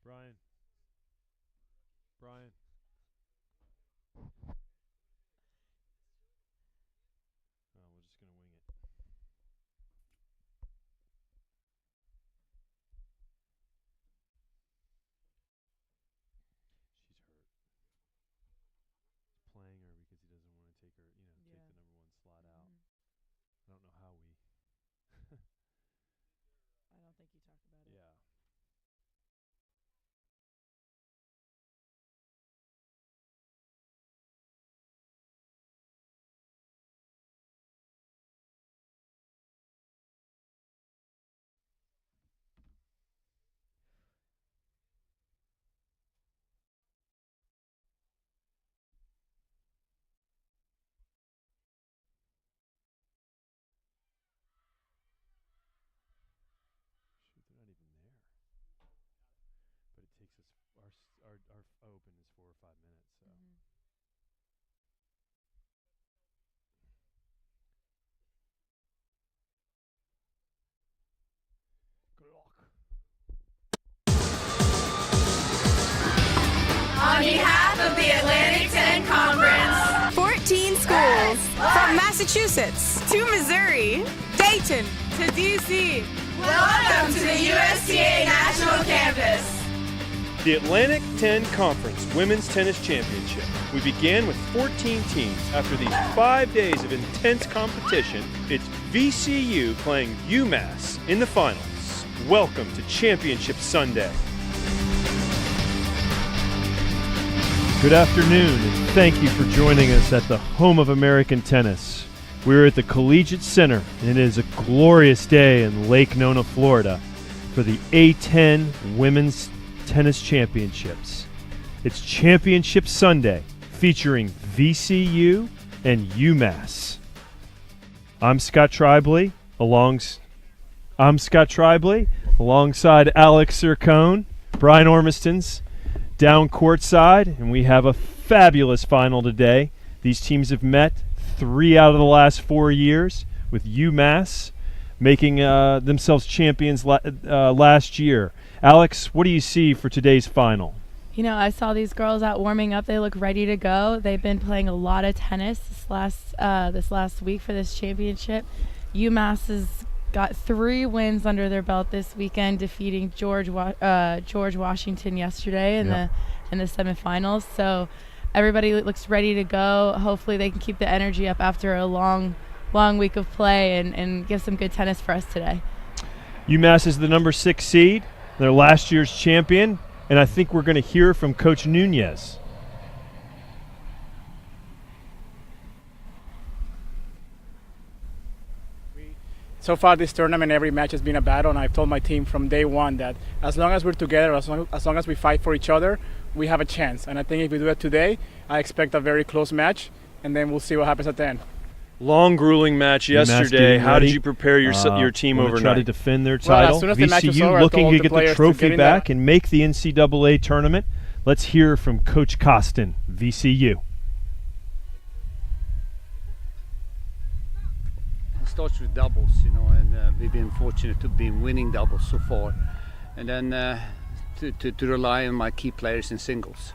Brian. Oh, we're just going to wing it. She's hurt. He's playing her because he doesn't want to take her, take the number 1 slot out. I don't know how we. I don't think you talked about it. Yeah. Shoot, they're not even there. But it takes us our open is 4 or 5 minutes, so. Good luck. On behalf of the Atlantic 10 Conference, 14 schools from Massachusetts to Missouri, Dayton to D.C. welcome to the USTA National Campus. The Atlantic 10 Conference Women's Tennis Championship. We began with 14 teams. After these 5 days of intense competition, it's VCU playing UMass in the finals. Welcome to Championship Sunday. Good afternoon, and thank you for joining us at the home of American tennis. We're at the Collegiate Center, and it is a glorious day in Lake Nona, Florida, for the A10 Women's Tennis Championships. It's Championship Sunday, featuring VCU and UMass. I'm Scott Tribley, alongside Alex Sircone, Brian Ormiston's down courtside, and we have a fabulous final today. These teams have met 3 out of the last 4 years, with UMass making themselves champions last year. Alex, what do you see for today's final? I saw these girls out warming up. They look ready to go. They've been playing a lot of tennis this last week for this championship. UMass has got 3 wins under their belt this weekend, defeating George Washington yesterday in the semifinals. So everybody looks ready to go. Hopefully they can keep the energy up after a long week of play and give some good tennis for us today. UMass is the number 6 seed. They're last year's champion, and I think we're going to hear from Coach Nunez. So far this tournament, every match has been a battle, and I've told my team from day one that as long as we're together, as long as we fight for each other, we have a chance. And I think if we do that today, I expect a very close match, and then we'll see what happens at the end. Long, grueling match yesterday. How did you prepare your team overnight? Try to defend their title. Well, as soon as the match was VCU over, looking to the get the trophy back and make the NCAA tournament. Let's hear from Coach Costin, VCU. It starts with doubles, and we've been fortunate to be winning doubles so far, and then to rely on my key players in singles.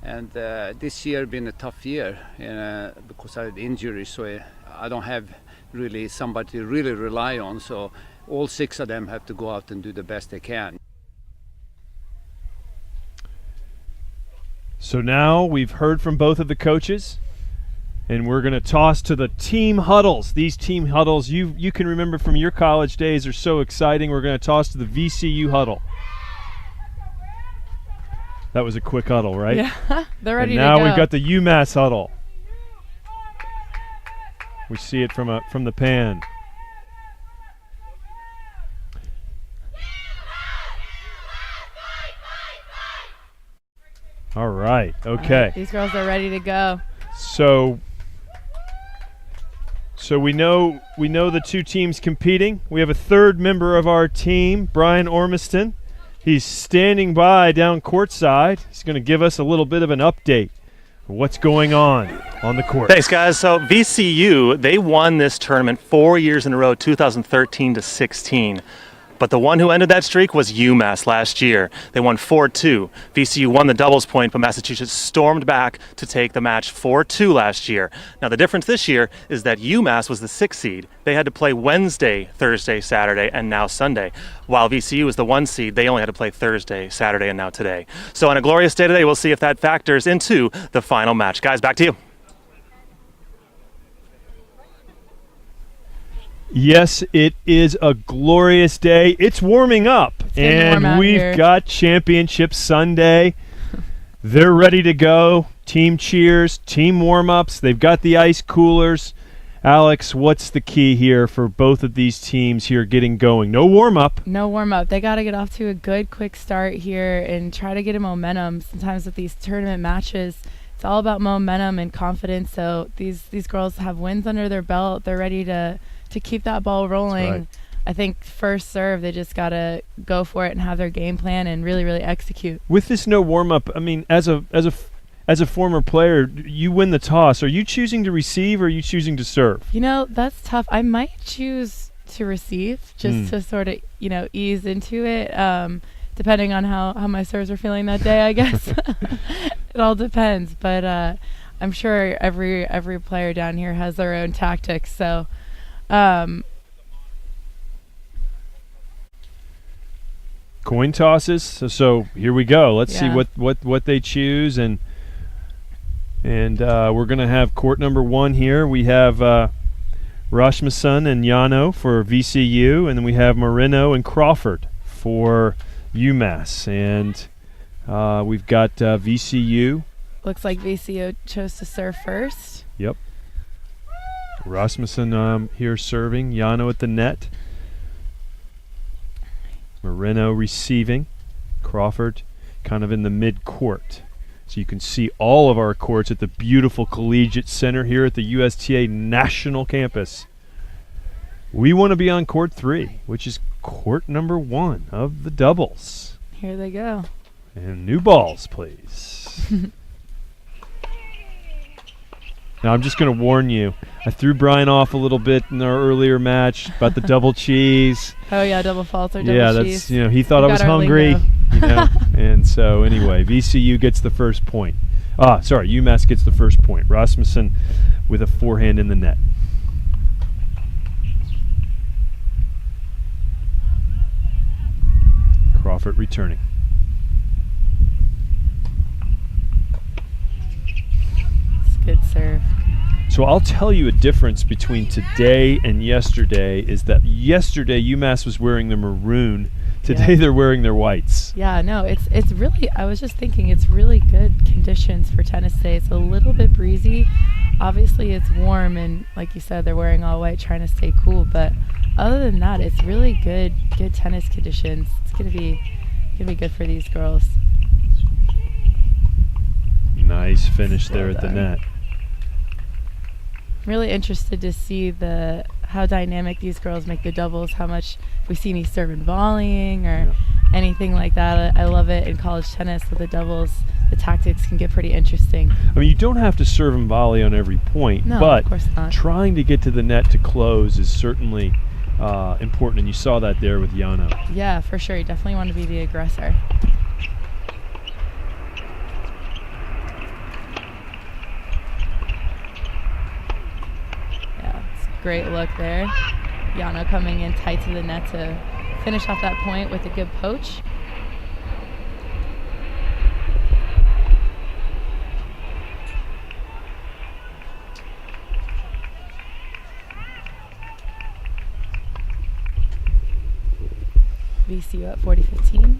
And this year been a tough year because I had injuries, so I don't have really somebody to really rely on. So all 6 of them have to go out and do the best they can. So now we've heard from both of the coaches, and we're going to toss to the team huddles. These team huddles, you can remember from your college days, are so exciting. We're going to toss to the VCU huddle. That was a quick huddle, right? Yeah, they're ready to go. And now we've got the UMass huddle. We see it from the pan. All right, okay. These girls are ready to go. So we know the 2 teams competing. We have a 3rd member of our team, Brian Ormiston. He's standing by down courtside. He's going to give us a little bit of an update of what's going on the court. Thanks, guys. So VCU, they won this tournament 4 years in a row, 2013 to 16. But the one who ended that streak was UMass last year. They won 4-2. VCU won the doubles point, but Massachusetts stormed back to take the match 4-2 last year. Now the difference this year is that UMass was the 6th seed. They had to play Wednesday, Thursday, Saturday, and now Sunday. While VCU is the 1 seed, they only had to play Thursday, Saturday, and now today. So on a glorious day today, we'll see if that factors into the final match. Guys, back to you. Yes, it is a glorious day. It's warming up, and we've got Championship Sunday. They're ready to go. Team cheers, team warm-ups. They've got the ice coolers. Alex, what's the key here for both of these teams here getting going? No warm-up. No warm-up. They got to get off to a good, quick start here and try to get a momentum. Sometimes with these tournament matches, it's all about momentum and confidence. So these girls have wins under their belt. They're ready to keep that ball rolling. Right. I think first serve, they just got to go for it and have their game plan and really, really execute. With this no warm-up, I mean, as a former player, you win the toss. Are you choosing to receive or are you choosing to serve? You know, that's tough. I might choose to receive just to sort of, ease into it, depending on how my serves are feeling that day, I guess. It all depends. But I'm sure every player down here has their own tactics. So coin tosses. So here we go. Let's see what they choose, and we're gonna have court number 1 here. We have Rasmussen and Yano for VCU, and then we have Moreno and Crawford for UMass, and we've got VCU. Looks like VCU chose to serve first. Yep. Rasmussen here serving, Yano at the net, Moreno receiving, Crawford kind of in the mid-court. So you can see all of our courts at the beautiful Collegiate Center here at the USTA National Campus. We want to be on court 3, which is court number 1 of the doubles. Here they go. And new balls, please. Now, I'm just going to warn you. I threw Brian off a little bit in our earlier match about the double cheese. Oh, yeah, double faults or double cheese. That's, he thought I was hungry. And so, anyway, VCU gets the first point. UMass gets the first point. Rasmussen with a forehand in the net. Crawford returning. Good serve. So I'll tell you a difference between today and yesterday is that yesterday UMass was wearing the maroon. Today they're wearing their whites. Yeah, no, it's really, I was just thinking, it's really good conditions for tennis today. It's a little bit breezy. Obviously it's warm, and like you said, they're wearing all white trying to stay cool, but other than that, it's really good tennis conditions. It's gonna be good for these girls. Nice finish there at the net. Really interested to see how dynamic these girls make the doubles, how much, if we see any serve and volleying or anything like that. I love it in college tennis with the doubles. The tactics can get pretty interesting. I mean, you don't have to serve and volley on every point, but of course not. Trying to get to the net to close is certainly important, and you saw that there with Yano. Yeah, for sure. You definitely want to be the aggressor. Great look there. Yano coming in tight to the net to finish off that point with a good poach. VCU at 40-15.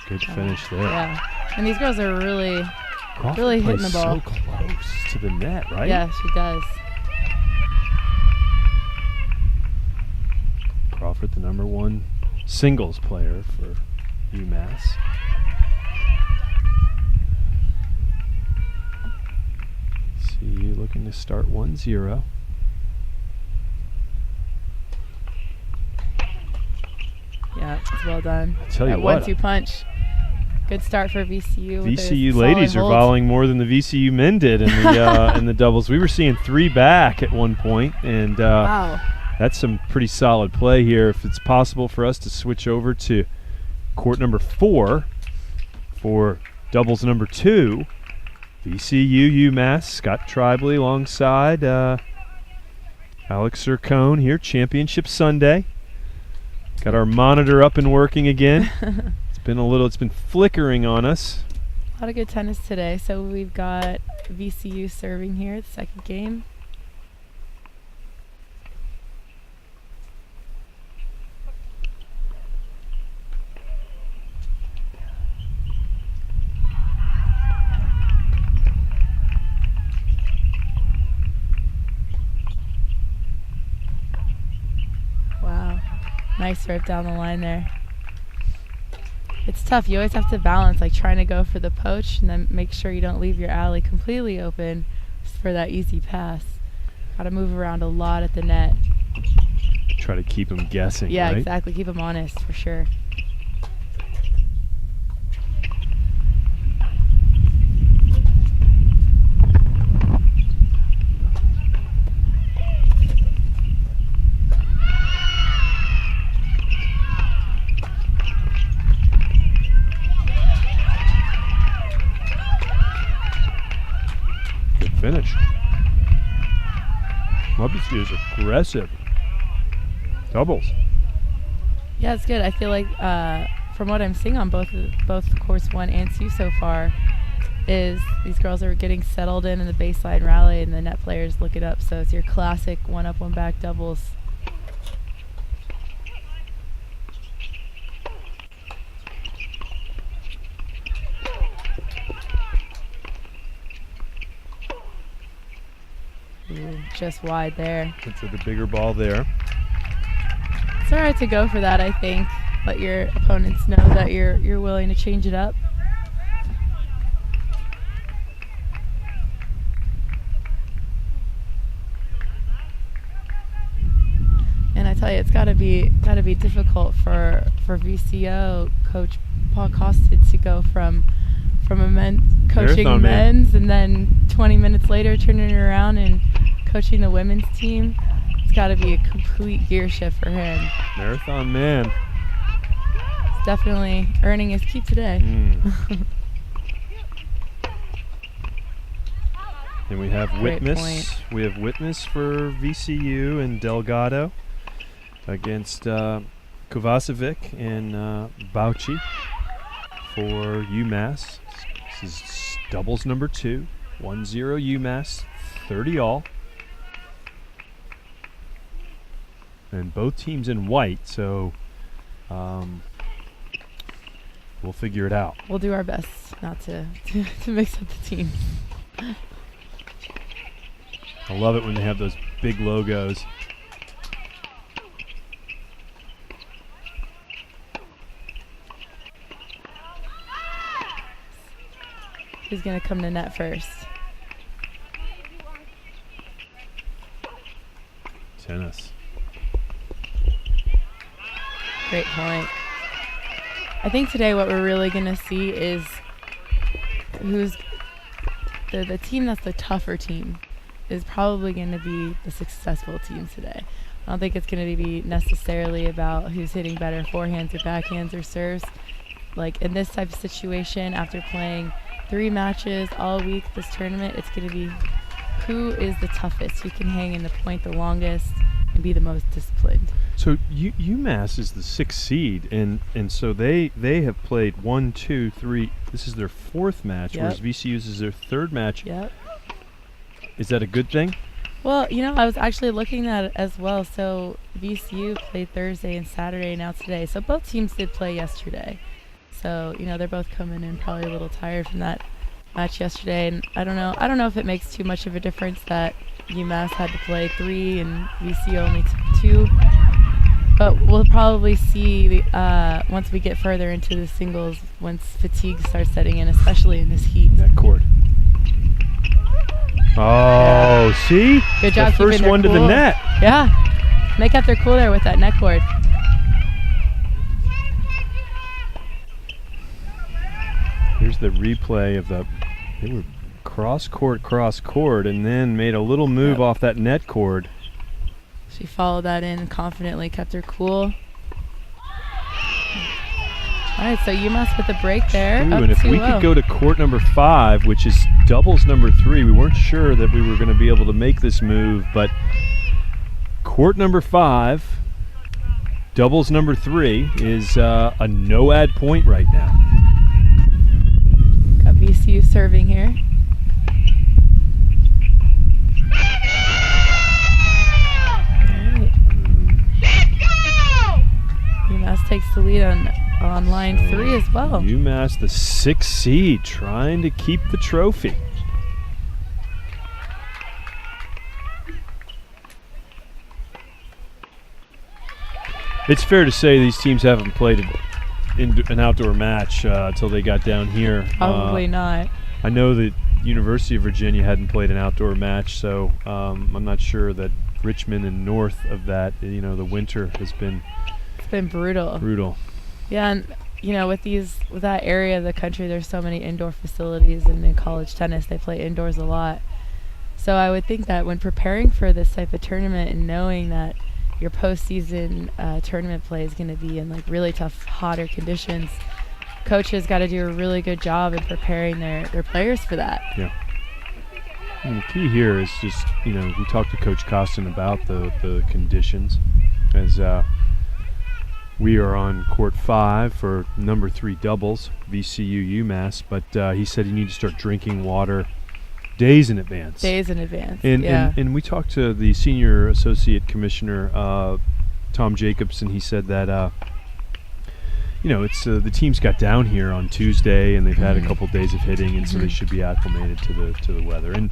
Good finish there. Yeah, and these girls are really hitting the ball. So close to the net, right? Yeah, she does. Crawford, the number 1 singles player for UMass. CU looking to start 1-0. It's well done. I tell you that what. 1-2 punch. Good start for VCU. with VCU their ladies solid are hold. volleying more than the VCU men did in the in the doubles. We were seeing 3 back at one point, and Wow. that's some pretty solid play here. If it's possible for us to switch over to court number 4 for doubles number 2, VCU UMass, Scott Tribally alongside Alex Sircone here, Championship Sunday. Got our monitor up and working again. It's been flickering on us. A lot of good tennis today. So we've got VCU serving here, the second game. Wow. Nice serve down the line there. It's tough. You always have to balance, like trying to go for the poach and then make sure you don't leave your alley completely open for that easy pass. Got to move around a lot at the net. Try to keep them guessing, Yeah, right? exactly. Keep them honest for sure. Good finish. Muppets is aggressive. Doubles. Yeah, it's good. I feel like from what I'm seeing on both course 1 and 2 so far is these girls are getting settled in the baseline rally and the net players look it up. So it's your classic 1 up, 1 back doubles. Ooh, just wide there. It's the bigger ball there. It's all right to go for that, I think. Let your opponents know that you're willing to change it up. And I tell you, it's gotta be difficult for VCO coach Paul Costed to go from a coaching Marathon man. men's and then 20 minutes later turning around and coaching the women's team. It's got to be a complete gear shift for him. Marathon man. He's definitely earning his keep today. And we have Great Witness. point. We have Witness for VCU and Delgado against Kovacevic and Bauchi for UMass. This is doubles number 2. 1-0 UMass, 30 all. And both teams in white, so we'll figure it out. We'll do our best not to mix up the teams. I love it when they have those big logos. Who's going to come to net first? Tennis. Great point. I think today what we're really going to see is who's the team that's the tougher team is probably going to be the successful team today. I don't think it's going to be necessarily about who's hitting better forehands or backhands or serves. Like in this type of situation, after playing 3 matches all week this tournament, it's going to be who is the toughest, who can hang in the point the longest and be the most disciplined. So UMass is the 6th seed, and so they have played 1, 2, 3. This is their 4th match, Yep. whereas VCU's is their 3rd match. Yep. Is that a good thing? Well, you know, I was actually looking at it as well. So VCU played Thursday and Saturday, now today. So both teams did play yesterday. So, you know, they're both coming in probably a little tired from that match yesterday. And I don't know if it makes too much of a difference that UMass had to play 3 and VCU only 2. But we'll probably see once we get further into the singles, once fatigue starts setting in, especially in this heat. That court. Oh, see? Good job The first keeping their one to the cool. net. Yeah. They kept their cool there with that net cord. Here's the replay of they were cross court, and then made a little move off that net cord. She followed that in confidently, kept her cool. All right, so UMass with the break there. Ooh, up and if we 2-0. could go to court number 5, which is doubles number 3, we weren't sure that we were going to be able to make this move, but court number 5, doubles number 3 is a no-ad point right now. Got VCU serving here. UMass takes the lead on line 3 as well. UMass, the 6th seed, trying to keep the trophy. It's fair to say these teams haven't played an outdoor match until they got down here. Probably not. I know that University of Virginia hadn't played an outdoor match, so I'm not sure that Richmond and north of that, the winter has been... It's been brutal. Yeah, and with that area of the country, there's so many indoor facilities, and in college tennis they play indoors a lot. So I would think that when preparing for this type of tournament and knowing that your postseason tournament play is going to be in really tough, hotter conditions, coaches got to do a really good job in preparing their players for that. Yeah. And the key here is just, we talked to Coach Costin about the conditions as we are on court 5 for number 3 doubles, VCU UMass, but he said you need to start drinking water days in advance. And we talked to the senior associate commissioner, Tom Jacobson. He said that, it's the teams got down here on Tuesday and they've had a couple days of hitting, and so they should be acclimated to the weather. And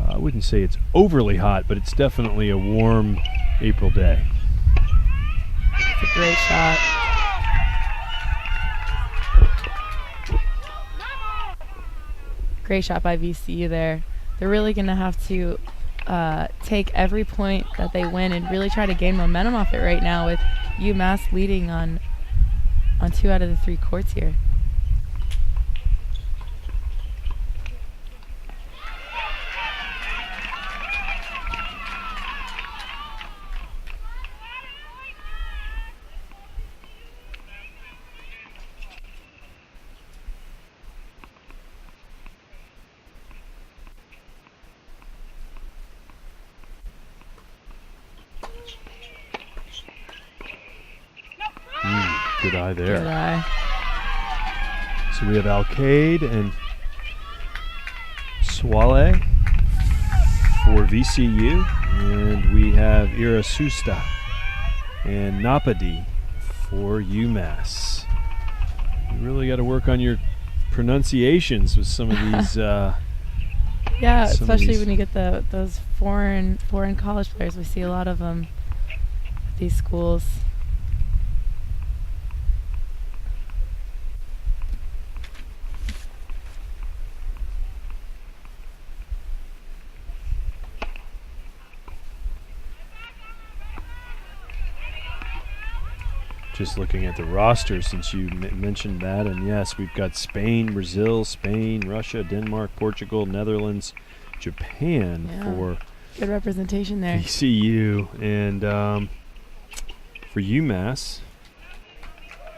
I wouldn't say it's overly hot, but it's definitely a warm April day. It's a great shot. Great shot by VCU there. They're really going to have to take every point that they win and really try to gain momentum off it right now, with UMass leading on 2 out of the 3 courts here. Good eye there. Good eye. So we have Alcade and Swale for VCU, and we have Irasusta and Napadi for UMass. You really got to work on your pronunciations with some of these. Yeah, especially when you get those foreign college players. We see a lot of them at these schools. Just looking at the roster since you mentioned that, and yes, we've got Spain, Brazil, Russia, Denmark, Portugal, Netherlands, Japan for good representation there. VCU, and for UMass,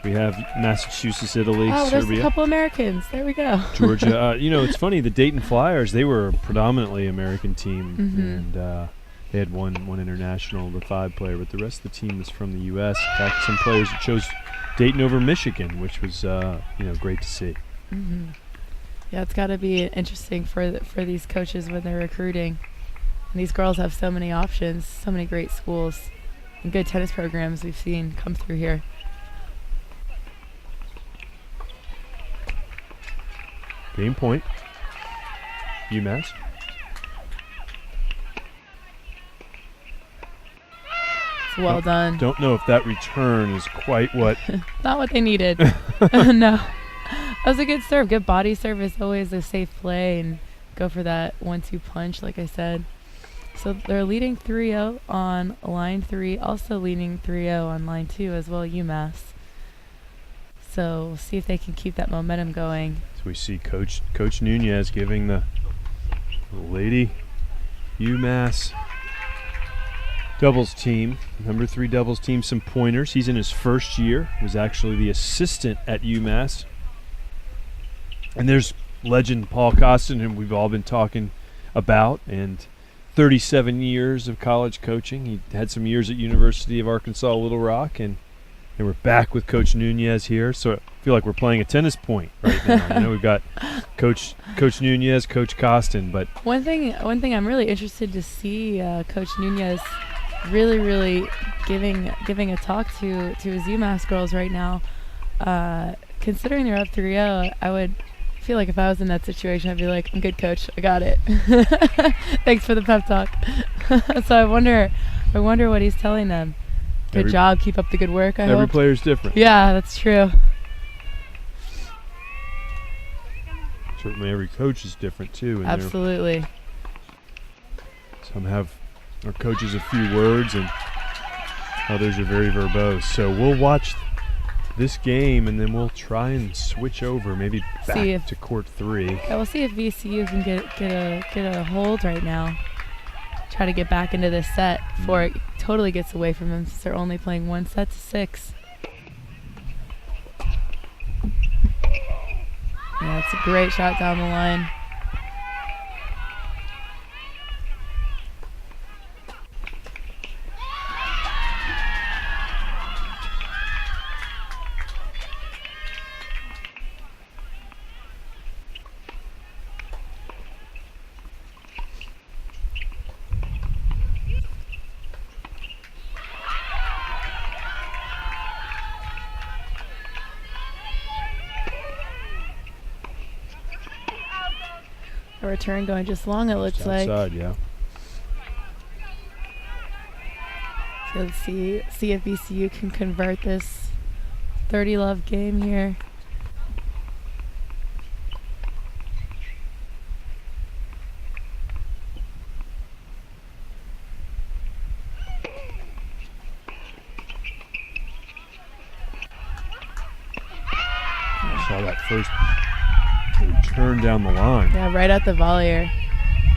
we have Massachusetts, Italy, Serbia. There's a couple Americans. There we go. Georgia. It's funny, the Dayton Flyers, they were a predominantly American team, and they had one international, the 5 player, but the rest of the team was from the U.S. In fact, some players chose Dayton over Michigan, which was great to see. Yeah, it's got to be interesting for these coaches when they're recruiting. And these girls have so many options, so many great schools, and good tennis programs we've seen come through here. Game point, UMass. It's well done. Don't know if that return is quite what... Not what they needed. No. That was a good serve. Good body serve is always a safe play, and go for that 1-2 punch, like I said. So they're leading 3-0 on line 3, also leading 3-0 on line 2 as well, UMass. So we'll see if they can keep that momentum going. So we see Coach Nunez giving the Lady UMass doubles team, number 3 doubles team, some pointers. He's in his first year, was actually the assistant at UMass. And there's legend Paul Costin, whom we've all been talking about, and 37 years of college coaching. He had some years at University of Arkansas Little Rock, and we're back with Coach Nunez here. So I feel like we're playing a tennis point right now. We've got Coach Nunez, Coach Costin. But one thing I'm really interested to see Coach Nunez really giving a talk to his UMass girls right now. Considering they're up 3-0, I would feel like if I was in that situation, I'd be like, I'm good, Coach. I got it. Thanks for the pep talk. So I wonder what he's telling them. Good job. Keep up the good work, I hope. Every player's different. Yeah, that's true. Certainly every coach is different, too. Absolutely. Some have our coaches a few words, and others are very verbose. So we'll watch this game, and then we'll try and switch over, maybe back to court 3. Yeah, we'll see if VCU can get a hold right now. Try to get back into this set before it totally gets away from them, since they're only playing 1 set to 6. Yeah, it's a great shot down the line. A return going just long, it looks like. Outside, yeah. So let's see if VCU can convert this 30-love game here. I saw that first return down the line. Yeah, right at the volleyer.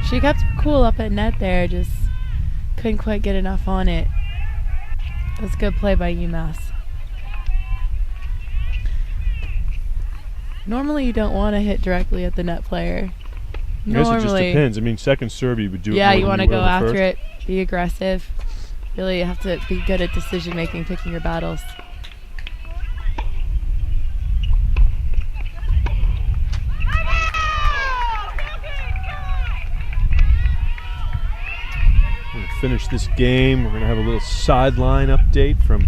She kept her cool up at net there, just couldn't quite get enough on it. It was a good play by UMass. Normally you don't want to hit directly at the net player. I guess it just depends. I mean, second serve you would do it. Yeah, more you than want to would go on the after first. it, be aggressive. Really have to be good at decision making, picking your battles. Finish this game. We're going to have a little sideline update from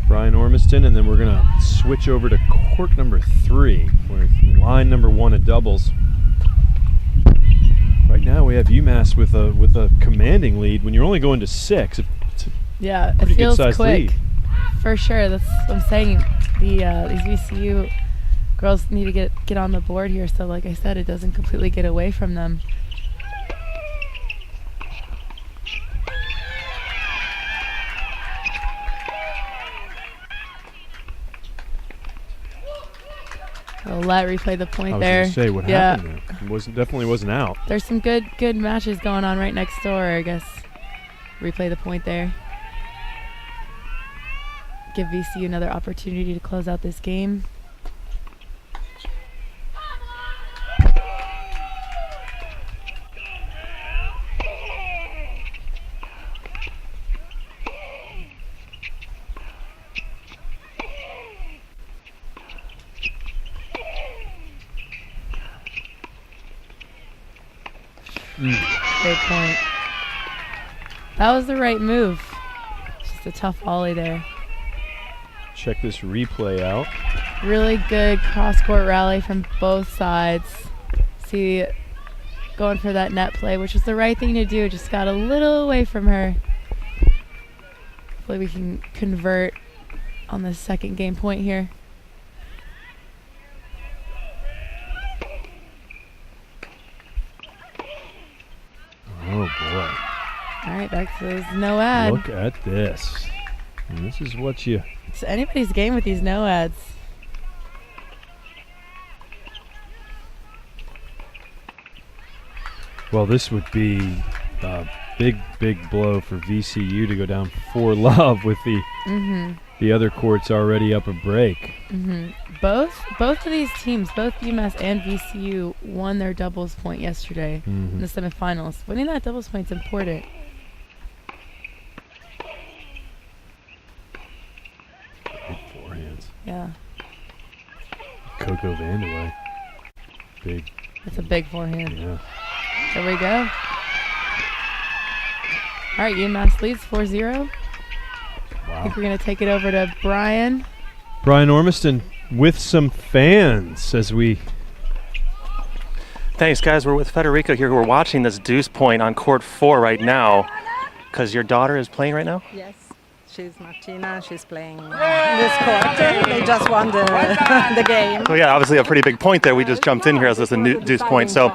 Brian Ormiston, and then we're going to switch over to court number 3, where line number 1 at doubles. Right now we have UMass with a commanding lead. When you're only going to 6, it's a pretty it feels good-sized quick. lead. For sure, that's what I'm saying. These VCU girls need to get on the board here, so like I said, it doesn't completely get away from them. I'll replay the point there. I was going to say, what happened there? It definitely wasn't out. There's some good matches going on right next door, I guess. Replay the point there. Give VCU another opportunity to close out this game. Great point. That was the right move. Just a tough volley there. Check this replay out. Really good cross-court rally from both sides. See, going for that net play, which was the right thing to do. Just got a little away from her. Hopefully we can convert on the second game point here. Oh, boy. All right, back to those no ad. Look at this. And this is what you... It's anybody's game with these no ads. Well, this would be a big blow for VCU to go down 4-love with the other courts already up a break. Both of these teams, both UMass and VCU, won their doubles point yesterday in the semifinals. Winning that doubles point is important. Big forehands. Yeah. Coco Vandeweghe. Big. That's a big forehand. Yeah. There we go. All right, UMass leads 4-0. I think we're going to take it over to Brian. Brian Ormiston with some fans as we... Thanks, guys. We're with Federico here. We're watching this deuce point on court 4 right now because your daughter is playing right now? Yes, she's Martina. She's playing this quarter. They just won the game. So yeah, obviously a pretty big point there. We just jumped in here as this a deuce point. So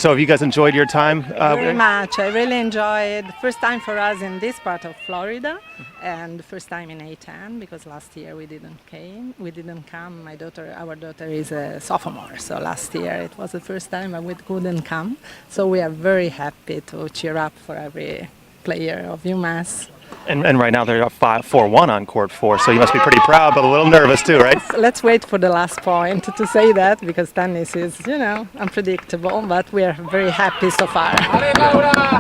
have you guys enjoyed your time? Very much. I really enjoyed. First time for us in this part of Florida, and the first time in A10 because last year we didn't come. Our daughter is a sophomore, so last year it was the first time we couldn't come. So we are very happy to cheer up for every player of UMass. And right now they're up 4-1 on court 4, so you must be pretty proud, but a little nervous too, right? Let's wait for the last point to say that because tennis is, unpredictable, but we are very happy so far.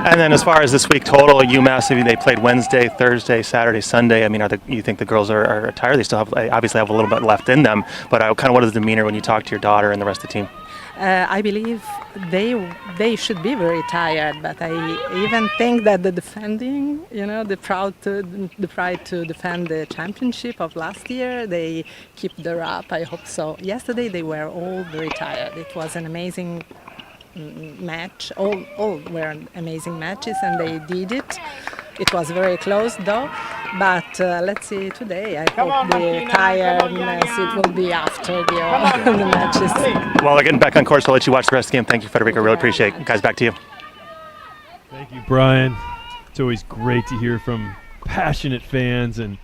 And then as far as this week total, UMass, they played Wednesday, Thursday, Saturday, Sunday. I mean, you think the girls are tired? They still obviously have a little bit left in them, but kind of what is the demeanor when you talk to your daughter and the rest of the team? I believe they should be very tired, but I even think that the defending, the pride to defend the championship of last year, they keep their up. I hope so. Yesterday they were all very tired. It was an amazing match. All were amazing matches, and they did it. It was very close though, but let's see today. I hope the tiredness it will be after the matches. Well, they're getting back on course. I'll let you watch the rest of the game. Thank you, Federico. Really appreciate it. Guys, back to you. Thank you, Brian. It's always great to hear from passionate fans, and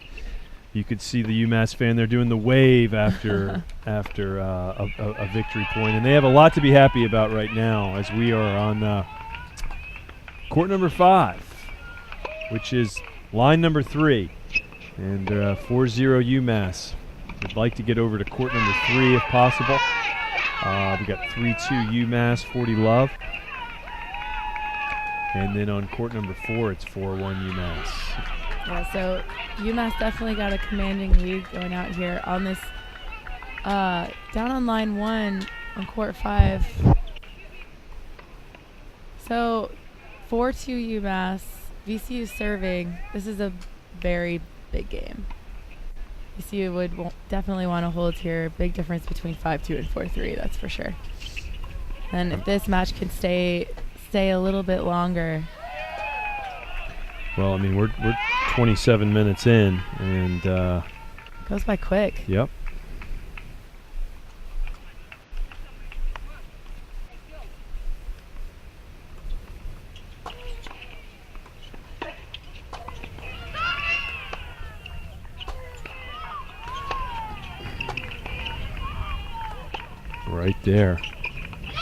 you could see the UMass fan there doing the wave after a victory point, and they have a lot to be happy about right now as we are on court number 5. Which is line number 3, and 4-0 UMass. We'd like to get over to court number 3 if possible. We got 3-2 UMass, 40-love. And then on court number 4, it's 4-1 UMass. Yeah, so UMass definitely got a commanding lead going out here on this, down on line 1 on court 5. So 4-2 UMass. VCU serving. This is a very big game. VCU would definitely want to hold here. Big difference between 5-2 and 4-3, that's for sure. And if this match can stay a little bit longer. Well, I mean, we're 27 minutes in, and goes by quick. Yep. Right there.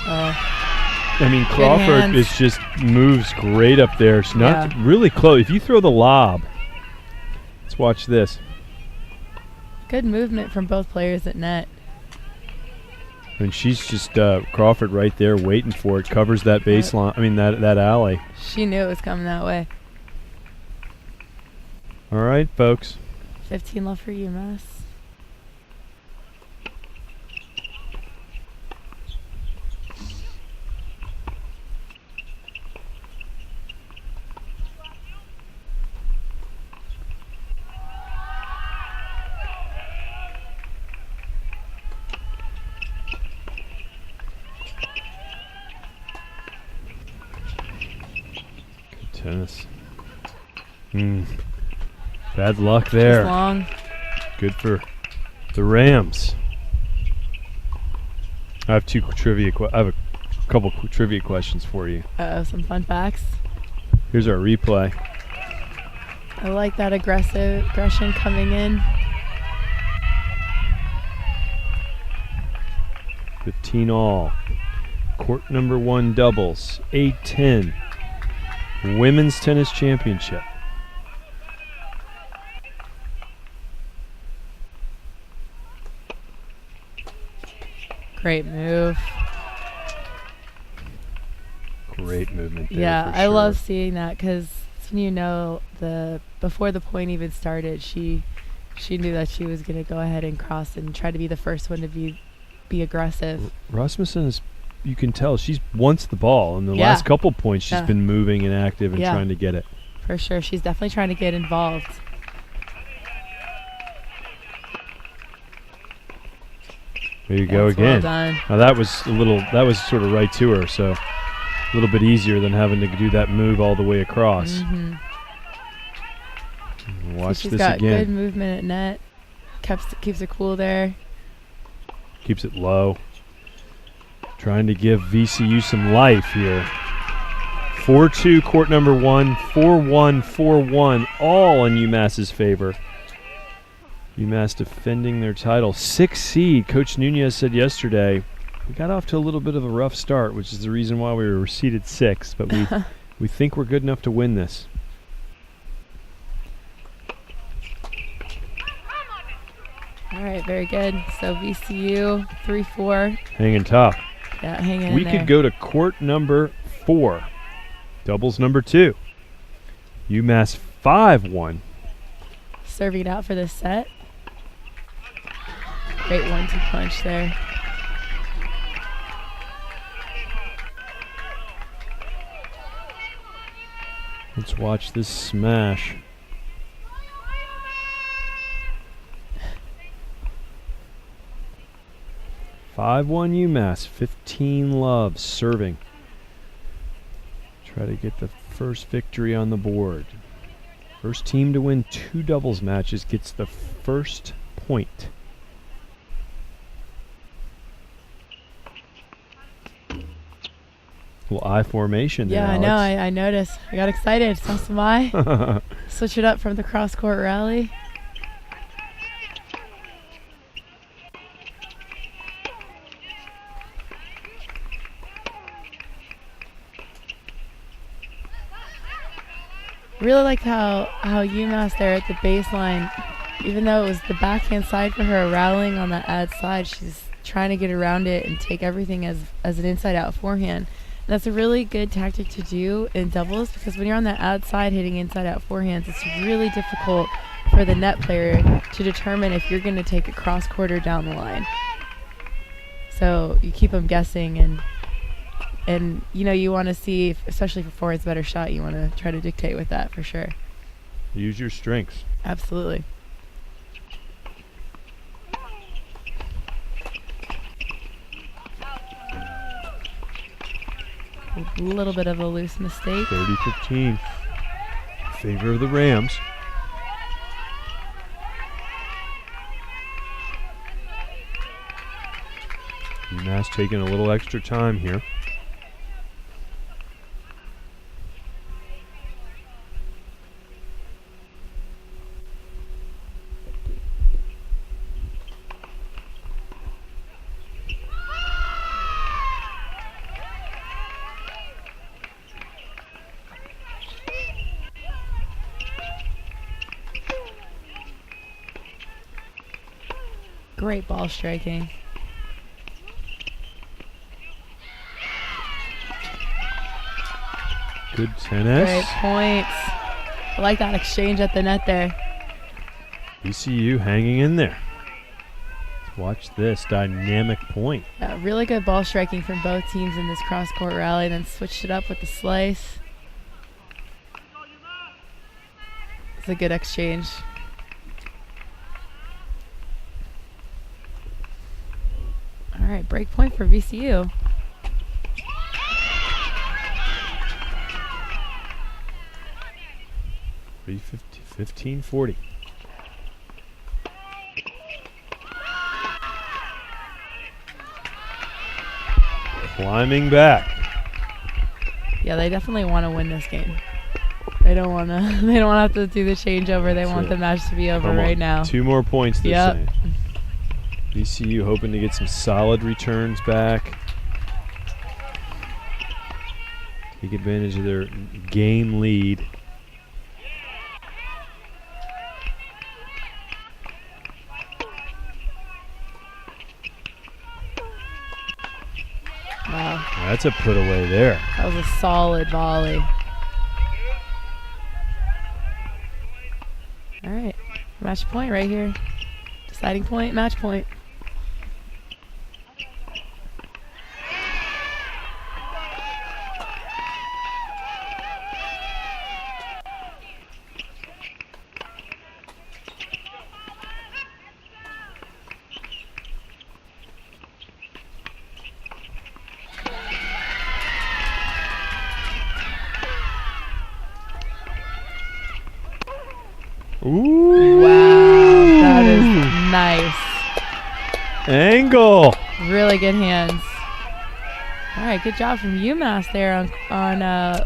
I mean, Crawford just moves great up there. It's not really close. If you throw the lob, let's watch this. Good movement from both players at net. And she's just Crawford right there waiting for it. Covers that baseline. I mean that alley. She knew it was coming that way. All right, folks. 15 left for UMass. Tennis. Bad luck there. Just long. Good for the Rams. I have a couple trivia questions for you. Some fun facts. Here's our replay. I like that aggression coming in. 15 all. Court number 1 doubles, A10 Women's Tennis Championship. Great move. Great movement there. Yeah, for I sure. love seeing that because before the point even started, she knew that she was going to go ahead and cross and try to be the first one to be aggressive. Rasmussen is, you can tell she wants the ball. In the Yeah. last couple points, she's Yeah. been moving and active and Yeah. trying to get it. For sure, she's definitely trying to get involved. There you go That's well again. done. Now that was sort of right to her, so a little bit easier than having to do that move all the way across. Mm-hmm. Watch she's this got again. good movement at net. Keeps it cool there. Keeps it low. Trying to give VCU some life here. 4-2 court number 1, 4-1, 4-1, all in UMass's favor. UMass defending their title. 6th seed, Coach Nunez said yesterday, we got off to a little bit of a rough start, which is the reason why we were seeded 6th, but we think we're good enough to win this. All right, very good. So VCU 3-4. Hanging tough. Yeah, hanging in We there. could go to court number 4, doubles number 2. UMass 5-1. Serving it out for this set. Great 1-2 punch there. Let's watch this smash. (5-1) UMass, 15 Love serving. Try to get the first victory on the board. First team to win 2 doubles matches gets the first point. Little eye formation there, Yeah, I know. Alex. I noticed. I got excited. Saw some eye. Switch it up from the cross-court rally. Really liked how UMass there at the baseline, even though it was the backhand side for her rallying on that ad side, she's trying to get around it and take everything as an inside-out forehand. And that's a really good tactic to do in doubles because when you're on that ad side hitting inside-out forehands, it's really difficult for the net player to determine if you're going to take a cross-court or down the line. So you keep them guessing, and you know, you want to see, especially for forwards, better shot, you want to try to dictate with that for sure. Use your strengths. Absolutely. A little bit of a loose mistake. 30-15. Favor of the Rams. UMass taking a little extra time here. Great ball striking. Good tennis. Great points. I like that exchange at the net there. VCU hanging in there. Let's watch this dynamic point. Yeah, really good ball striking from both teams in this cross-court rally, then switched it up with the slice. It's a good exchange. All right, break point for VCU. 15-40. Climbing back. Yeah, they definitely want to win this game. They don't want to. They don't want to have to do the changeover. They want the match to be over Come on. right now. 2 more points they're Yep. saying. VCU hoping to get some solid returns back. take advantage of their game lead. Wow. That's a put away there. That was a solid volley. All right. Match point right here. Deciding point, match point. Ooh. Wow, that is nice. Angle. Really good hands. All right, good job from UMass there on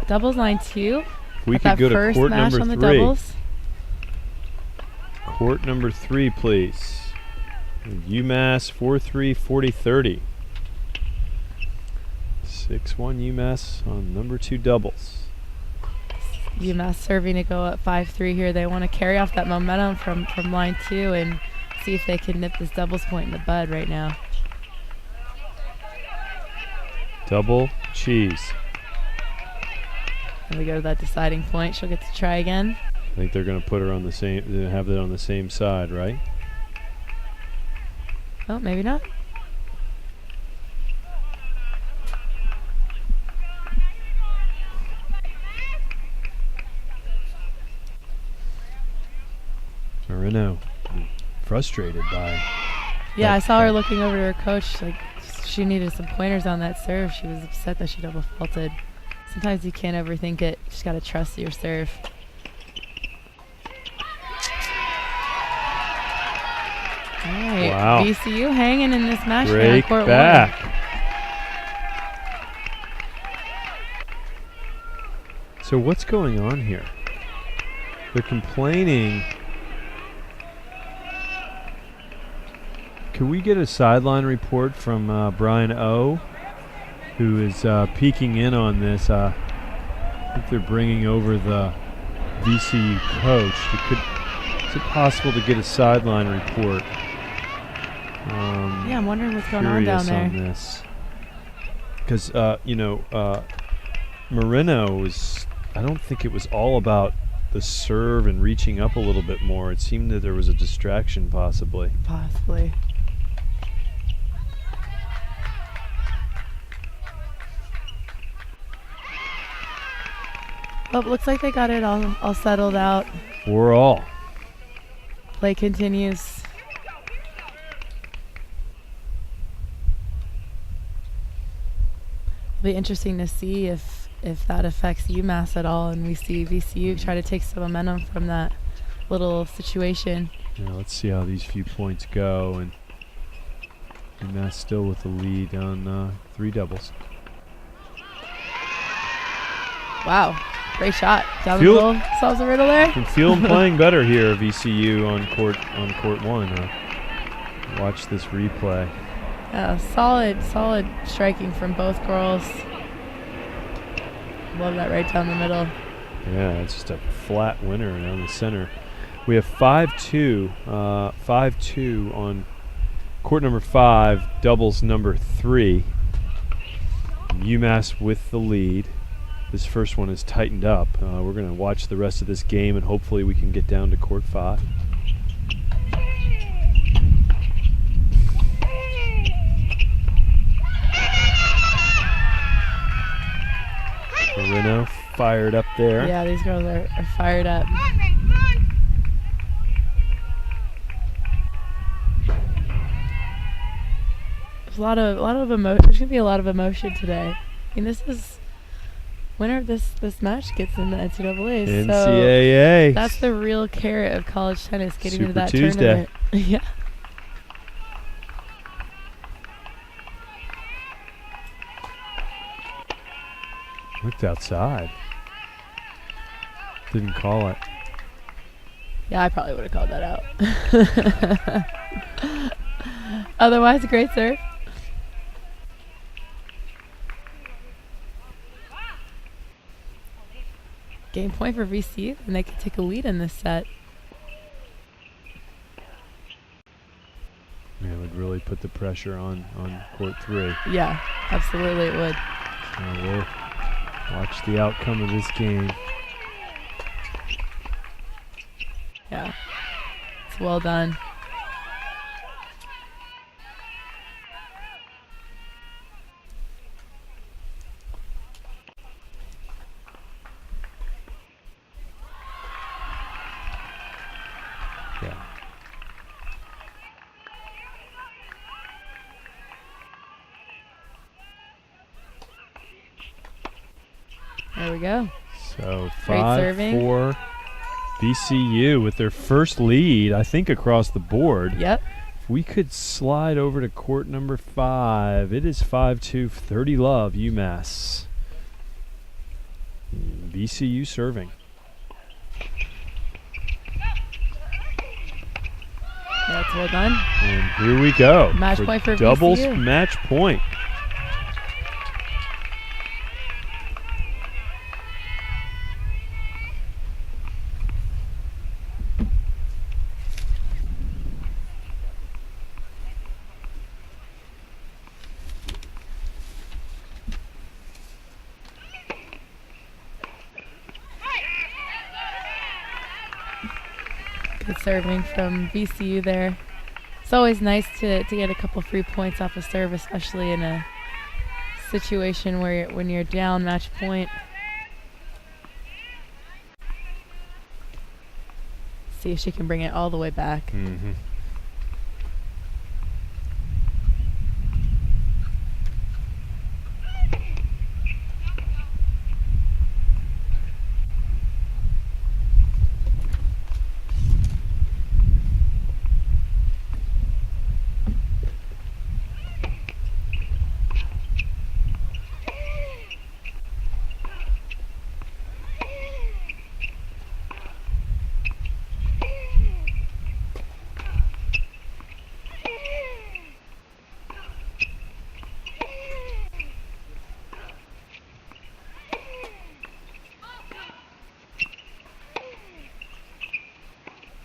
doubles line 2. We At could that go to first court match number on the 3. doubles. Court number 3, please. UMass 4-3, 40-30. 6-1 UMass on number 2 doubles. UMass serving to go up 5-3 here. They want to carry off that momentum from line 2 and see if they can nip this doubles point in the bud right now. Double cheese. And we go to that deciding point. She'll get to try again. I think they're going to put her on the same, have it on the same side, right? Oh, maybe not. Marino, frustrated by. Yeah, I saw her looking over to her coach. Like, she needed some pointers on that serve. She was upset that she double faulted. Sometimes you can't overthink it. You just got to trust your serve. All right, Wow. VCU hanging in this match. Break now, court back. 1. So what's going on here? They're complaining. Can we get a sideline report from Brian O, who is peeking in on this? I think they're bringing over the VCU coach. Is it possible to get a sideline report? Yeah, I'm wondering what's going on down there. On this. Because, Marino was, I don't think it was all about the serve and reaching up a little bit more. It seemed that there was a distraction possibly. Possibly. Oh, looks like they got it all settled out. We're all. Play continues. It'll be interesting to see if that affects UMass at all, and we see VCU try to take some momentum from that little situation. Yeah, let's see how these few points go, and UMass still with the lead on 3 doubles. Wow, great shot. Down the Feel- middle, solves the riddle there. Can feel them playing better here, VCU on court 1. Watch this replay. Solid striking from both girls. Love that right down the middle. Yeah, it's just a flat winner down the center. We have 5-2 on court number 5, doubles number 3. UMass with the lead. This first one is tightened up. We're going to watch the rest of this game, and hopefully we can get down to court 5. Marino fired up there. Yeah, these girls are fired up. There's a lot of emotion. There's gonna be a lot of emotion today. I mean, this is winner of this match gets in the NCAA. NCAA. So that's the real carrot of college tennis, getting Super into that Tuesday. tournament. Yeah. Looked outside. Didn't call it. Yeah, I probably would have called that out. Otherwise, great serve. Game point for VCU, and they could take a lead in this set. Yeah, it would really put the pressure on court 3. Yeah, absolutely it would. So we'll watch the outcome of this game. Yeah, it's well done. Yeah. There we go. So Great serving. 5-4 VCU with their first lead, I think, across the board. Yep. If we could slide over to court number 5, it is 5-2, 30 love, UMass. VCU serving. That's well done. And here we go. Match point for doubles VCU. match point. Good serving from VCU there. It's always nice to get a couple free points off a serve, especially in a situation where when you're down match point. See if she can bring it all the way back. Mm-hmm.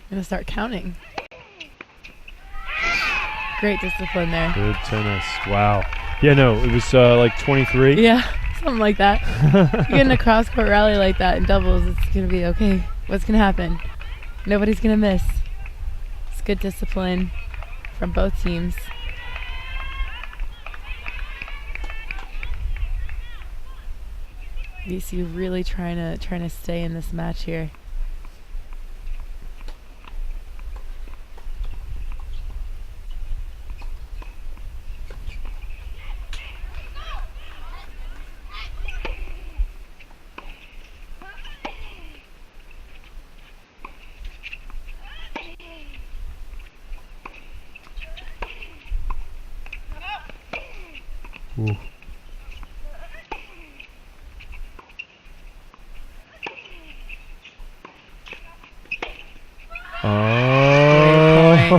Gonna start counting. Great discipline there. Good tennis. Wow. Yeah, no, it was like 23. Yeah, something like that. You get in a cross-court rally like that in doubles, it's going to be okay. What's going to happen? Nobody's going to miss. It's good discipline from both teams. VCU really trying to stay in this match here. Ooh.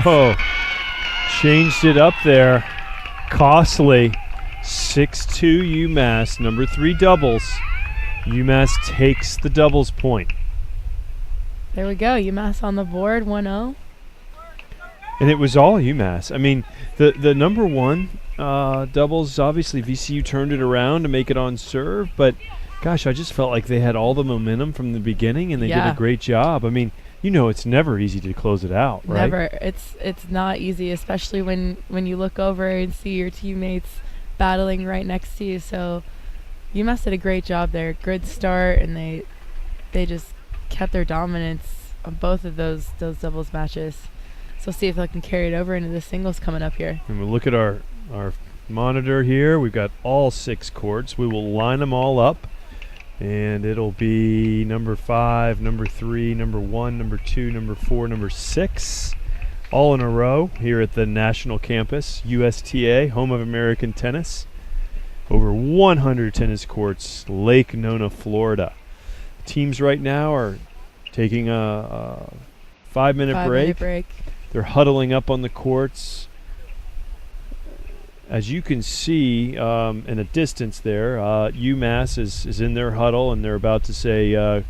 Oh, changed it up there. Costly. 6-2 UMass, number 3 doubles. UMass takes the doubles point. There we go. UMass on the board, 1-0. And it was all UMass. I mean, the number 1 doubles, obviously VCU turned it around to make it on serve, but gosh, I just felt like they had all the momentum from the beginning and they did a great job. I mean, you know, it's never easy to close it out, right? Never. It's not easy, especially when you look over and see your teammates battling right next to you. So UMass did a great job there. Good start, and they just kept their dominance on both of those doubles matches. So see if they can carry it over into the singles coming up here. And we'll look at our monitor here. We've got all 6 courts. We will line them all up, and it'll be number 5, number 3, number 1, number 2, number 4, number 6, all in a row here at the national campus, USTA, home of American tennis. Over 100 tennis courts, Lake Nona, Florida. Teams right now are taking a 5-minute break. They're huddling up on the courts. As you can see in a distance there, UMass is in their huddle, and they're about to say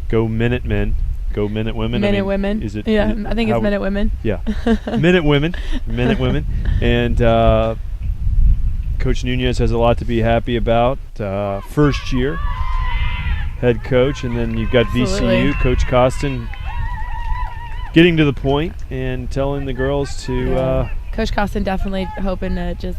Go Minutemen. Go Minute Women. Minute Women. Is it? Yeah, I think it's Minute Women. Yeah. Minute Women. Minute Women. And Coach Nunez has a lot to be happy about. First year head coach, and then you've got Absolutely. VCU, Coach Costin getting to the point and telling the girls to Coach Costin definitely hoping to just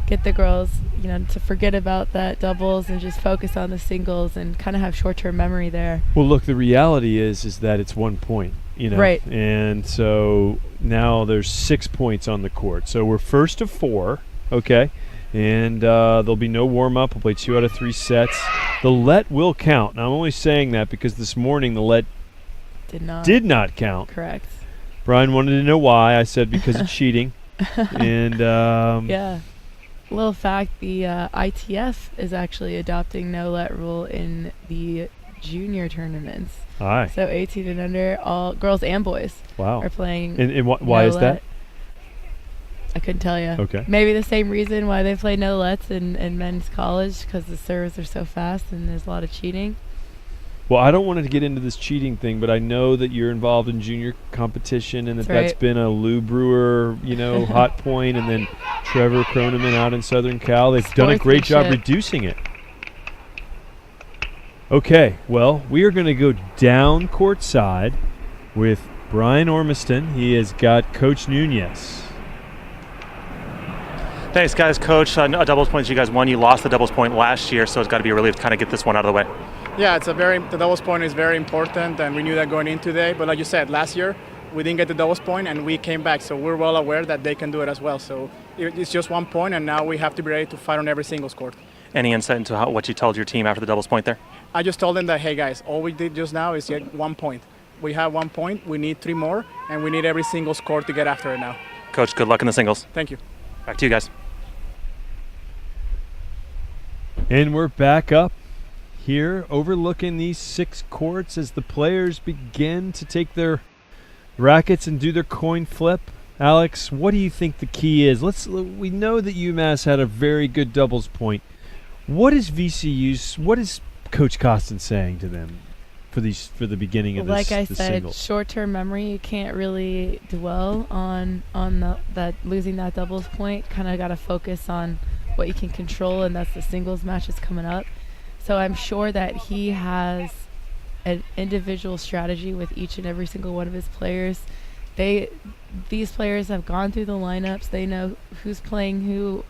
get the girls, to forget about that doubles and just focus on the singles and kind of have short-term memory there. Well, look, the reality is that it's 1 point, Right. And so now there's 6 points on the court. So we're first of 4, okay? And there'll be no warm-up. We'll play 2 out of 3 sets. The let will count. Now, I'm only saying that because this morning the let did not count. Correct. Brian wanted to know why. I said because of cheating. And yeah. Little fact, the ITF is actually adopting no let rule in the junior tournaments. Aye. So 18 and under, all girls and boys are playing. And why no is let. that? I couldn't tell you. Okay. Maybe the same reason why they play no lets in men's college, because the serves are so fast and there's a lot of cheating. Well, I don't want to get into this cheating thing, but I know that you're involved in junior competition and that's been a Lou Brewer, hot point, and then Trevor Croneman out in Southern Cal. They've done a great job reducing it. Okay, well, we are going to go down courtside with Brian Ormiston. He has got Coach Nunez. Thanks, guys. Coach, a doubles point you guys won. You lost the doubles point last year, so it's got to be a relief to kind of get this one out of the way. Yeah, the doubles point is very important, and we knew that going in today. But like you said, last year we didn't get the doubles point, and we came back. So we're well aware that they can do it as well. So it's just 1 point, and now we have to be ready to fight on every singles court. Any insight into what you told your team after the doubles point there? I just told them that, hey guys, all we did just now is get 1 point. We have 1 point. We need 3 more, and we need every singles court to get after it now. Coach, good luck in the singles. Thank you. Back to you guys. And we're back up here overlooking these 6 courts as the players begin to take their rackets and do their coin flip. Alex, what do you think the key is? We know that UMass had a very good doubles point. What is Coach Costin saying to them for the beginning of this? Like I this said, single? short-term memory, you can't really dwell on that losing that doubles point. Kind of got to focus on what you can control, and that's the singles matches coming up. So I'm sure that he has an individual strategy with each and every single one of his players. These players have gone through the lineups. They know who's playing who,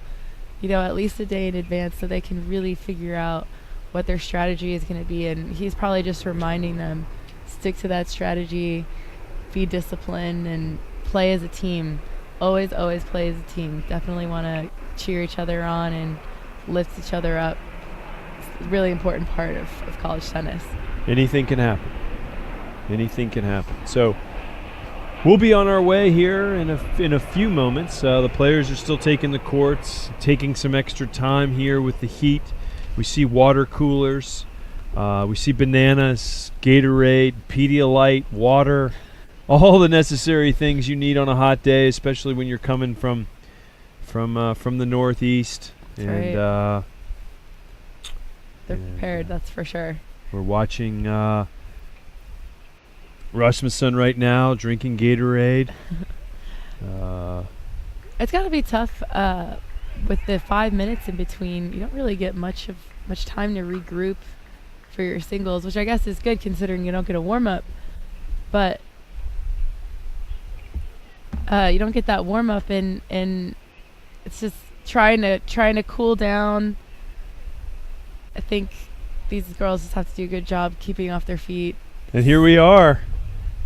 at least a day in advance, so they can really figure out what their strategy is going to be. And he's probably just reminding them, stick to that strategy, be disciplined, and play as a team. Always play as a team. Definitely want to cheer each other on and lift each other up. It's a really important part of college tennis. Anything can happen. Anything can happen. So we'll be on our way here in a few moments. The players are still taking the courts, taking some extra time here with the heat. We see water coolers. We see bananas, Gatorade, Pedialyte, water, all the necessary things you need on a hot day, especially when you're coming from the Northeast. That's and right. They're prepared, that's for sure. We're watching Rasmussen right now drinking Gatorade. It's got to be tough with the 5 minutes in between. You don't really get much time to regroup for your singles, which I guess is good considering you don't get a warm up. But you don't get that warm up, and it's just trying to cool down. I think these girls just have to do a good job keeping off their feet. And here we are,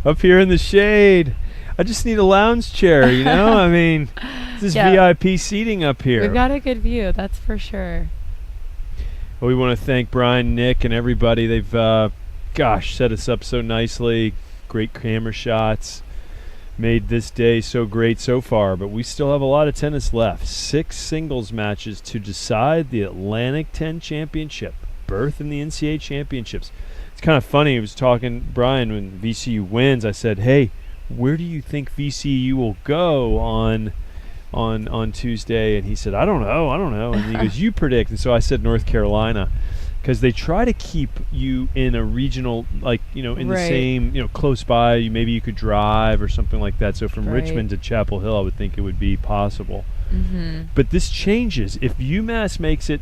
up here in the shade. I just need a lounge chair, I mean, this is VIP seating up here. We've got a good view, that's for sure. Well, we want to thank Brian, Nick, and everybody. They've, set us up so nicely. Great camera shots. Made this day so great so far, but we still have a lot of tennis left. 6 singles matches to decide the Atlantic 10 Championship, berth in the NCAA Championships. It's kind of funny. I was talking, Brian, when VCU wins, I said, hey, where do you think VCU will go on Tuesday? And he said, I don't know. And he goes, you predict. And so I said North Carolina. because they try to keep you in a regional, like, in the Right. same, close by. Maybe you could drive or something like that. So from Right. Richmond to Chapel Hill, I would think it would be possible. Mm-hmm. But this changes. If UMass makes it,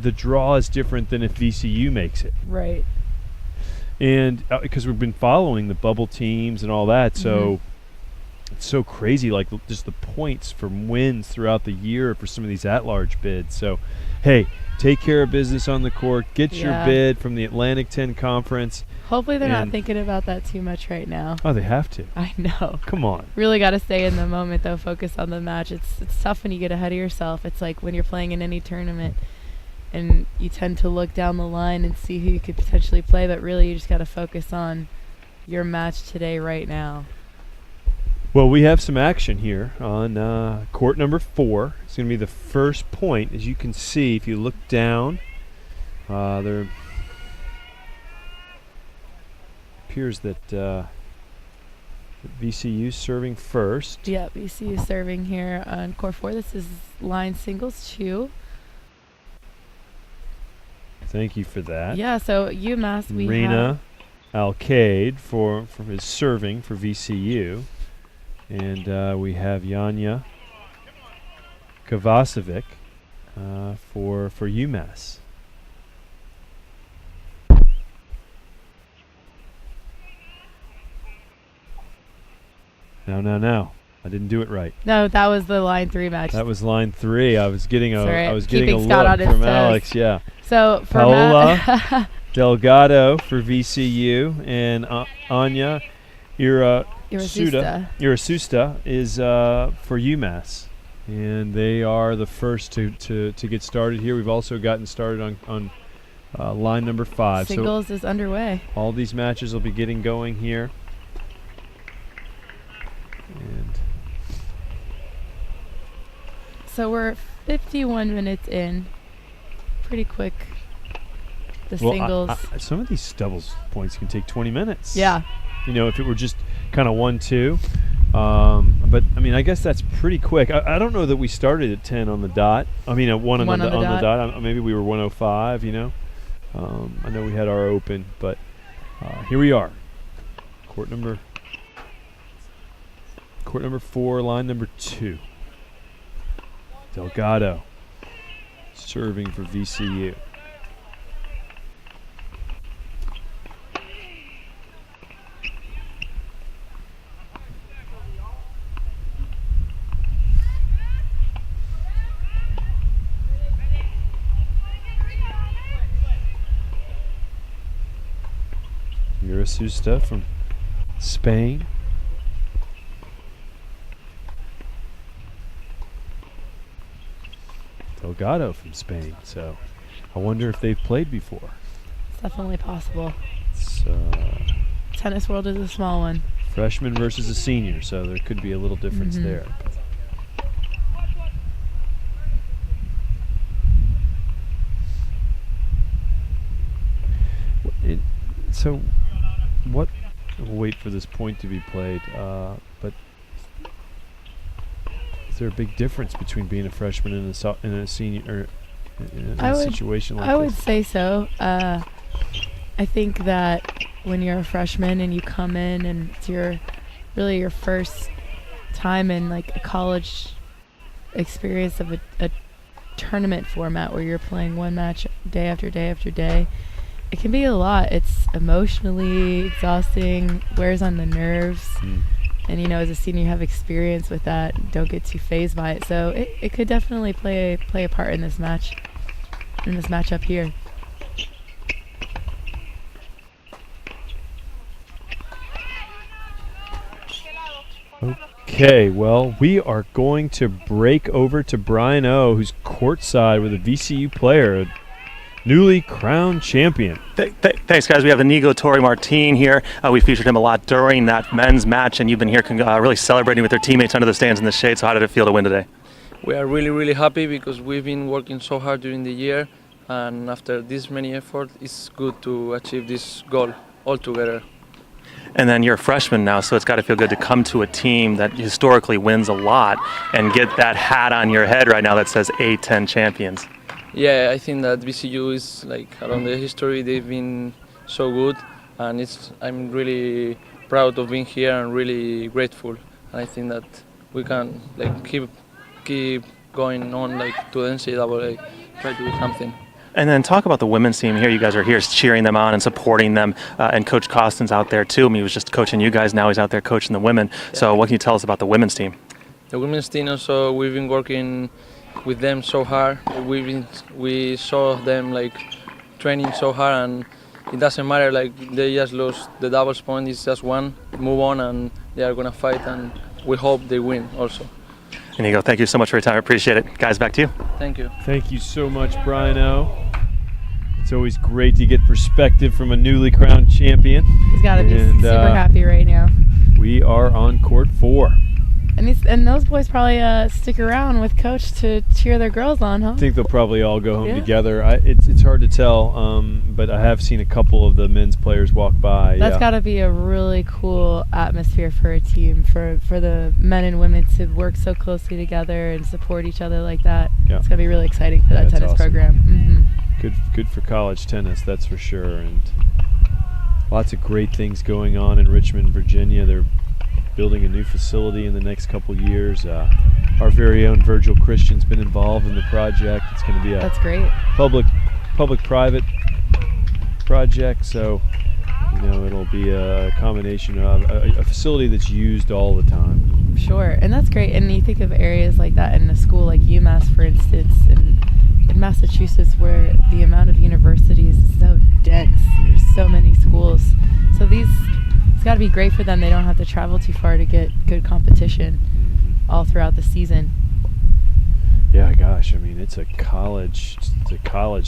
the draw is different than if VCU makes it. Right. And because we've been following the bubble teams and all that, so it's so crazy, like just the points from wins throughout the year for some of these at-large bids. So, hey, take care of business on the court. Get your bid from the Atlantic 10 Conference. Hopefully they're not thinking about that too much right now. Oh, they have to. I know. Come on. Really got to stay in the moment, though. Focus on the match. It's tough when you get ahead of yourself. It's like when you're playing in any tournament, and you tend to look down the line and see who you could potentially play, but really you just got to focus on your match today, right now. Well, we have some action here on court number 4. It's going to be the first point. As you can see, if you look down, there appears that VCU serving first. Yeah, VCU serving here on court 4. This is line singles 2. Thank you for that. Yeah, so UMass, we Rena Alcade for his serving for VCU. And we have Yanya Kovacevic for UMass. No. I didn't do it right. No, that was the line 3 match. That was line 3. I was getting a Sorry, I was getting a keeping Scott look on his from toes. Alex. Yeah. So for Paola Delgado for VCU and Anya Irasusta is for UMass, and they are the first to get started here. We've also gotten started on line number 5. Singles is underway. All these matches will be getting going here. And so we're 51 minutes in. Pretty quick. The singles. Some of these doubles points can take 20 minutes. Yeah. If it were just kind of 1-2. But, I guess that's pretty quick. I don't know that we started at 10 on the dot. At 1 on the dot. Maybe we were 105, I know we had our open, but here we are. Court number 4, line number 2. Delgado serving for VCU. Irasusta from Spain. Delgado from Spain. So I wonder if they've played before. It's definitely possible. So Tennis world is a small one. Freshman versus a senior, so there could be a little difference there. So what? We'll wait for this point to be played, but is there a big difference between being a freshman and a senior, or in a situation like this? I would say so. I think that when you're a freshman and you come in and it's really your first time in like a college experience of a tournament format where you're playing one match day after day after day, it can be a lot. It's emotionally exhausting, wears on the nerves. And as a senior, you have experience with that. Don't get too fazed by it. So it could definitely play a part in this matchup here. Okay, well, we are going to break over to Brian O, who's courtside with a VCU player, a newly crowned champion. Thanks, guys. We have Inigo Tori Marteen here. We featured him a lot during that men's match, and you've been here really celebrating with your teammates under the stands in the shade. So how did it feel to win today? We are really, really happy because we've been working so hard during the year, and after this many efforts, it's good to achieve this goal all together. And then you're a freshman now, so it's got to feel good to come to a team that historically wins a lot and get that hat on your head right now that says A10 champions. Yeah, I think that VCU is like around the history they've been so good, and I'm really proud of being here and really grateful. And I think that we can like keep going on like to the NCAA, try to do something. And then talk about the women's team here. You guys are here cheering them on and supporting them, and Coach Costin's out there too. I mean, he was just coaching you guys, now he's out there coaching the women. Yeah. So what can you tell us about the women's team? The women's team also, we've been working with them so hard. We saw them like training so hard, and it doesn't matter, like they just lost the doubles point, it's just one, move on, and they are gonna fight, and we hope they win also. And you go. Thank you so much for your time. I appreciate it. Guys, back to you. Thank you. Thank you so much, Brian-O. It's always great to get perspective from a newly crowned champion. He's got to be super happy right now. We are on court 4. And those boys probably stick around with Coach to cheer their girls on, huh? I think they'll probably all go home together. It's hard to tell, but I have seen a couple of the men's players walk by. That's got to be a really cool atmosphere for a team, for the men and women to work so closely together and support each other like that. Yeah. It's going to be really exciting for that tennis program. Mm-hmm. Good for college tennis, that's for sure. And lots of great things going on in Richmond, Virginia. They're building a new facility in the next couple years. Our very own Virgil Christian's been involved in the project. It's going to be that's great public-private project, so it'll be a combination of a facility that's used all the time. Sure, and that's great. And you think of areas like that in a school like UMass, for instance, in Massachusetts, where the amount of universities is so dense. There's so many schools, so it's got to be great for them. They don't have to travel too far to get good competition all throughout the season. Yeah, gosh, I mean, it's a college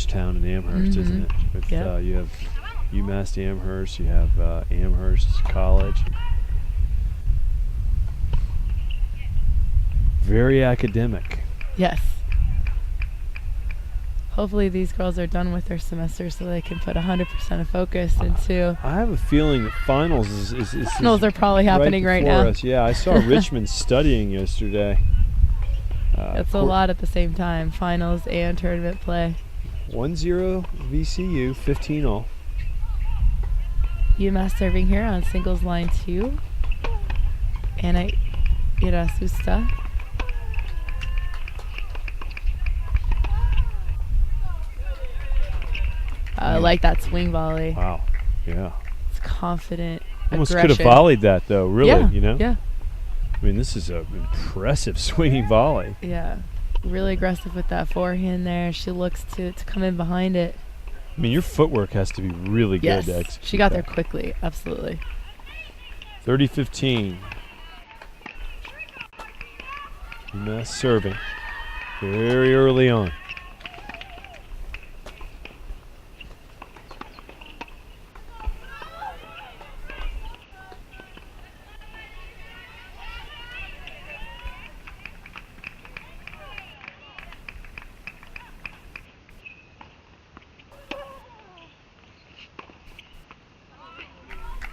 town in Amherst, isn't it? You have UMass Amherst, you have Amherst College. Very academic. Yes. Hopefully these girls are done with their semester so they can put 100% of focus into. I have a feeling that finals finals are probably happening right now. Us. Yeah, I saw Richmond studying yesterday. It's a lot at the same time, finals and tournament play. 1-0 VCU, 15-all. UMass serving here on singles line 2. Anna USTA. I like that swing volley. Wow. Yeah. It's confident. Almost aggression. could have volleyed that though, really, Yeah. I mean, this is an impressive swinging volley. Yeah. Really aggressive with that forehand there. She looks to come in behind it. I mean, your footwork has to be really good to execute. She got there quickly. Absolutely. 30-15. UMass serving very early on.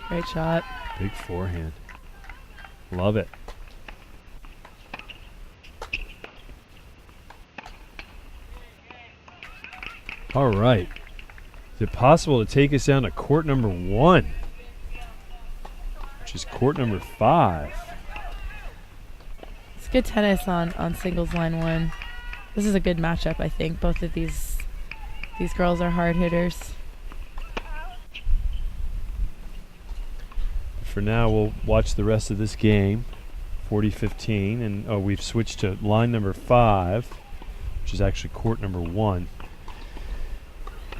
Great shot. Big forehand. Love it. All right. Is it possible to take us down to court number 1? Which is court number 5. It's good tennis on singles line 1. This is a good matchup, I think. Both of these girls are hard hitters. For now, we'll watch the rest of this game, 40-15, and we've switched to line number 5, which is actually court number 1.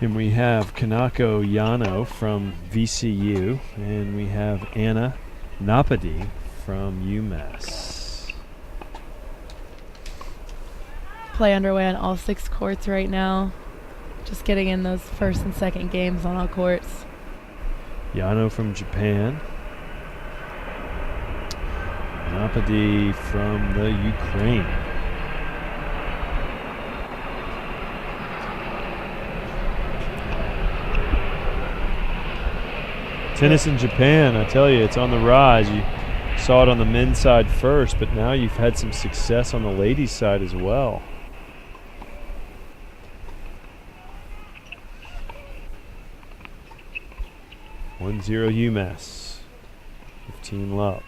And we have Kanako Yano from VCU, and we have Anna Napadi from UMass. Play underway on all 6 courts right now. Just getting in those first and second games on all courts. Yano from Japan. Napadi from the Ukraine. Tennis in Japan, I tell you, it's on the rise. You saw it on the men's side first, but now you've had some success on the ladies' side as well. 1-0 UMass. 15 love.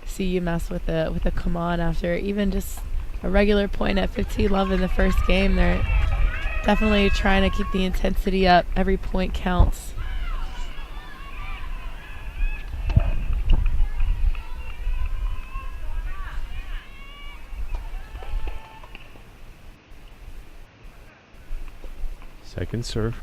See UMass with a come on after even just a regular point at 15 love in the first game. They're definitely trying to keep the intensity up. Every point counts. Second serve.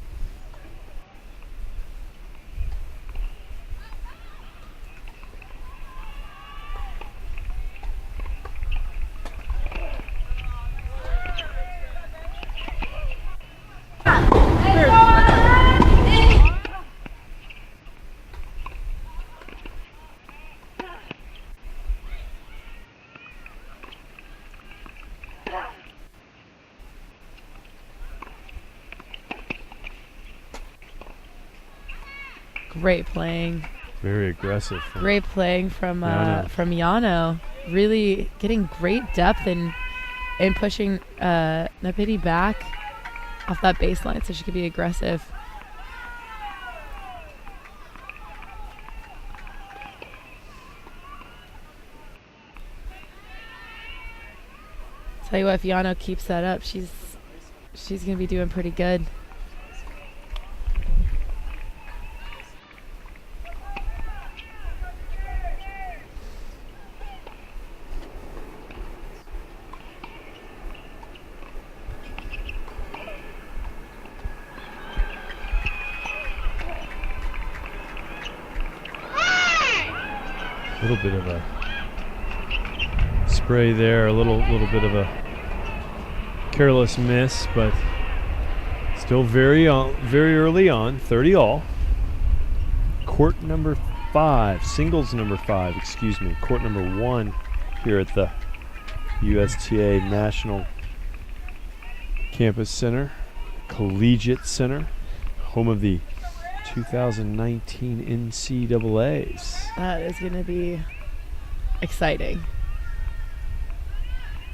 Great playing. Very aggressive. Great playing from Yano. Really getting great depth and pushing Napiti back off that baseline so she could be aggressive. Tell you what, if Yano keeps that up, she's gonna be doing pretty good. A little bit of a spray there, a little bit of a careless miss, but still very early on, 30 all. Court number 5, singles number 5, excuse me, court number 1 here at the USTA National Campus Center, Collegiate Center, home of the 2019 NCAAs. That is going to be exciting.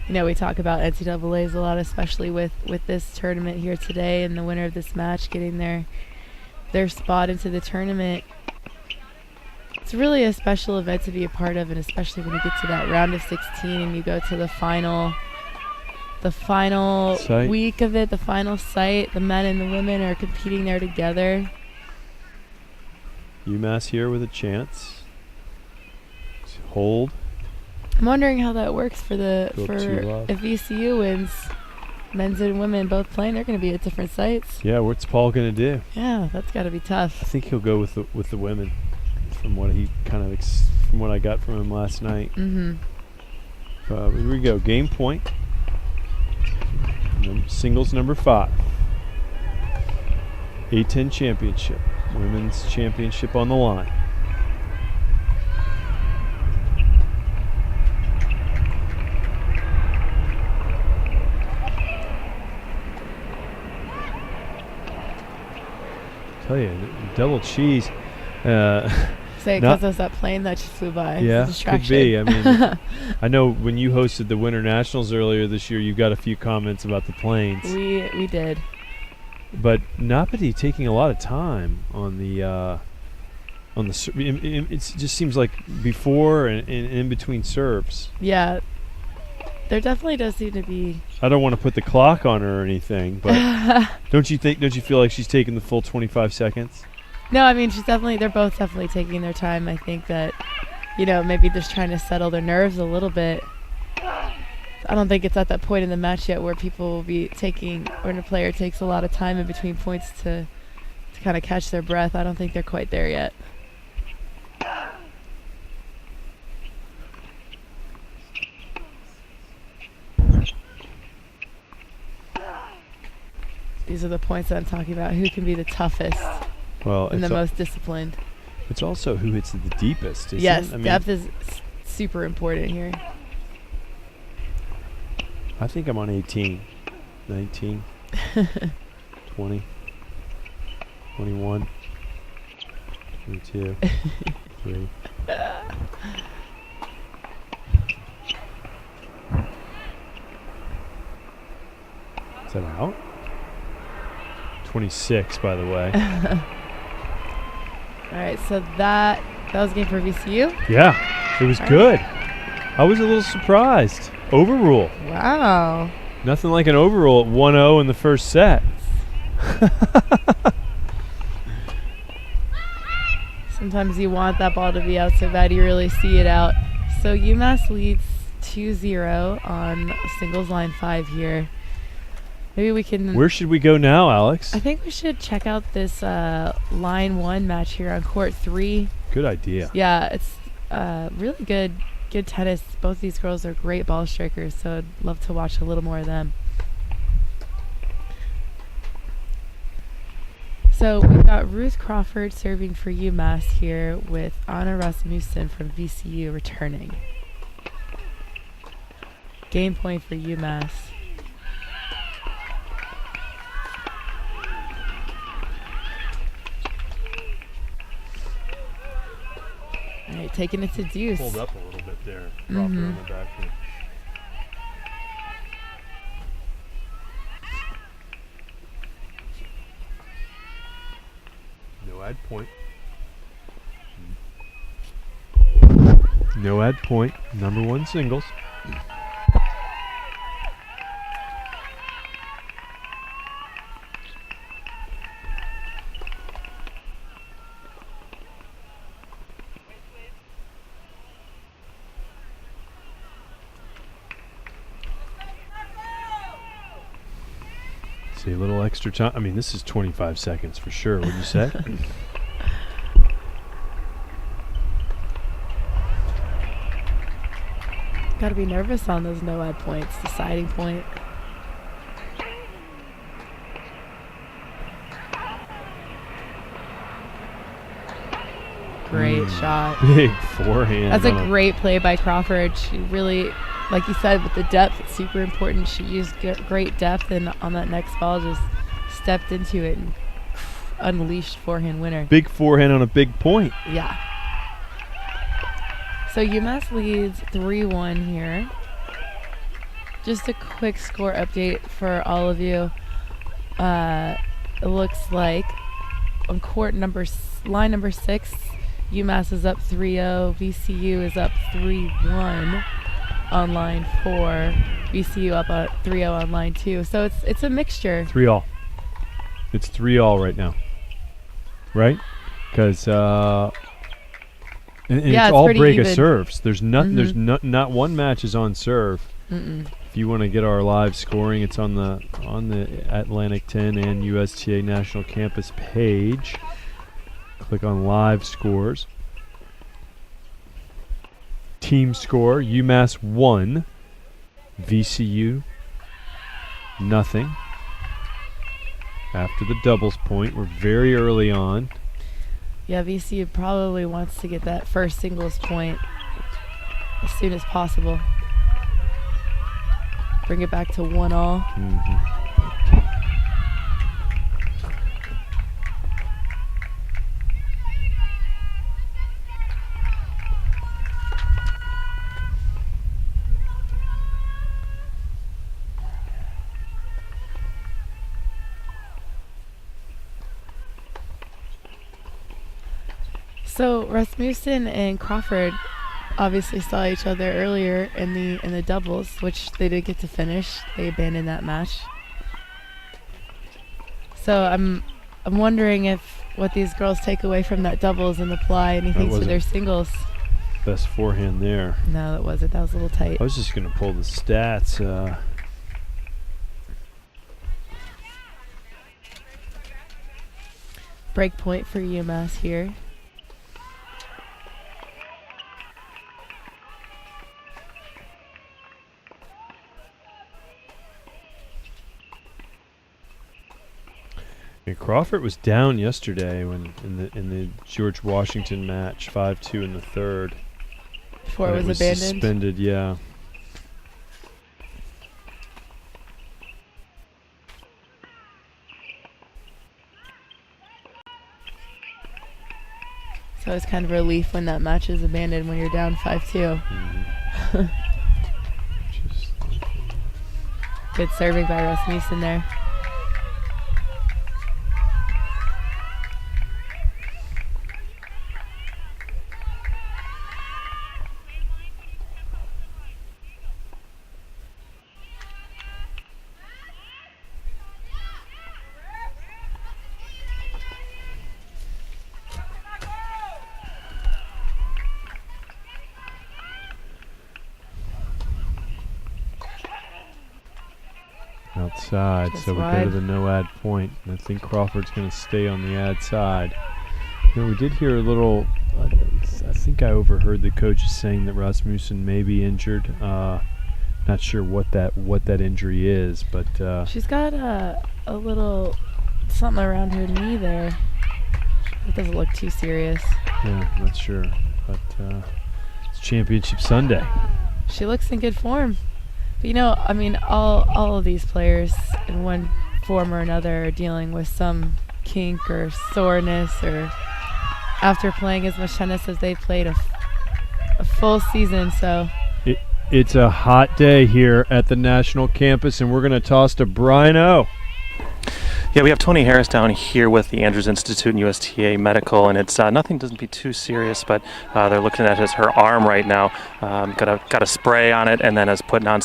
You know, we talk about NCAAs a lot, especially with this tournament here today, and the winner of this match getting their spot into the tournament. It's really a special event to be a part of, and especially when you get to that round of 16 and you go to the final Site. week of it, the final site. The men and the women are competing there together. UMass here with a chance. Hold. I'm wondering how that works for Go to love. if VCU wins, men's and women both playing. They're going to be at different sites. Yeah, what's Paul going to do? Yeah, that's got to be I tough. think he'll go with the women, from what he from what I got from him last night. Mm-hmm. Here we go. Game point. Singles number 5. A10 championship. Women's championship on the line. Tell you, double cheese. Say because of that plane that just flew by. Yeah, It's a distraction. could be. I mean, I know when you hosted the Winter Nationals earlier this year, you got a few comments about the planes. We did. But Napati taking a lot of time on the it just seems like before and in between serves. Yeah, there definitely does seem to be. I don't want to put the clock on her or anything, but don't you feel like she's taking the full 25 seconds? No, I mean they're both definitely taking their time. I think that, maybe just trying to settle their nerves a little bit. I don't think it's at that point in the match yet where people will be when a player takes a lot of time in between points to kind of catch their breath. I don't think they're quite there yet. These are the points that I'm talking about. Who can be the toughest and the most disciplined? It's also who hits the deepest, isn't yes, it? I mean, depth is super important here. I think I'm on 18, 19, 20, 21, 22, 3. Is that out? 26, by the way. All right, so that was a game for VCU. Yeah, it was good. I was a little surprised. Overrule. Wow. Nothing like an overrule at 1-0 in the first set. Sometimes you want that ball to be out so bad you really see it out. So UMass leads 2-0 on singles line 5 here. Maybe we can... Where should we go now, Alex? I think we should check out this line 1 match here on court 3. Good idea. Yeah, it's really good tennis. Both these girls are great ball strikers, so I'd love to watch a little more of them. So we've got Ruth Crawford serving for UMass here with Anna Rasmussen from VCU returning. Game point for UMass. All right, taking it to deuce. Pulled up a little bit there. Crawford on the back here. No ad point. No ad point. Number 1 singles. See, a little extra time. I mean, this is 25 seconds for sure. What'd you say? Got to be nervous on those no ad points, deciding point. Great shot. Big forehand. That's a great play by Crawford. She really, like you said, with the depth, it's super important. She used great depth, and on that next ball, just stepped into it and unleashed forehand winner. Big forehand on a big point. Yeah. So UMass leads 3-1 here. Just a quick score update for all of you. It looks like on line number 6, UMass is up 3-0. VCU is up 3-1 on line 4. VCU up 3-0 on line 2. So it's a mixture. 3-all. It's 3-all right now. Right? Because and yeah, it's all break even. of serves. There's not one match is on serve. If you want to get our live scoring, it's on the Atlantic 10 and USTA National Campus page. Click on live scores. Team score: UMass 1, VCU nothing. After the doubles point, we're very early on. Yeah, VCU probably wants to get that first singles point as soon as possible. Bring it back to 1-all. So Rasmussen and Crawford obviously saw each other earlier in the doubles, which they didn't get to finish. They abandoned that match. So I'm wondering if what these girls take away from that doubles and apply anything to their singles. Best forehand there. No, that wasn't. That was a little tight. I was just going to pull the stats. Break point for UMass here. And Crawford was down yesterday when in the George Washington match, 5-2 in the third. before But it was abandoned. Suspended, yeah. So it's kind of a relief when that match is abandoned when you're down 5-2. Good serving by Rasmussen there. Outside, Just so we go wide. to the no ad point. And I think Crawford's going to stay on the ad side. You know, we did hear a little. I think I overheard the coaches saying that Rasmussen may be injured. Not sure what that injury is, but She's got a little something around her knee there. It doesn't look too serious. yeah, not sure. But it's Championship Sunday. She looks in good form. But you know, I mean, all of these players in one form or another are dealing with some kink or soreness, or after playing as much tennis as they've played a full season. So It's a hot day here at the National Campus, and we're going to toss to Brian O. Yeah, we have Tony Harris down here with the Andrews Institute and USTA Medical, and it's nothing doesn't be too serious, but they're looking at her arm right now. Got a spray on it, and then is putting on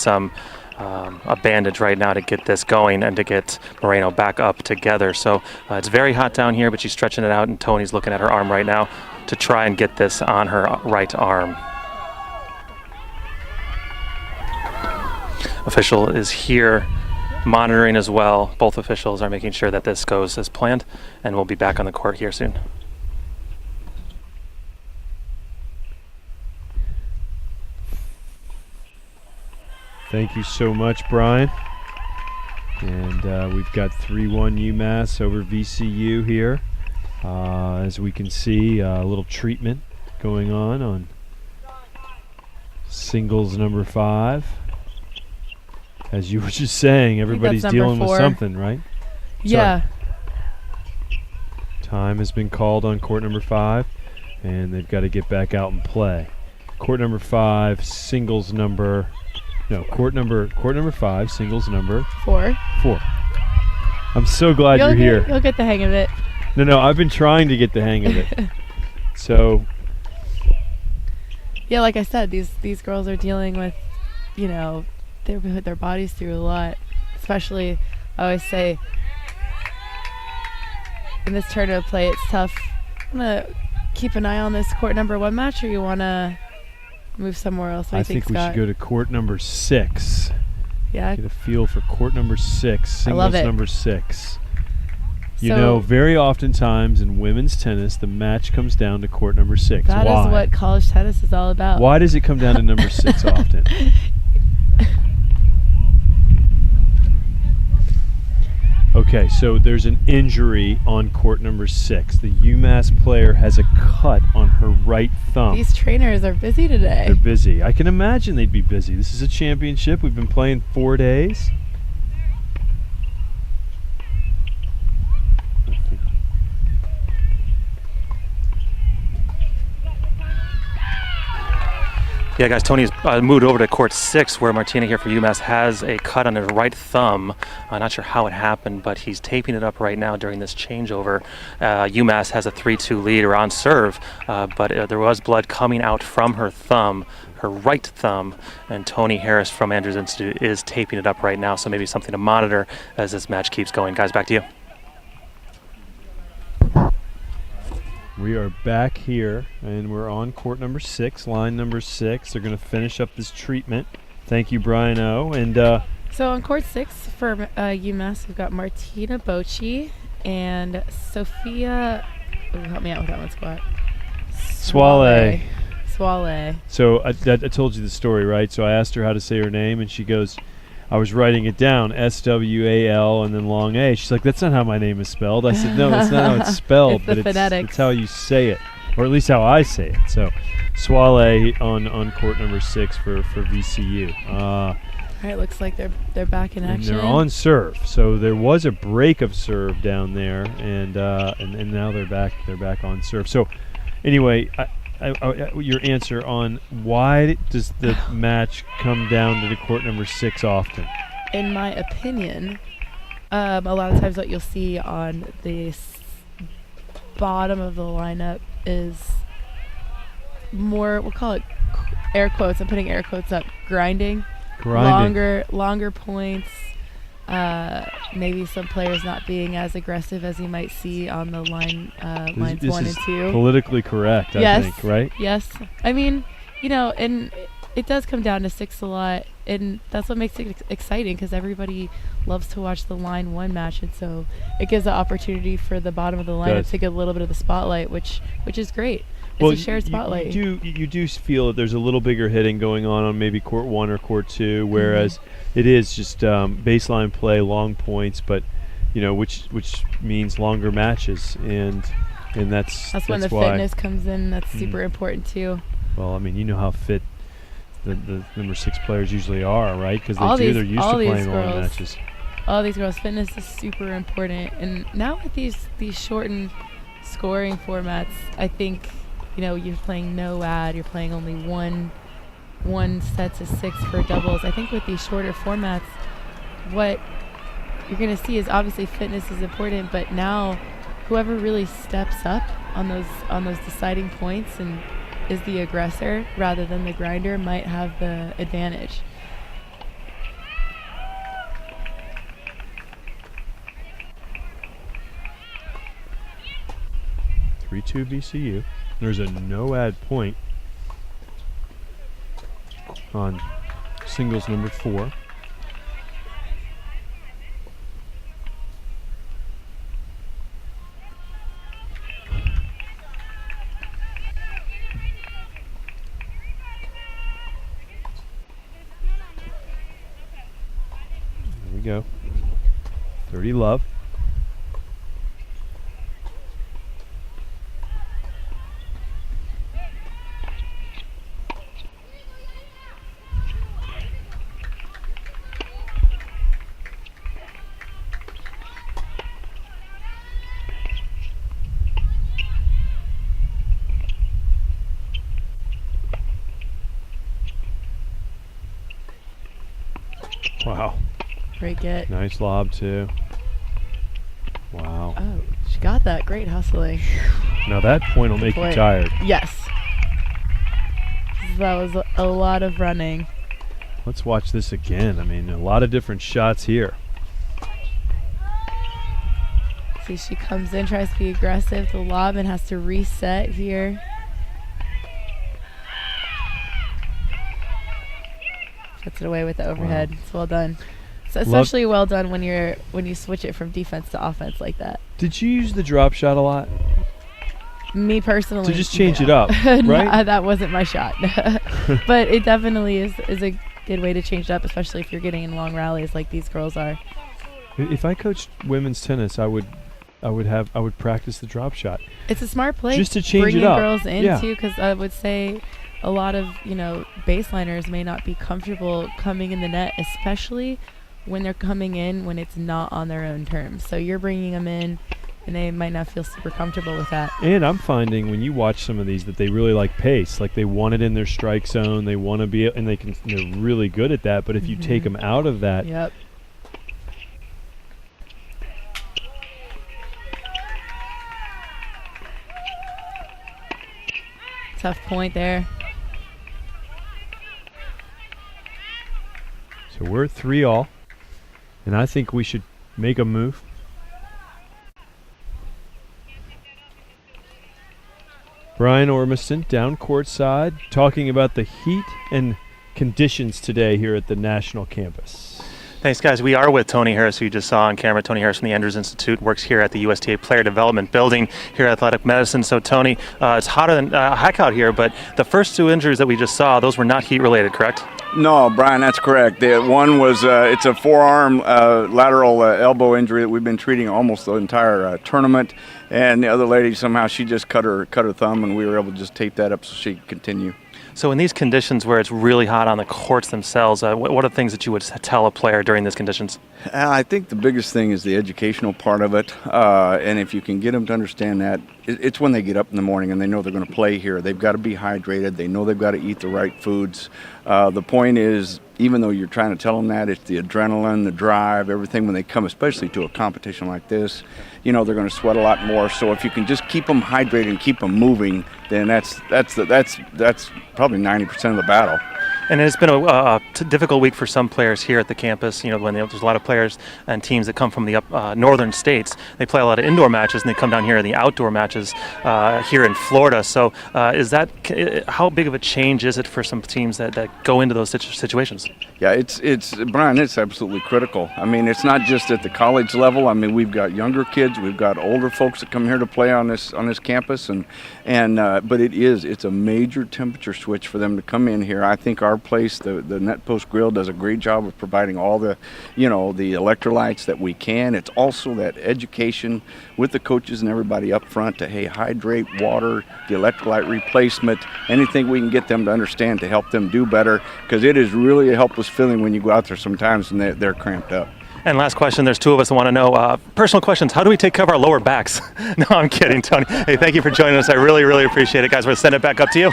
a bandage right now to get this going and to get Moreno back up together. So it's very hot down here, but she's stretching it out, and Tony's looking at her arm right now to try and get this on her right arm. Official is here monitoring as well. Both officials are making sure that this goes as planned, and we'll be back on the court here soon. Thank you so much, Brian. And we've got 3-1 UMass over VCU here. As we can see, a little treatment going on singles number 5. As you were just saying, everybody's dealing with something, right? yeah. Time has been called on court number 5, and they've got to get back out and play. Court number 5, singles number. No, court number 5, singles number 4. 4. I'm so glad you're here. You'll get the hang of it. No, I've been trying to get the hang of it. So, Yeah, like I said, these girls are dealing with, you know, they put their bodies through a lot. Especially, I always say, in this tournament play, it's tough. I'm gonna keep an eye on this court number 1 match, or you wanna move somewhere else? What do I you think, think we Scott? should go to court number 6. Yeah. Get a feel for court number 6, singles love it. number 6. You So- know, very oftentimes in women's tennis, the match comes down to court number 6. That Why? is what college tennis is all about. Why does it come down to number 6 often? Okay, so there's an injury on court number 6. The UMass player has a cut on her right thumb. These trainers are busy today. They're busy. I can imagine they'd be busy. This is a championship. We've been playing 4 days. Yeah, guys, Tony's moved over to court 6, where Martina here for UMass has a cut on his right thumb. I'm not sure how it happened, but he's taping it up right now during this changeover. UMass has a 3-2 lead or on serve, but there was blood coming out from her thumb, her right thumb, and Tony Harris from Andrews Institute is taping it up right now, so maybe something to monitor as this match keeps going. Guys, back to you. We are back here, and we're on court number 6, line number 6. They're going to finish up this treatment. Thank you, Brian O. And So on court 6 for UMass, we've got Martina Bocci and Sophia. Help me out with that one, Squat. Swale. So I told you the story, right? So I asked her how to say her name, and she goes, I was writing it down, S-W-A-L and then long A. She's like, that's not how my name is spelled. I said, no, that's not how it's spelled, It's the but phonetics. it's how you say it. or at least how I say it. So Swale on court number 6 for VCU. All right, looks like they're back in And action. they're on serve. So there was a break of serve down there, and now they're back on serve. So anyway, your answer on why does the match come down to the court number 6 often? In my opinion, a lot of times what you'll see on the bottom of the lineup is more, we'll call it air quotes, I'm putting air quotes up, grinding. Longer points, maybe some players not being as aggressive as you might see on the lines 1 and 2. Politically correct, I think, right? Yes. I mean, and it does come down to 6 a lot, and that's what makes it exciting, because everybody loves to watch the line 1 match, and so it gives the opportunity for the bottom of the lineup to get a little bit of the spotlight, which is great. It's a shared spotlight. You do feel that there's a little bigger hitting going on maybe court 1 or court 2, whereas it is just baseline play, long points, but which means longer matches, and that's when the why fitness comes in. That's super important too. Well, I mean, you know how fit the number 6 players usually are, right? Because they're used to playing long matches. All these girls' fitness is super important, and now with these shortened scoring formats, I think. You're playing no ad, you're playing only one set to 6 for doubles. I think with these shorter formats, what you're going to see is obviously fitness is important, but now whoever really steps up on those deciding points and is the aggressor rather than the grinder might have the advantage. (3-2) VCU. There's a no ad point on singles number 4. There we go. 30 love. Wow. Great get. Nice lob, too. Wow. Oh, she got that. Great hustling. Now that point will make you tired. Yes. That was a lot of running. Let's watch this again. I mean, a lot of different shots here. See, she comes in, tries to be aggressive. The lob and has to reset here. Puts it away with the overhead. Wow. It's well done. It's especially well done when you switch it from defense to offense like that. Did you use the drop shot a lot? Me personally. To just change it up, right? No, that wasn't my shot. But it definitely is a good way to change it up, especially if you're getting in long rallies like these girls are. If I coached women's tennis, I would practice the drop shot. It's a smart play. Just to change it up. Bringing girls in too, because I would say a lot of baseliners may not be comfortable coming in the net, especially when they're coming in when it's not on their own terms. So you're bringing them in, and they might not feel super comfortable with that. And I'm finding when you watch some of these that they really like pace. Like they want it in their strike zone. They want to be, and they're really good at that. But if you take them out of that, yep. Tough point there. So we're at 3-all, and I think we should make a move. Brian Ormiston down courtside talking about the heat and conditions today here at the National Campus. Thanks, guys. We are with Tony Harris, who you just saw on camera. Tony Harris from the Andrews Institute, works here at the USTA Player Development Building here at Athletic Medicine. So, Tony, it's hotter than heck out here, but the first 2 injuries that we just saw, those were not heat-related, correct? No, Brian, that's correct. One was it's a forearm lateral elbow injury that we've been treating almost the entire tournament, and the other lady somehow she just cut her thumb, and we were able to just tape that up so she could continue. So in these conditions where it's really hot on the courts themselves, what are the things that you would tell a player during these conditions? I think the biggest thing is the educational part of it, and if you can get them to understand that, it's when they get up in the morning and they know they're going to play here. They've got to be hydrated. They know they've got to eat the right foods. The point is, even though you're trying to tell them that, it's the adrenaline, the drive, everything when they come, especially to a competition like this. You know, they're going to sweat a lot more. So if you can just keep them hydrated and keep them moving, then that's probably 90% of the battle. And it's been a difficult week for some players here at the campus. You know, when there's a lot of players and teams that come from the northern states, they play a lot of indoor matches, and they come down here in the outdoor matches here in Florida. So, how big of a change is it for some teams that go into those situations? Yeah, it's Brian. It's absolutely critical. I mean, it's not just at the college level. I mean, we've got younger kids, we've got older folks that come here to play on this campus, but it's a major temperature switch for them to come in here. I think our place, the Net Post Grill, does a great job of providing all the electrolytes that we can. It's also that education with the coaches and everybody up front to, hey, hydrate, water, the electrolyte replacement, anything we can get them to understand to help them do better, because it is really a helpless feeling when you go out there sometimes and they're cramped up. And last question, there's 2 of us that want to know, personal questions, how do we take care of our lower backs? No, I'm kidding, Tony. Hey, thank you for joining us. I really, really appreciate it, guys. We're going to send it back up to you.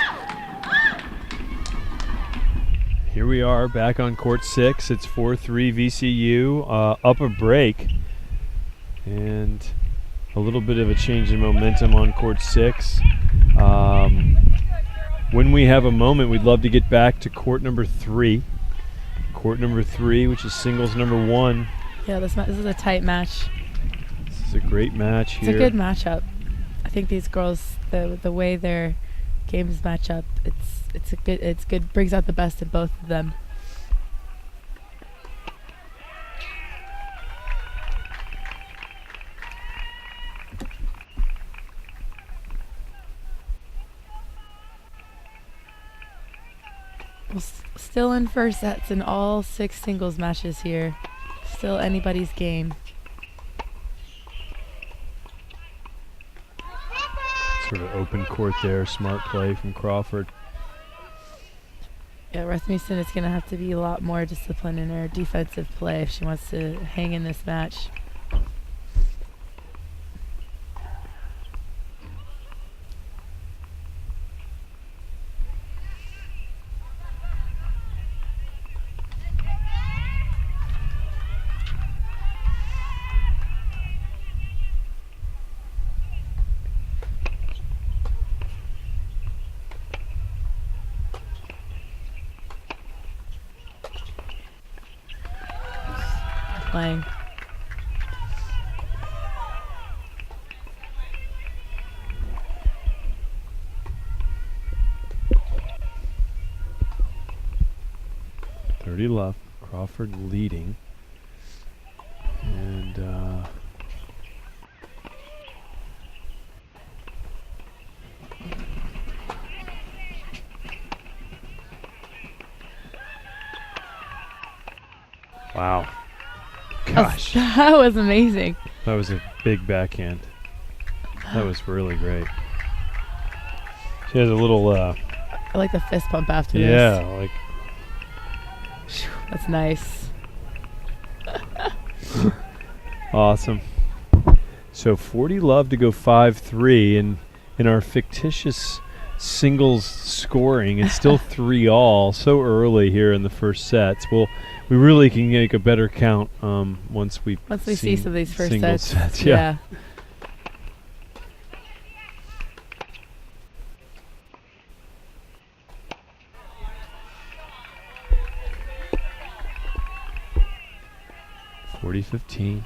Here we are back on court 6. It's 4-3 VCU, up a break. And a little bit of a change in momentum on court 6. When we have a moment, we'd love to get back to court number 3. Court number 3, which is singles number 1. Yeah, this is a tight match. This is a great match here. It's a good matchup. I think these girls, the way their games match up, it's good. Brings out the best in both of them. Well, still in first sets in all 6 singles matches here. Still anybody's game. Sort of open court there. Smart play from Crawford. Yeah, Rasmussen is going to have to be a lot more disciplined in her defensive play if she wants to hang in this match. Playing. Love. Crawford leading. And wow. Gosh. That was amazing. That was a big backhand. That was really great. She has a little I like the fist pump after this. Yeah, like that's nice. Awesome. So 40 love to go 5-3, and in our fictitious singles scoring, it's still 3-all so early here in the first sets. We really can make a better count once we see some of these first sets. Yeah. $40-15.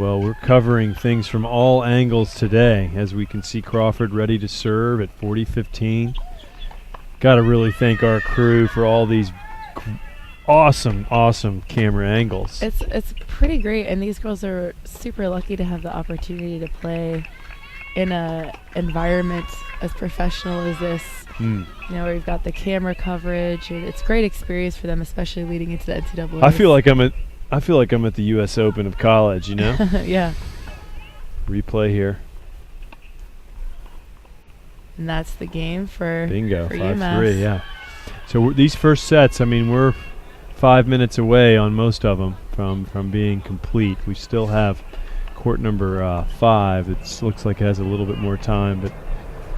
Well, we're covering things from all angles today. As we can see, Crawford ready to serve at 40-15. Got to really thank our crew for all these awesome camera angles. It's pretty great, and these girls are super lucky to have the opportunity to play in a environment as professional as this. You know, where you've got the camera coverage, and it's a great experience for them, especially leading into the NCAA. I feel like I'm at the U.S. Open of college, you know? Yeah. Replay here. And that's the game for Bingo, for 5-3, UMass. yeah. So these first sets, I mean, we're 5 minutes away on most of them from being complete. We still have court number 5. It looks like it has a little bit more time, but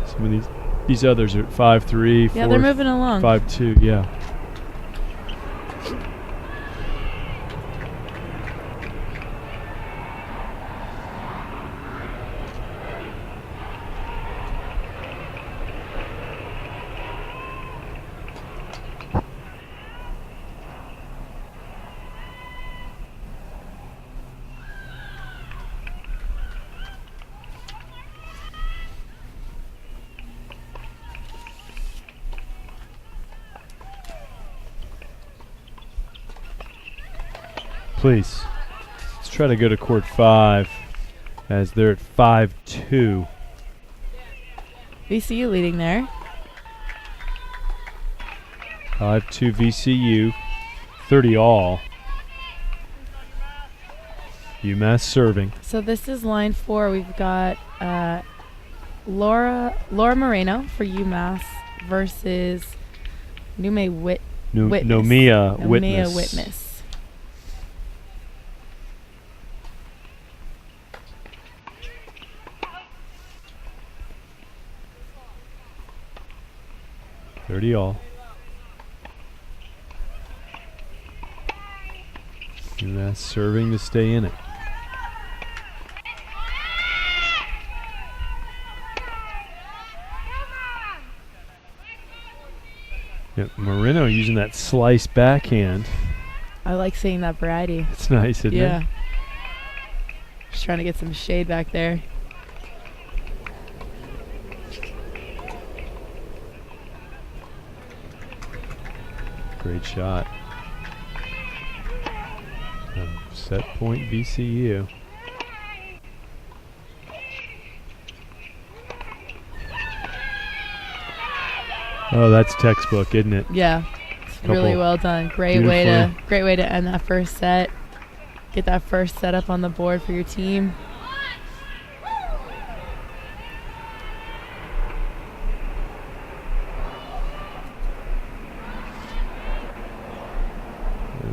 some of these others are at 5-3, Yeah, they're moving along. 5-2, yeah. Please, let's try to go to court 5 as they're at 5-2. VCU leading there. 5-2 VCU, 30 all. UMass serving. So this is line 4. We've got Laura Moreno for UMass versus Nomia Witness. All. UMass serving to stay in it. Yep, Moreno using that slice backhand. I like seeing that variety. It's nice, isn't it? Yeah. Just trying to get some shade back there. Great shot. Set point VCU. Oh, that's textbook, isn't it? Yeah, it's really well done. Great way to end that first set. Get that first set up on the board for your team.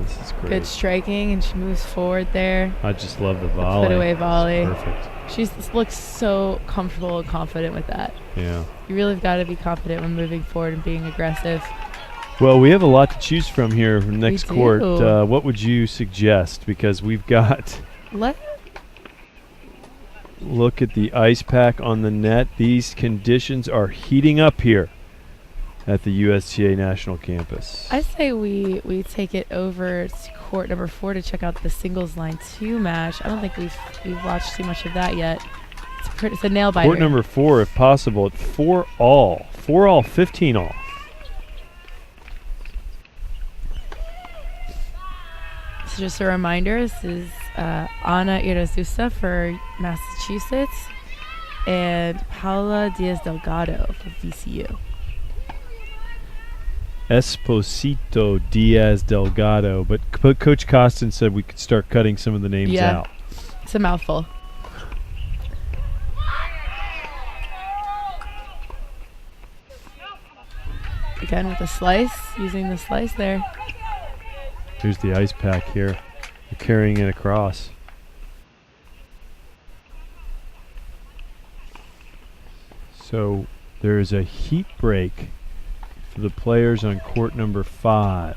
This is great. Good striking, and she moves forward there. I just love the volley. Put away volley. It's perfect. She looks so comfortable and confident with that. Yeah. You really have got to be confident when moving forward and being aggressive. Well, we have a lot to choose from here for next We court. do. What would you suggest? Because we've got... Look at the ice pack on the net. These conditions are heating up here at the USTA National Campus. I say we take it over to court number 4 to check out the singles line 2 match. I don't think we've watched too much of that yet. It's a nail biter. Court number 4, if possible, at 4 all. 4 all, 15 all. So just a reminder, this is Ana Irazusa for Massachusetts and Paula Diaz-Delgado for VCU. Esposito Diaz Delgado, but Coach Costin said we could start cutting some of the names out. It's a mouthful. Again with the slice, using the slice there. Here's the ice pack here. They're carrying it across. So there is a heat break for the players on court number 5.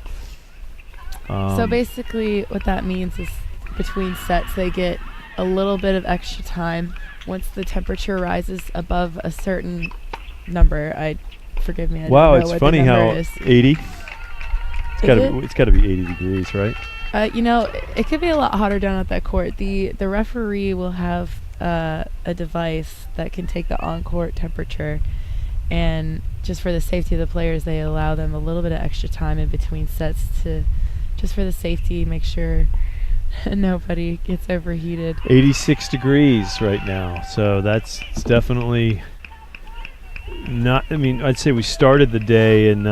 So basically what that means is between sets they get a little bit of extra time. Once the temperature rises above a certain number, forgive me. Wow, it's funny how 80. It's It's got to be 80 degrees, right? It could be a lot hotter down at that court. The referee will have a device that can take the on-court temperature, and just for the safety of the players, they allow them a little bit of extra time in between sets just for the safety, make sure nobody gets overheated. 86 degrees right now, so it's definitely not. I mean, I'd say we started the day in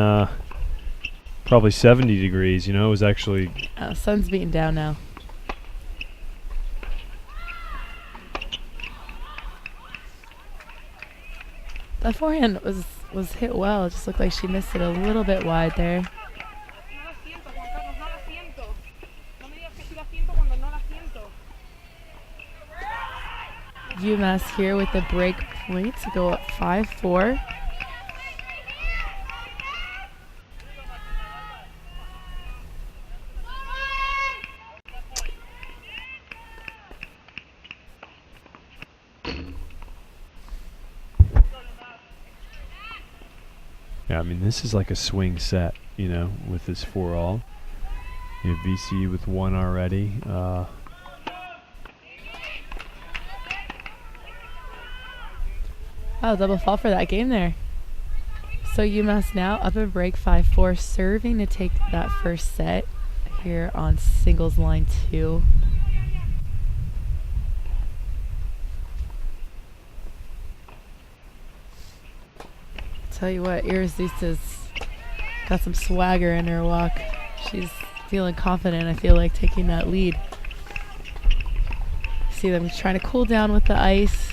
probably 70 degrees. It was actually. Sun's beating down now. That forehand was hit well. It just looked like she missed it a little bit wide there. UMass here with the break point to go up 5-4. Yeah, I mean, this is like a swing set, with this 4-all. You have VCU with one already. Double fall for that game there. So UMass now up a break 5-4, serving to take that first set here on singles line 2. Tell you what, Irasista's got some swagger in her walk. She's feeling confident, I feel like, taking that lead. See them trying to cool down with the ice.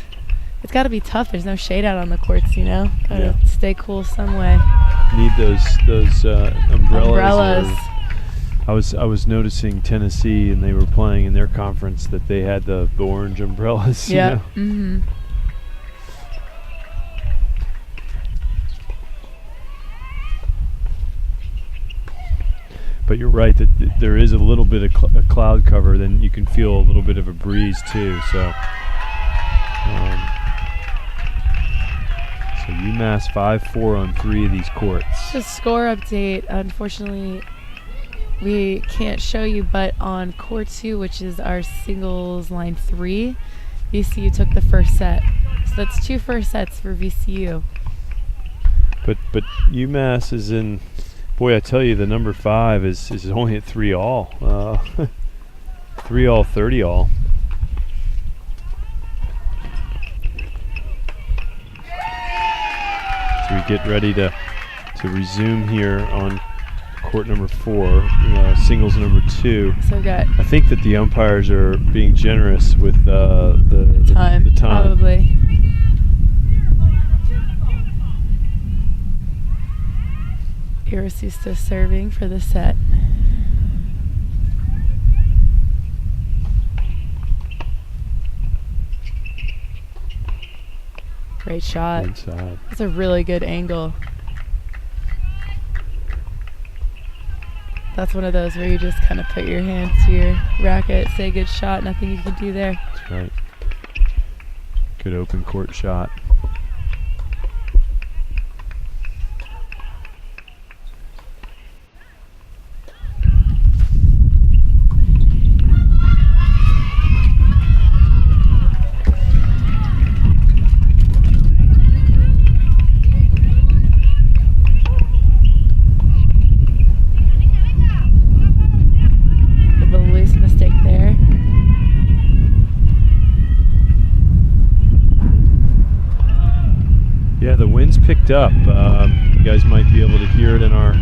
It's got to be tough. There's no shade out on the courts, Gotta stay cool some way. Need those umbrellas. I was noticing Tennessee, and they were playing in their conference, that they had the orange umbrellas. Yeah. Mm-hmm. But you're right that there is a little bit of a cloud cover. Then you can feel a little bit of a breeze too. So UMass 5-4 on 3 of these courts. Just score update. Unfortunately, we can't show you, but on court 2, which is our singles line 3, VCU took the first set. So that's 2 first sets for VCU. But UMass is in. Boy, I tell you, the number 5 is only at 3-all. 3-all, 30-all. So we get ready to resume here on court number 4, singles number 2. So good. I think that the umpires are being generous with the time. The time. Probably. Irasista serving for the set. Great shot. Inside. That's a really good angle. That's one of those where you just kind of put your hand to your racket, say good shot, nothing you can do there. That's right. Good open court shot. Picked up. You guys might be able to hear it on our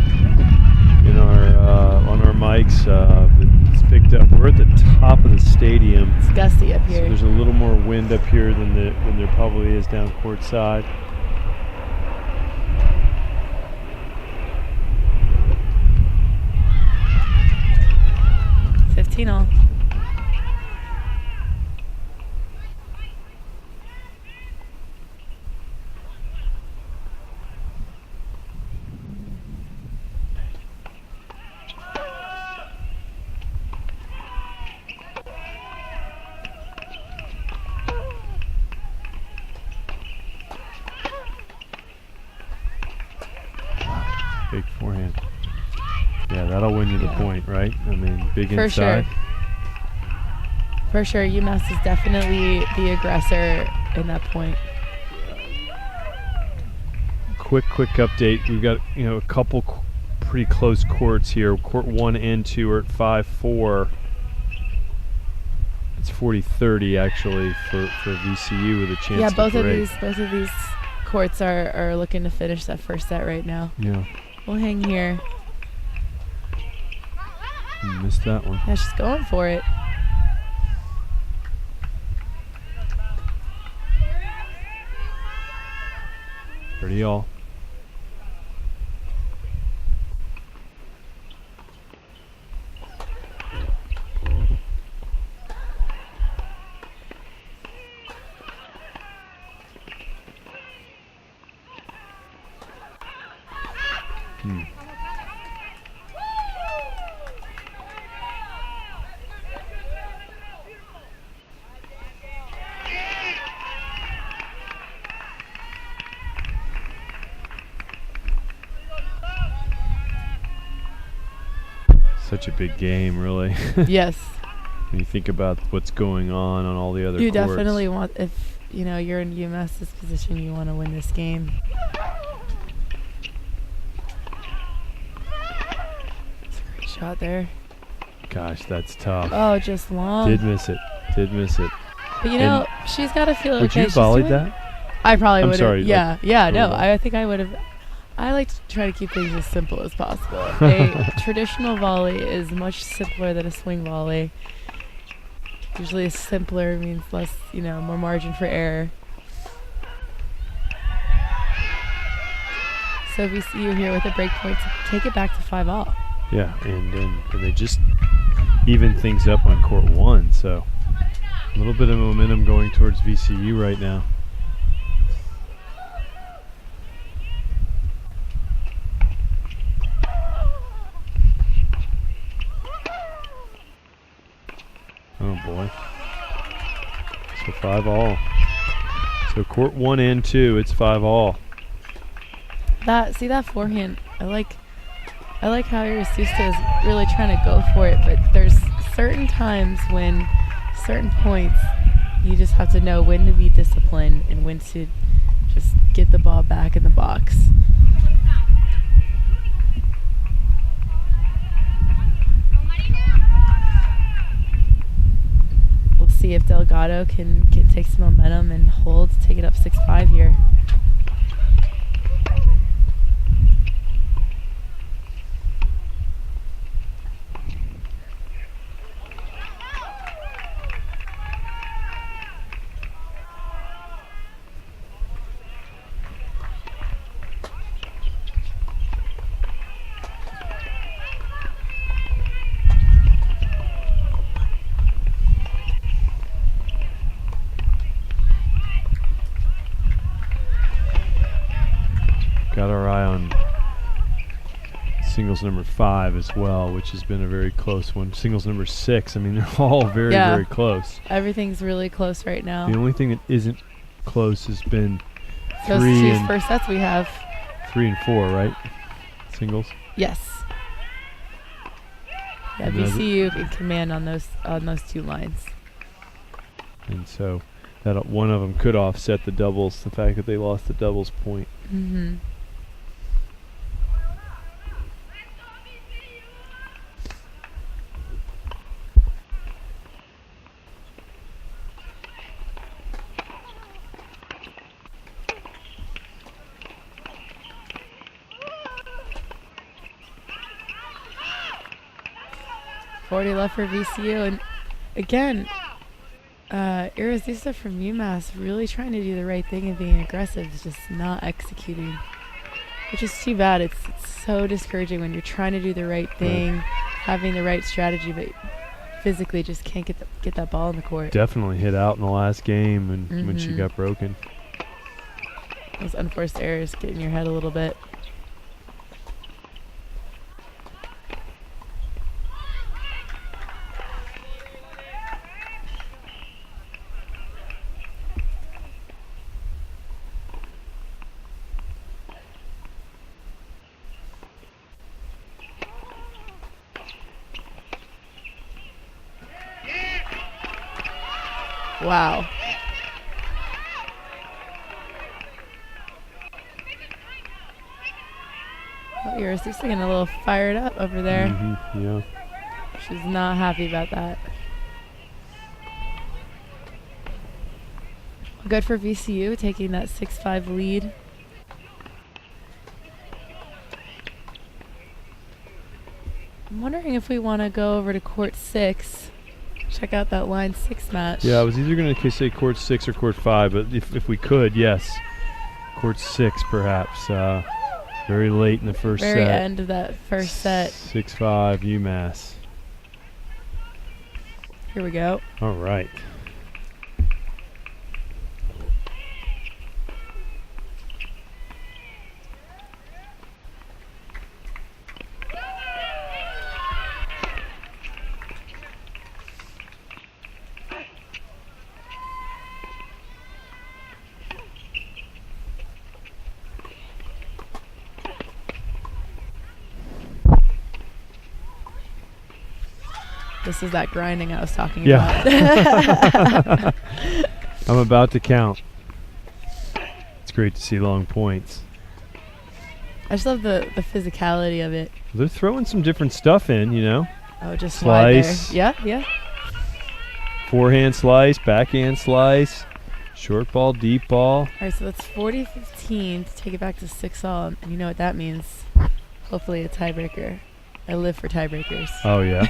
mics. It's picked up. We're at the top of the stadium. It's gusty up here. So there's a little more wind up here than there probably is down court side. $15-all. Big forehand. Yeah, that'll win you the point, right? I mean, big For inside. sure. For sure, UMass is definitely the aggressor in that point. Quick update. We've got a couple pretty close courts here. Court 1 and 2 are at 5-4. It's 40-30 actually for VCU with a chance. Yeah, to both break. of these courts are looking to finish that first set right now. Yeah. We'll hang here. Missed that one. Yeah, she's going for it. Pretty all. Such a big game, really. Yes. When you think about what's going on all the other You courts. definitely want, if you're in UMass's position, you want to win this game. That's a great shot there. Gosh, that's tough. Oh, just long. Did miss it. But she's got to feel okay. Would you She's volleyed doing- that? I probably would have. sorry, Yeah, no. well. I think I would have. I like to try to keep things as simple as possible. A traditional volley is much simpler than a swing volley. Usually a simpler means less, more margin for error. So VCU here with a break point to take it back to 5-all. Yeah, and they just even things up on court 1, so a little bit of momentum going towards VCU right now. Oh boy. So 5-all. So court 1 and 2, it's 5-all. See that forehand. I like how USTA is really trying to go for it, but there's certain times when certain points you just have to know when to be disciplined and when to just get the ball back in the box. We'll see if Delgado can take some momentum and hold, take it up 6-5 here. Got our eye on singles number 5 as well, which has been a very close one. Singles number 6, I mean, they're all very, very close. Everything's really close right now. The only thing that isn't close has been Those 3 two first sets we have. 3 and 4, right? Singles. Yes. Yeah, And those- VCU in command on those two lines. And so that one of them could offset the doubles, the fact that they lost the doubles point. Mm-hmm. .40 left for VCU, and again, Irresista from UMass really trying to do the right thing and being aggressive, just not executing, which is too bad. It's so discouraging when you're trying to do the right thing, having the right strategy, but physically just can't get that ball in the court. Definitely hit out in the last game and when she got broken. Those unforced errors get in your head a little bit. Wow. Oh, Iris getting a little fired up over there. Yeah. She's not happy about that. Good for VCU taking that 6-5 lead. I'm wondering if we want to go over to court 6. Check out that line 6 match. Yeah, I was either going to say court 6 or court 5, but if we could, yes. Court 6 perhaps. Very late in the first set. Very end of that first set. 6-5 UMass. Here we go. All right. This is that grinding I was talking Yeah. about. I'm about to count. It's great to see long points. I just love the physicality of it. They're throwing some different stuff in, you know. Oh, just wide slice. there. Yeah. Forehand slice, backhand slice, short ball, deep ball. All right, so that's 40-15 to take it back to 6-all, and you know what that means. Hopefully a tiebreaker. I live for tiebreakers. Oh, yeah.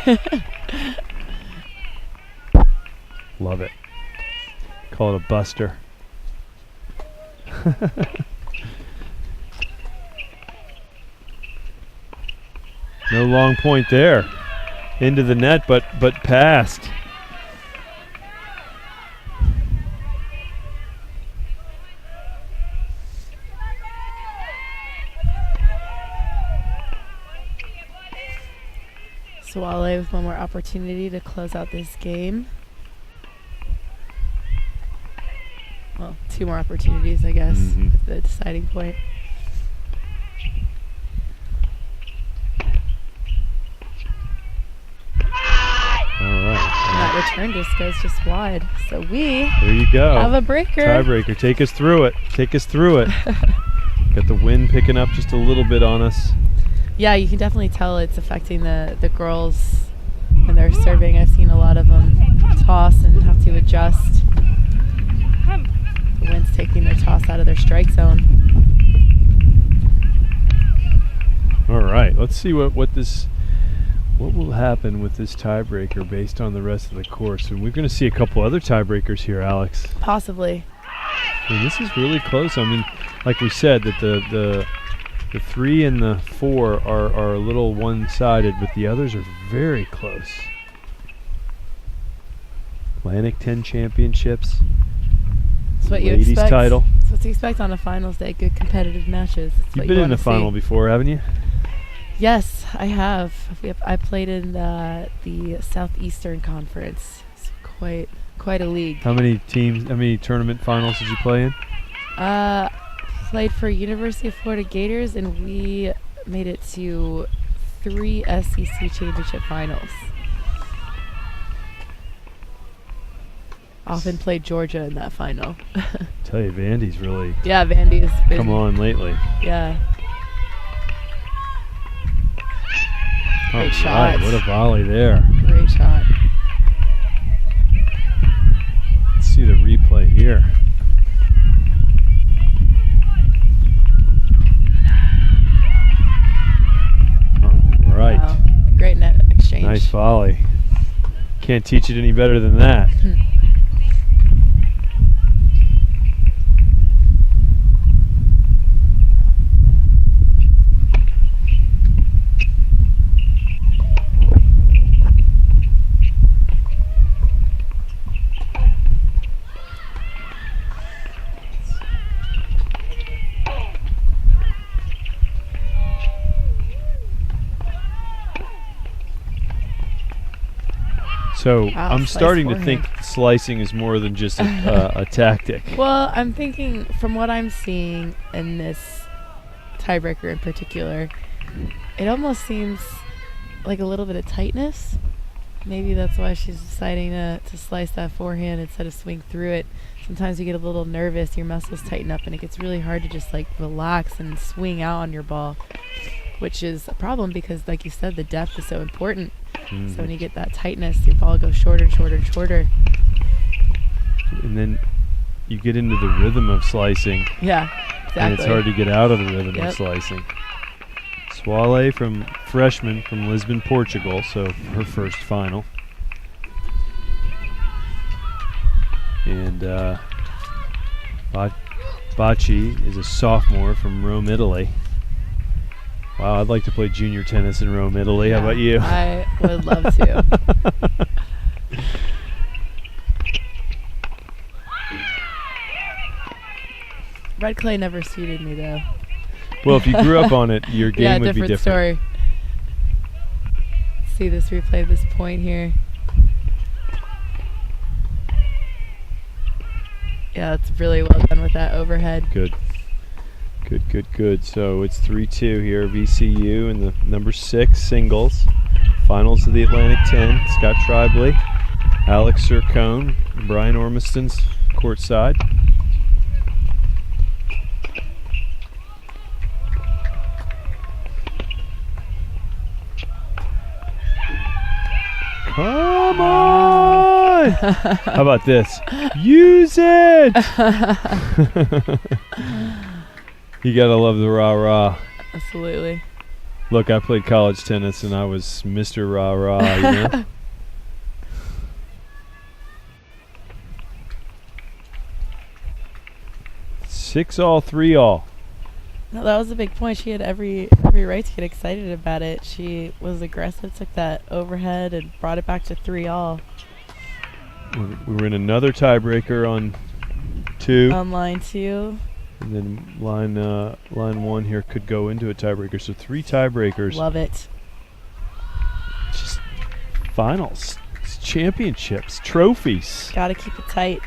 Love it. Call it a buster. No long point there. Into the net, but passed. Swale with one more opportunity to close out this game. Well, 2 more opportunities, I guess, with the deciding point. All right. And that return just goes just wide. So we There you go. have a breaker. Tiebreaker. Take us through it. Take us through it. Got the wind picking up just a little bit on us. Yeah, you can definitely tell it's affecting the girls when they're serving. I've seen a lot of them toss and have to adjust. The wind's taking their toss out of their strike zone. All right, let's see what will happen with this tiebreaker based on the rest of the course. And we're going to see a couple other tiebreakers here, Alex. Possibly. I mean, this is really close. I mean, like we said, that the 3 and the 4 are a little one-sided, but the others are very close. Atlantic 10 championships. That's what you Ladies expect. title. That's what you expect on a finals day. Good competitive matches. That's You've what been you in a wanna final see. before, haven't you? Yes, I have. I played in the Southeastern Conference. It's quite a league. How many tournament finals did you play in? Played for University of Florida Gators, and we made it to 3 SEC championship finals. Often played Georgia in that final. Tell you, Vandy's really Vandy's been come on lately. Yeah. All Great shot. right, what a volley there. Great shot. Let's see the replay here. All right. Wow. Great net exchange. Nice volley. Can't teach it any better than that. So Wow, I'm slice starting to forehand. think slicing is more than just a tactic. Well, I'm thinking from what I'm seeing in this tiebreaker in particular, it almost seems like a little bit of tightness. Maybe that's why she's deciding to slice that forehand instead of swing through it. Sometimes you get a little nervous, your muscles tighten up, and it gets really hard to just like relax and swing out on your ball, which is a problem because, like you said, the depth is so important. Mm-hmm. So when you get that tightness, your ball goes shorter and shorter and shorter. And then you get into the rhythm of slicing. Yeah, exactly. And it's hard to get out of the rhythm Yep. of slicing. Swale freshman from Lisbon, Portugal, so her first final. And Bacci is a sophomore from Rome, Italy. Wow, I'd like to play junior tennis in Rome, Italy. Yeah, how about you? I would love to. Red clay never suited me, though. Well, if you grew up on it, your game would be different. Story. See this replay of this point here. Yeah, it's really well done with that overhead. Good. Good. So it's 3-2 here, VCU in the number 6 singles. Finals of the Atlantic 10. Scott Tribley, Alex Sircone, Brian Ormiston's courtside. Come on! How about this? Use it! You gotta love the rah-rah. Absolutely. Look, I played college tennis and I was Mr. Rah-rah, you know? 6-all, 3-all. No, that was a big point. She had every right to get excited about it. She was aggressive, took that overhead and brought it back to 3-all. We were in another tiebreaker on 2. On line 2. And then line 1 here could go into a tiebreaker. So 3 tiebreakers. Love it. Just finals, championships, trophies. Gotta keep it tight.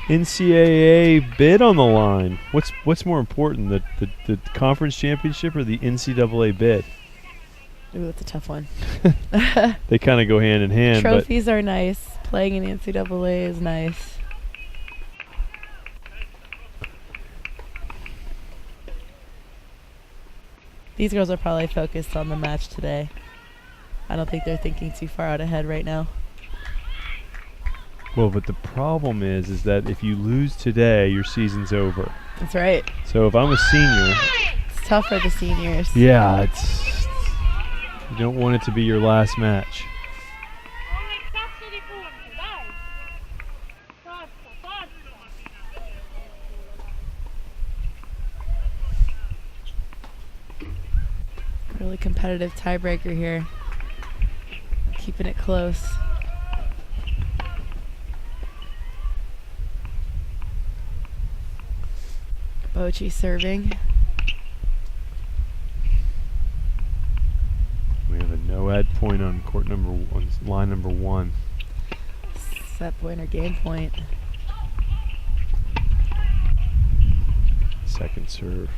NCAA bid on the line. What's more important, the conference championship or the NCAA bid? Ooh, that's a tough one. They kind of go hand in hand. Trophies are nice. Playing in the NCAA is nice. These girls are probably focused on the match today. I don't think they're thinking too far out ahead right now. Well, but the problem is that if you lose today, your season's over. That's right. So if I'm a senior, it's tough for the seniors. Yeah, you don't want it to be your last match. Really competitive tiebreaker here. Keeping it close. Bocci serving. We have a no-ad point on line number 1. Set point or game point. Second serve.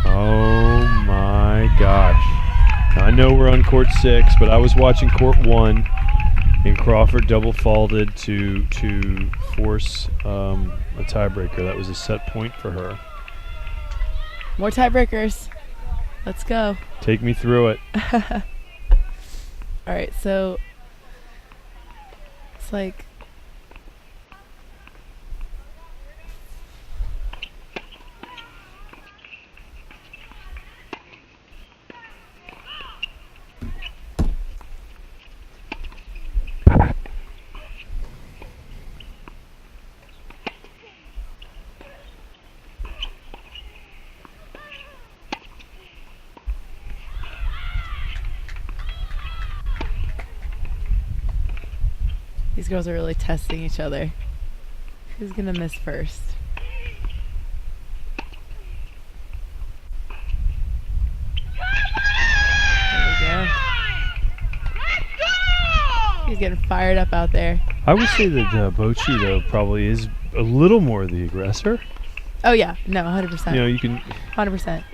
Oh my gosh. Now, I know we're on court 6, but I was watching court 1 and Crawford double faulted to force a tiebreaker. That was a set point for her. More tiebreakers. Let's go. Take me through it. All right, so it's like these girls are really testing each other. Who's gonna miss first? There we go. He's getting fired up out there. I would say that Bochy, though, probably is a little more the aggressor. Oh, yeah. No, 100%. You know, you can... 100%.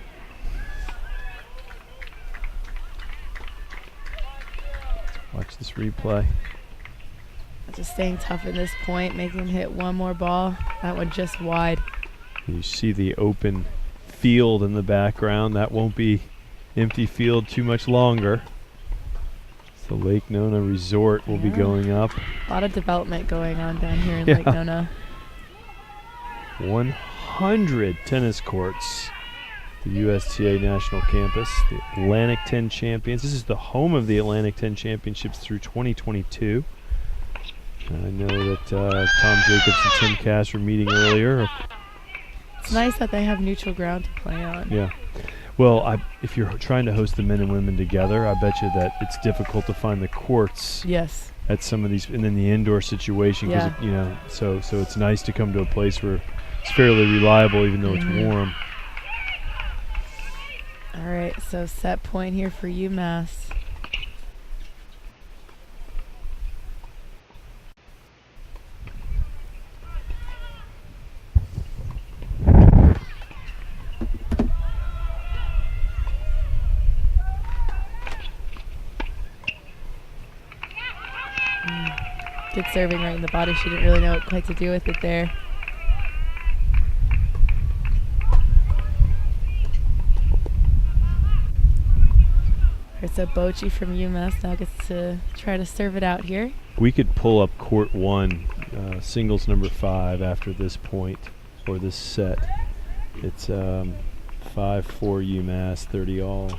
Watch this replay. Just staying tough at this point, making him hit one more ball. That one just wide. You see the open field in the background. That won't be empty field too much longer. The Lake Nona Resort will be going up. A lot of development going on down here in Lake Nona. 100 tennis courts. The USTA National Campus, the Atlantic 10 champions. This is the home of the Atlantic 10 championships through 2022. I know that Tom Jacobs and Tim Cass were meeting earlier. It's nice that they have neutral ground to play on. Yeah. Well, if you're trying to host the men and women together, I bet you that it's difficult to find the courts. Yes. At some of these, and then the indoor situation, because you know, so it's nice to come to a place where it's fairly reliable, even though it's warm. All right, so set point here for UMass. Good serving right in the body. She didn't really know what quite to do with it there. It's a Bochy from UMass now gets to try to serve it out here. We could pull up court 1, singles number 5 after this point, or this set. It's 5-4 UMass, 30 all.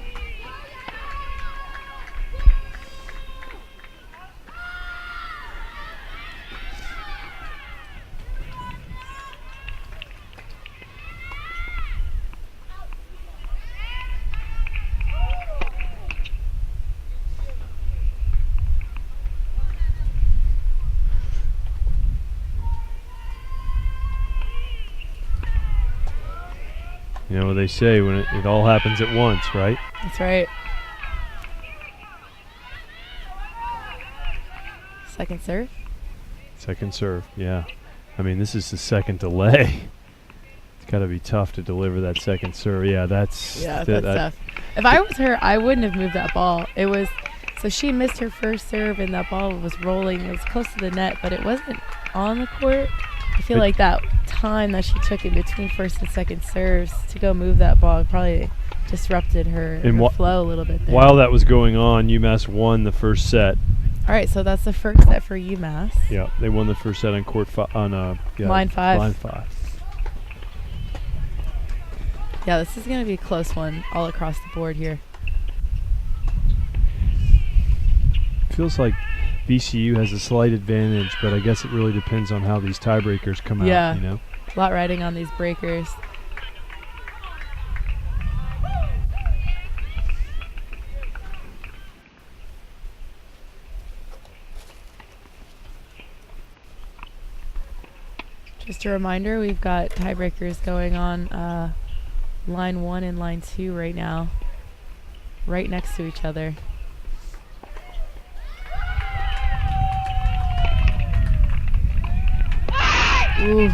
You know what they say, when it all happens at once, right? That's right. Second serve? Second serve, yeah. I mean, this is the second delay. It's got to be tough to deliver that second serve. Yeah, that's tough. If I was her, I wouldn't have moved that ball. It was, so she missed her first serve and that ball was rolling. It was close to the net, but it wasn't on the court. I feel like that time that she took in between first and second serves to go move that ball probably disrupted her flow a little bit there. While that was going on, UMass won the first set. All right, so that's the first set for UMass. Yeah, they won the first set on court line 5. Line 5. Yeah, this is going to be a close one all across the board here. Feels like VCU has a slight advantage, but I guess it really depends on how these tiebreakers come out, you know? A lot riding on these breakers. Just a reminder, we've got tiebreakers going on line 1 and line 2 right now, right next to each other. Ooh.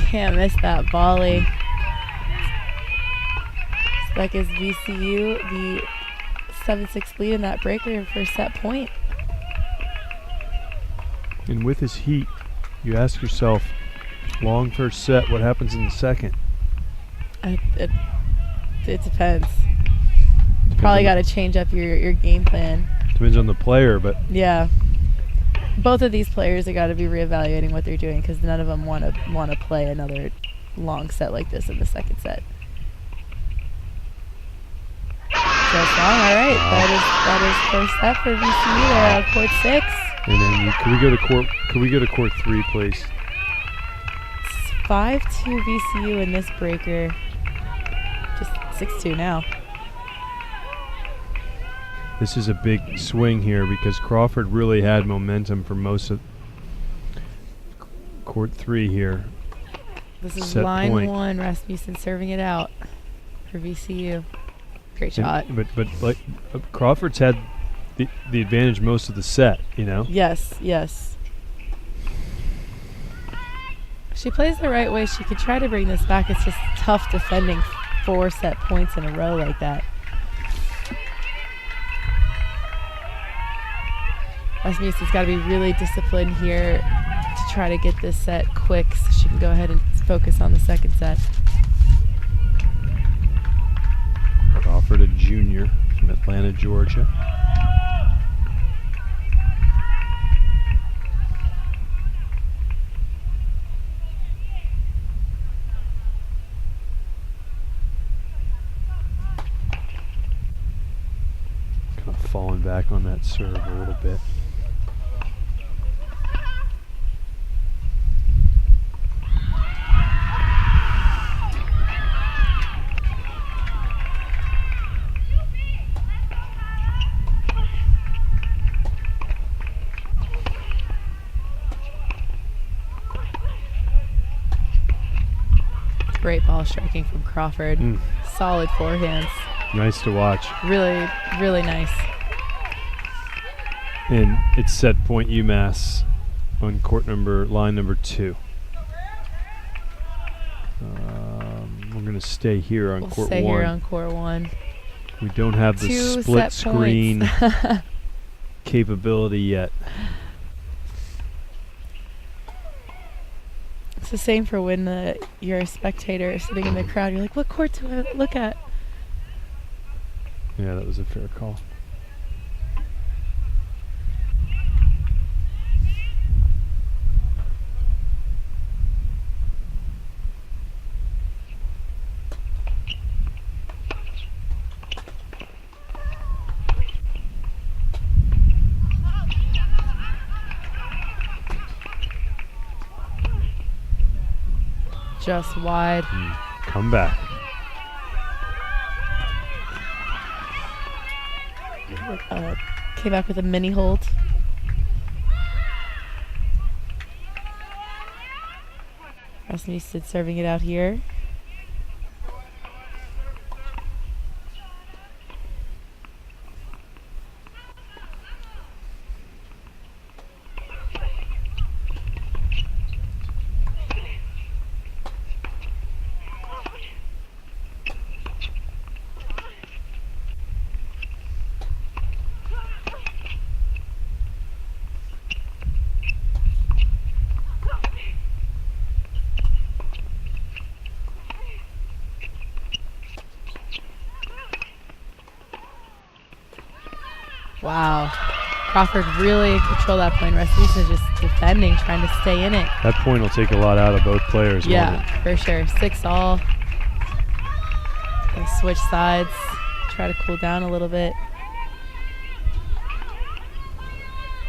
Can't miss that volley. So that gives VCU the 7-6 lead in that breaker for set point. And with his heat, you ask yourself, long first set, what happens in the second? It depends. Probably got to change up your game plan. Depends on the player, but yeah. Both of these players have got to be reevaluating what they're doing because none of them want to play another long set like this in the second set. Just long, all right. That is first set for VCU there on court 6. And then can we go to court 3, please? It's 5-2 VCU in this breaker. Just 6-2 now. This is a big swing here because Crawford really had momentum for most of court 3 here. This is line 1, Rasmussen serving it out for VCU. Great shot. But like Crawford's had the advantage most of the set, you know? Yes, yes. If she plays the right way, she could try to bring this back. It's just tough defending 4 set points in a row like that. Rasmussen's got to be really disciplined here to try to get this set quick so she can go ahead and focus on the second set. Crawford, a junior from Atlanta, Georgia. Kind of falling back on that serve a little bit. Great ball striking from Crawford. Solid forehands. Nice to watch. Really, really nice. And it's set point UMass on line number 2. We're going to stay here on court 1. We'll stay here on court 1. We don't have the 2 split set screen points. capability yet. It's the same for when you're a spectator sitting in the crowd. You're like, what court do I look at? Yeah, that was a fair call. Just wide. Come back. Came back with a mini hold. Rasmussen serving it out here. Wow. Crawford really in control that point. Rasmussen just defending, trying to stay in it. That point will take a lot out of both players. Yeah, won't it? for sure. 6-all. Gonna switch sides. Try to cool down a little bit.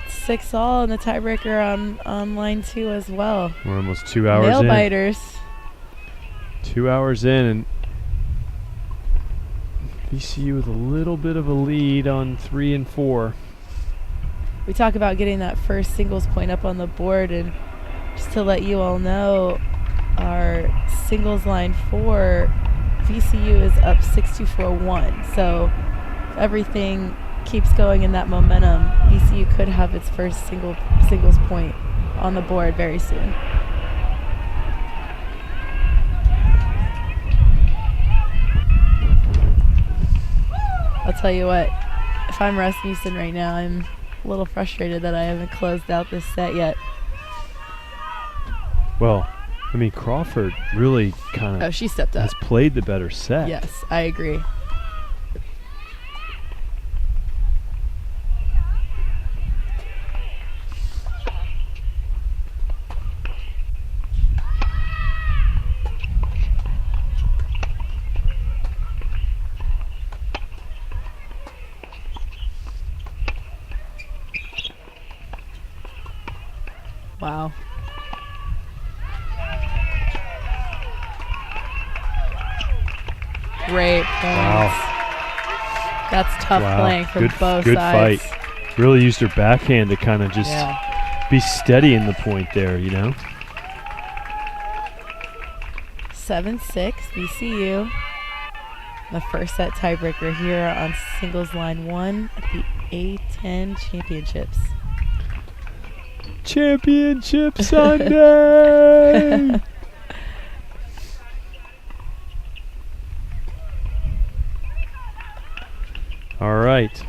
6-all and the tiebreaker on line 2 as well. We're almost 2 hours Nail in. biters. 2 hours in, and VCU with a little bit of a lead on 3 and 4. We talk about getting that first singles point up on the board, and just to let you all know, our singles line 4, VCU is up 6-2-4-1. So if everything keeps going in that momentum, VCU could have its first singles point on the board very soon. I'll tell you what, if I'm Rasmussen right now, I'm a little frustrated that I haven't closed out this set yet. Well, I mean, Crawford really kind of she stepped up. has played the better set. Yes, I agree. Wow. Great points. Wow. That's tough playing from both good sides. Fight. Really used her backhand to kind of just be steady in the point there, you know? 7-6, VCU. The first set tiebreaker here on singles line 1 at the A10 championships. Championship Sunday! All right.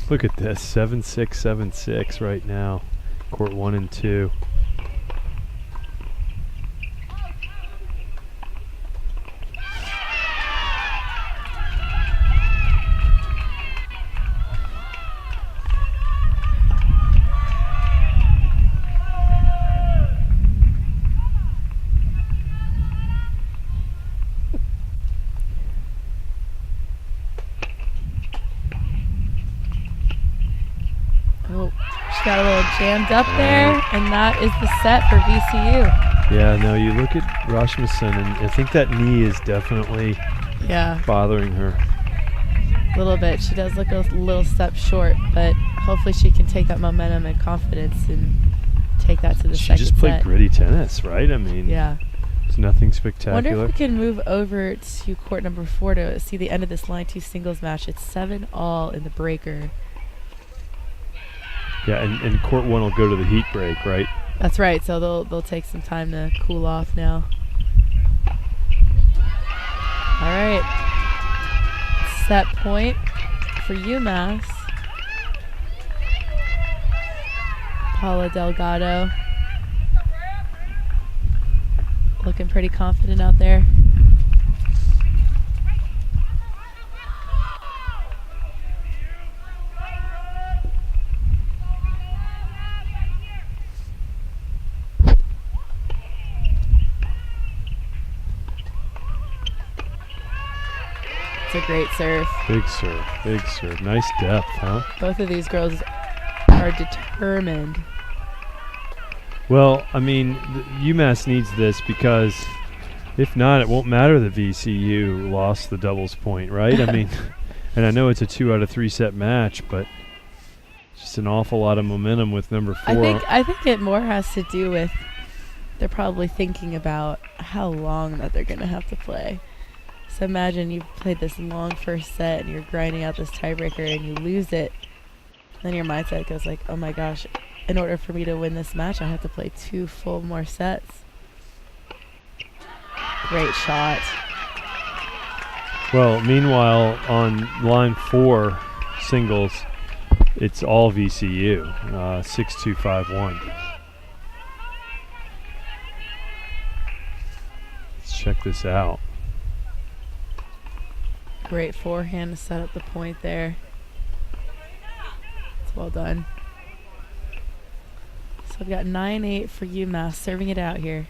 Look at this. 7-6, 7-6 right now. Court 1 and 2. Oh, she got a little jammed up there, and that is the set for VCU. Yeah, no, you look at Rasmussen, and I think that knee is definitely bothering her. A little bit. She does look a little step short, but hopefully she can take that momentum and confidence and take that to the second set. She just played gritty tennis, right? I mean, it's nothing spectacular. Wonder if we can move over to court number 4 to see the end of this line 2 singles match. It's 7-all in the breaker. Yeah, and court 1 will go to the heat break, right? That's right. So they'll take some time to cool off now. All right. Set point for UMass. Paula Delgado. Looking pretty confident out there. It's a great serve. Big serve, big serve. Nice depth, huh? Both of these girls are determined. Well, I mean, UMass needs this because if not, it won't matter that VCU lost the doubles point, right? I mean, and I know it's a 2 out of 3 set match, but just an awful lot of momentum with number 4. I think it more has to do with they're probably thinking about how long that they're going to have to play. So imagine you've played this long first set and you're grinding out this tiebreaker and you lose it. Then your mindset goes like, oh my gosh, in order for me to win this match, I have to play 2 full more sets. Great shot. Well, meanwhile, on line 4 singles, it's all VCU, 6-2-5-1. Let's check this out. Great forehand to set up the point there. It's well done. So we've got 9-8 for UMass serving it out here.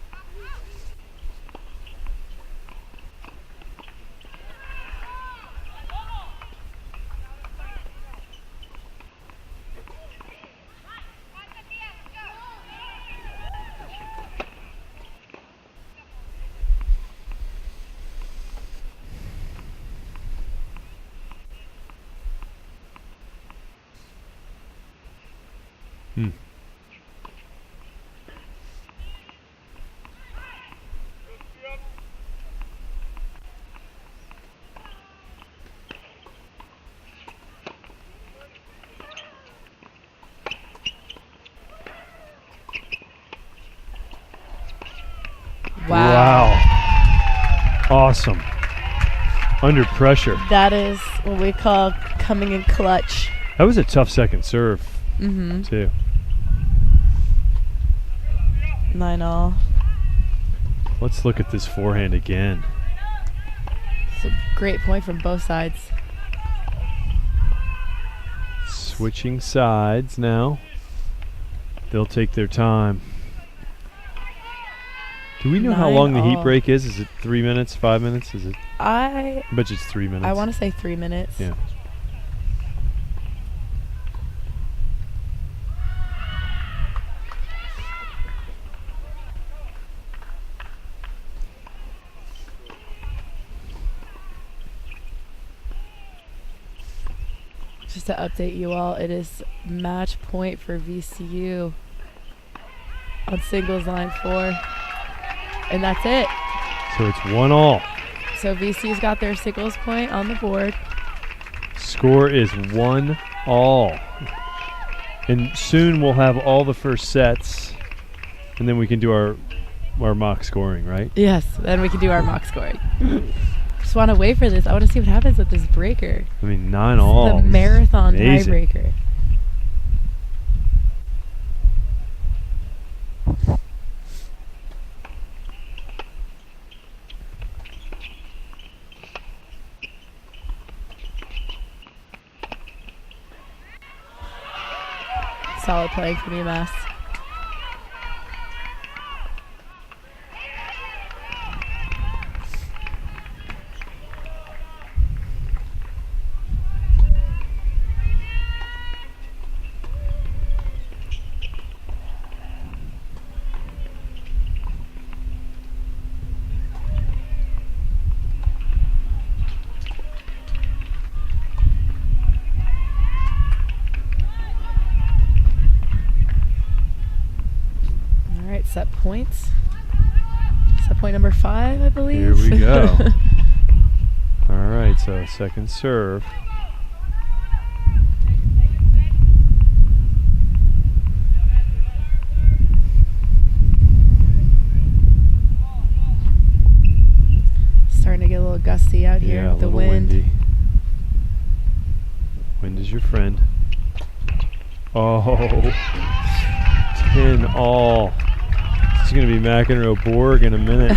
Wow. Awesome. Under pressure. That is what we call coming in clutch. That was a tough second serve, too. 9-all. Let's look at this forehand again. It's a great point from both sides. Switching sides now. They'll take their time. Do we know how long the heat break is? Is it 3 minutes, 5 minutes? Is it? I bet it's 3 minutes. I want to say 3 minutes. Yeah. Just to update you all, it is match point for VCU on singles line 4. And that's it. So it's 1-all. So VCU's got their singles point on the board. Score is 1-all. And soon we'll have all the first sets, and then we can do our mock scoring, right? Yes, then we can do our mock scoring. Just want to wait for this. I want to see what happens with this breaker. I mean, 9-all. The marathon amazing. tiebreaker. Solid playing from UMass. Set points. Set point number 5, I believe. Here we go. All right, so second serve. Starting to get a little gusty out here with the wind. Windy. Wind is your friend. Oh, 10-all. She's going to be McEnroe Borg in a minute.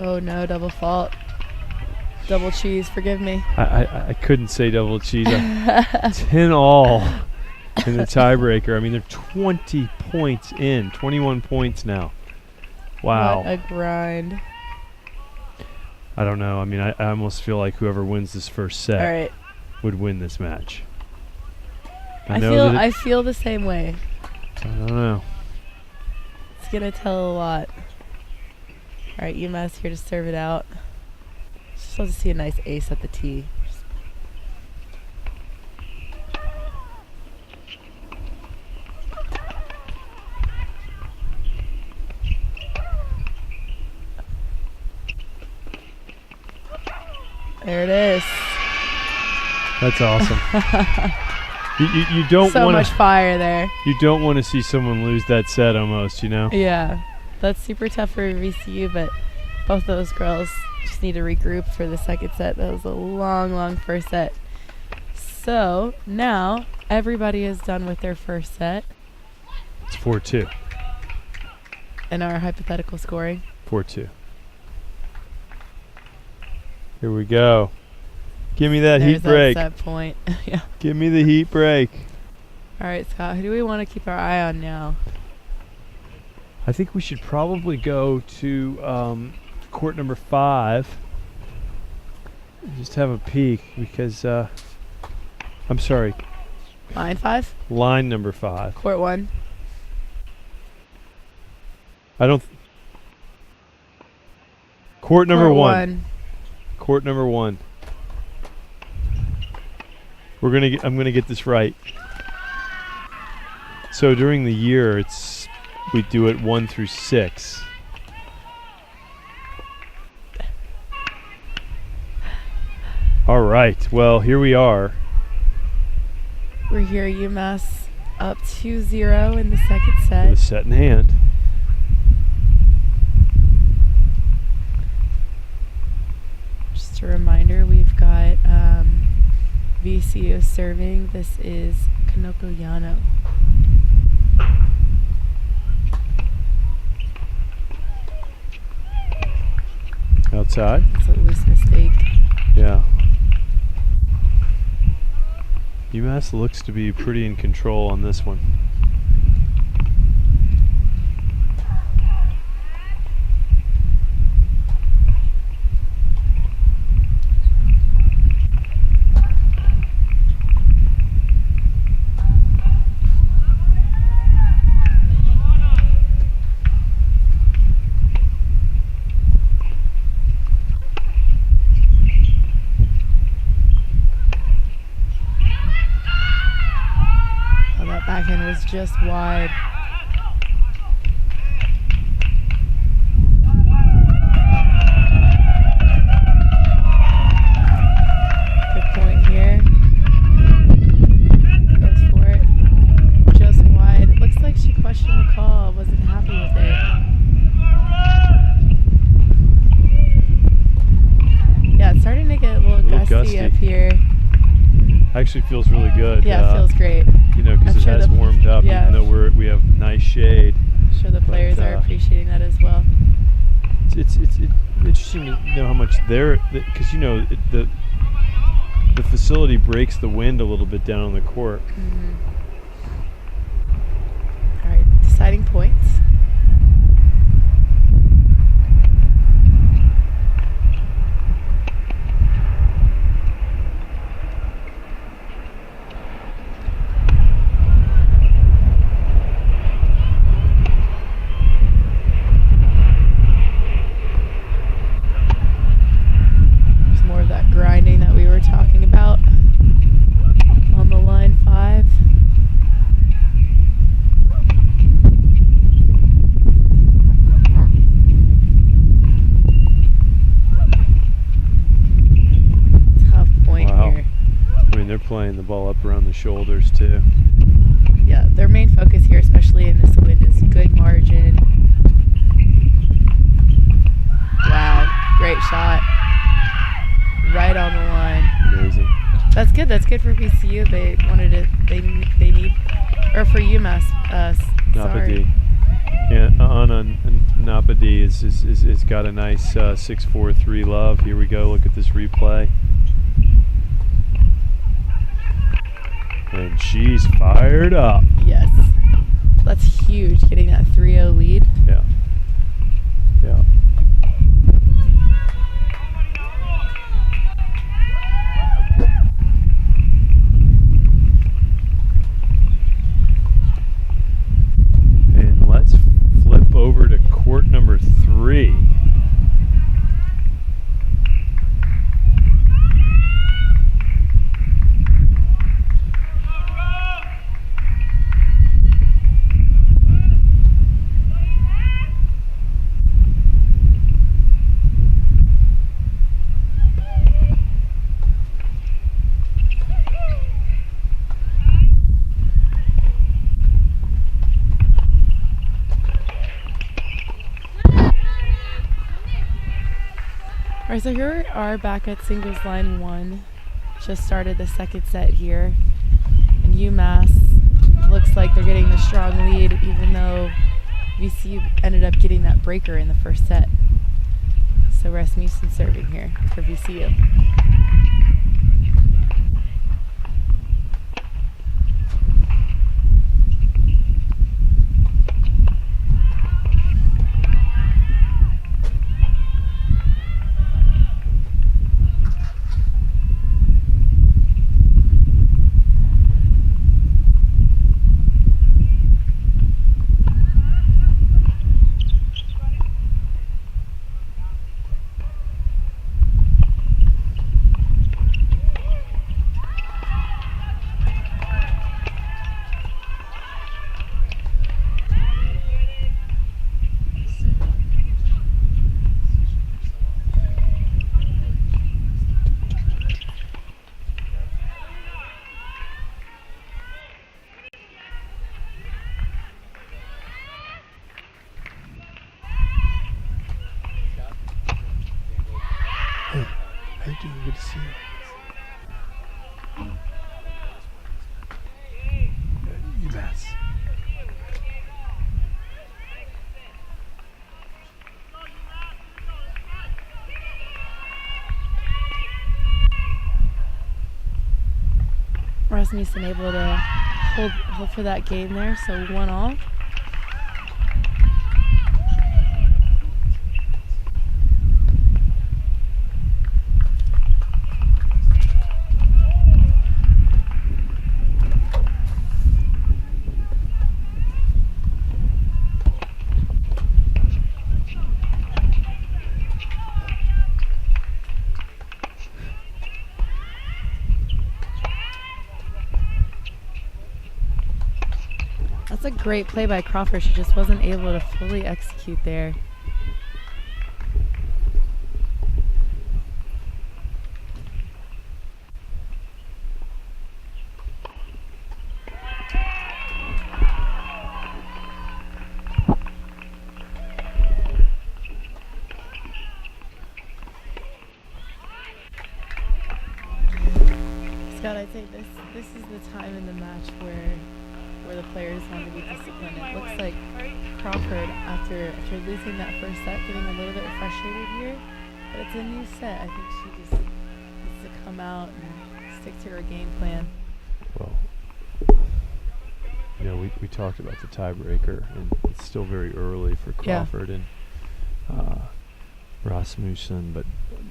Oh no, double fault. Double cheese, forgive me. I couldn't say double cheese. 10-all in the tiebreaker. I mean, they're 20 points in, 21 points now. Wow. What a grind. I don't know. I mean, I almost feel like whoever wins this first set would win this match. I feel the same way. I don't know. It's going to tell a lot. All right, UMass here to serve it out. Just love to see a nice ace at the tee. There it is. That's awesome. you don't so want much fire there. You don't want to see someone lose that set almost, you know? Yeah. That's super tough for VCU, but both those girls just need to regroup for the second set. That was a long, long first set. So now everybody is done with their first set. It's 4-2. And our hypothetical scoring. 4-2. Here we go. Give me that There's heat break. That set point. Yeah. Give me the heat break. All right, Scott, who do we want to keep our eye on now? I think we should probably go to court number 5. Just have a peek because, I'm sorry. Line 5? Line number 5. Court 1. Court number 1. Court number 1. I'm gonna get this right. So during the year, we do it 1 through 6. All right. Well, here we are. We're here, UMass up 2-0 in the second set. With a set in hand. Just a reminder, we've got VCU serving. This is Kanoko Yano. Outside. It's a loose mistake. Yeah. UMass looks to be pretty in control on this one. Backhand was just wide. Good point here. Goes for it. Just wide. It looks like she questioned the call. Wasn't happy with it. Yeah, it's starting to get a little gusty up here. Actually feels really good. Yeah, it feels great. You know, because it has warmed up, even though we have nice shade. I'm sure the players are appreciating that as well. It's interesting to know how much because you know the facility breaks the wind a little bit down on the court. Mm-hmm. All right, deciding points. Grinding that we were talking about on the line 5. Tough point here. I mean, they're playing the ball up around the shoulders too. Yeah, their main focus here, especially in this wind, is good margin. Wow, great shot. Right on the line. Amazing. That's good. That's good for VCU. They wanted it. They need, or for UMass. Sorry. Yeah, Anna Napadi is got a nice 6-4-3 love. Here we go. Look at this replay. And she's fired up. Yes. That's huge. Getting that 3-0 lead. Yeah. Yeah. Over to court number 3. Alright, so here we are back at singles line 1. Just started the second set here. And UMass looks like they're getting the strong lead, even though VCU ended up getting that breaker in the first set. So Rasmussen serving here for VCU. How you doing? Good to see you. UMass. Rasmussen able to hold for that game there, so 1-all. That's a great play by Crawford. She just wasn't able to fully execute there. Scott, I'd say this is the time in the match where the players want to be disciplined. It looks like Crawford, after losing that first set, getting a little bit frustrated here. But it's a new set. I think she just needs to come out and stick to her game plan. Well, you know, we talked about the tiebreaker, and it's still very early for Crawford and Rasmussen, but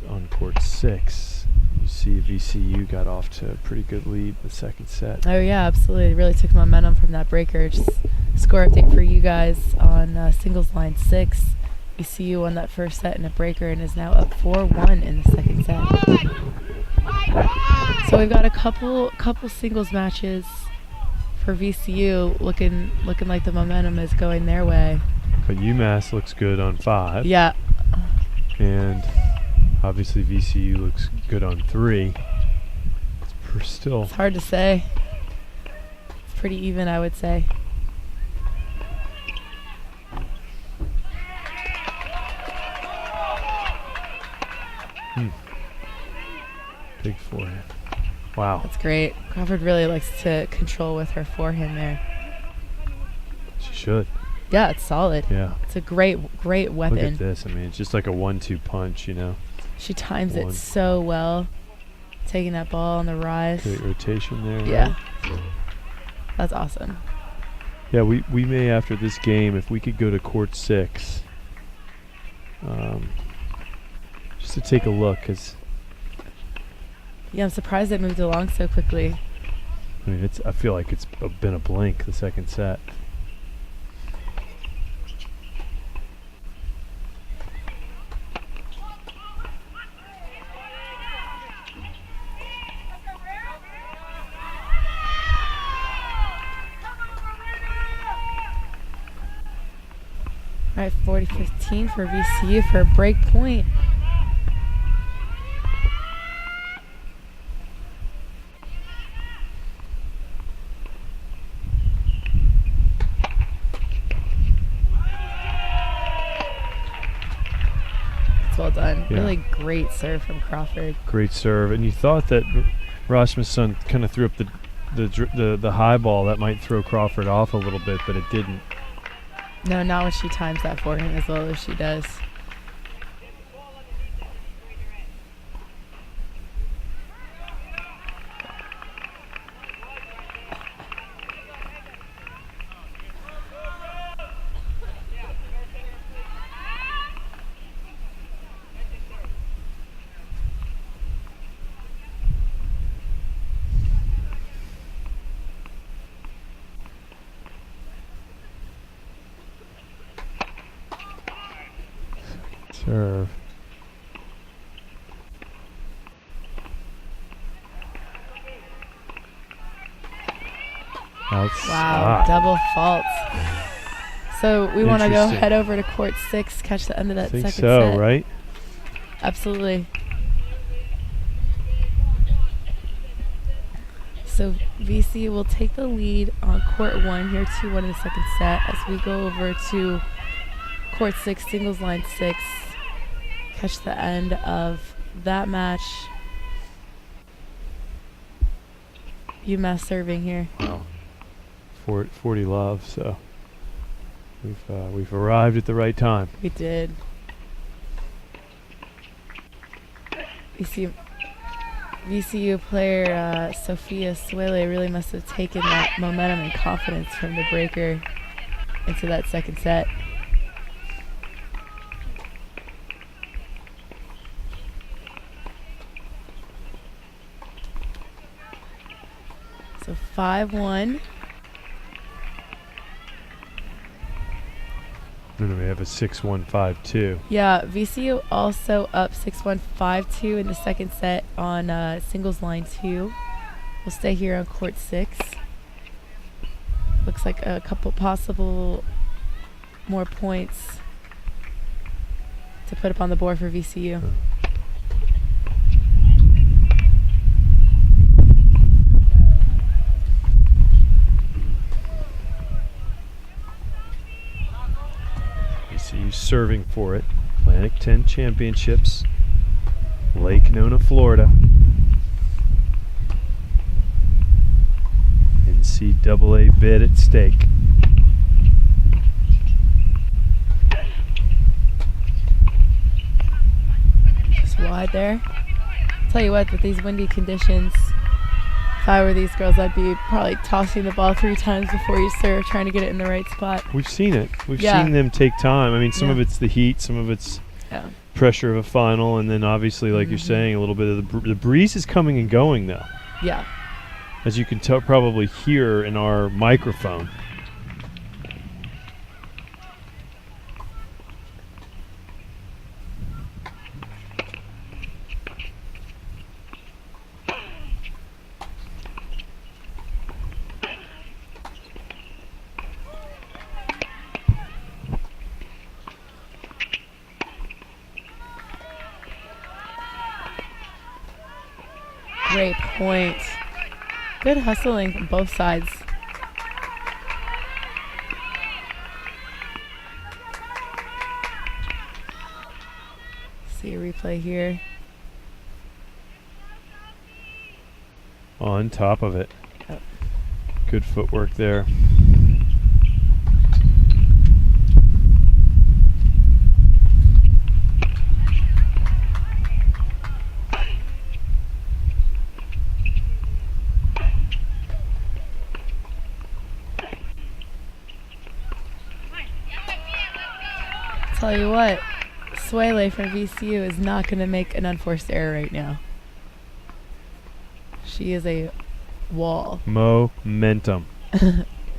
on court 6, you see VCU got off to a pretty good lead the second set. Oh yeah, absolutely. It really took momentum from that breaker. Just score update for you guys on singles line 6. VCU won that first set in a breaker and is now up 4-1 in the second set. So we've got a couple singles matches for VCU looking like the momentum is going their way. But UMass looks good on 5. Yeah. And obviously VCU looks good on 3. It's hard to say. It's pretty even, I would say. Big forehand. Wow. That's great. Crawford really likes to control with her forehand there. She should. Yeah, it's solid. Yeah. It's a great weapon. Look at this. I mean, it's just like a 1-2 punch, you know. She times it so well. Taking that ball on the rise. Great rotation there. Yeah. Right? That's awesome. Yeah, we may, after this game, if we could go to court 6, just to take a look, because yeah, I'm surprised it moved along so quickly. I mean, I feel like it's been a blink, the second set. All right, 40-15 for VCU for a break point. It's well done. Yeah. Really great serve from Crawford. Great serve, and you thought that Rasmussen kind of threw up the high ball that might throw Crawford off a little bit, but it didn't. No, not when she times that forehand as well as she does. Serve. Wow, double faults. So we want to go head over to court 6, catch the end of that second set. I think so, right? Absolutely. So VC will take the lead on court 1 here, 2-1 in the second set, as we go over to court 6, singles line 6, catch the end of that match. UMass serving here. Wow. 40 love, so we've arrived at the right time. We did. You see, VCU player Sophia Suele really must have taken that momentum and confidence from the breaker into that second set. So 5-1. And then we have a 6-1, 5-2. Yeah, VCU also up 6-1, 5-2 in the second set on singles line 2. We'll stay here on court 6. Looks like a couple possible more points to put up on the board for VCU. VCU serving for it. Atlantic 10 Championships. Lake Nona, Florida. NCAA bid at stake. Just wide there. Tell you what, with these windy conditions, if I were these girls, I'd be probably tossing the ball 3 times before you serve, trying to get it in the right spot. We've seen it. We've seen them take time. I mean, some of it's the heat, some of it's pressure of a final, and then obviously, like you're saying, a little bit of the breeze is coming and going, though. Yeah. As you can probably hear in our microphone. Great point. Good hustling from both sides. See a replay here. On top of it. Yep. Good footwork there. Tell you what, Suele from VCU is not going to make an unforced error right now. She is a wall. Momentum.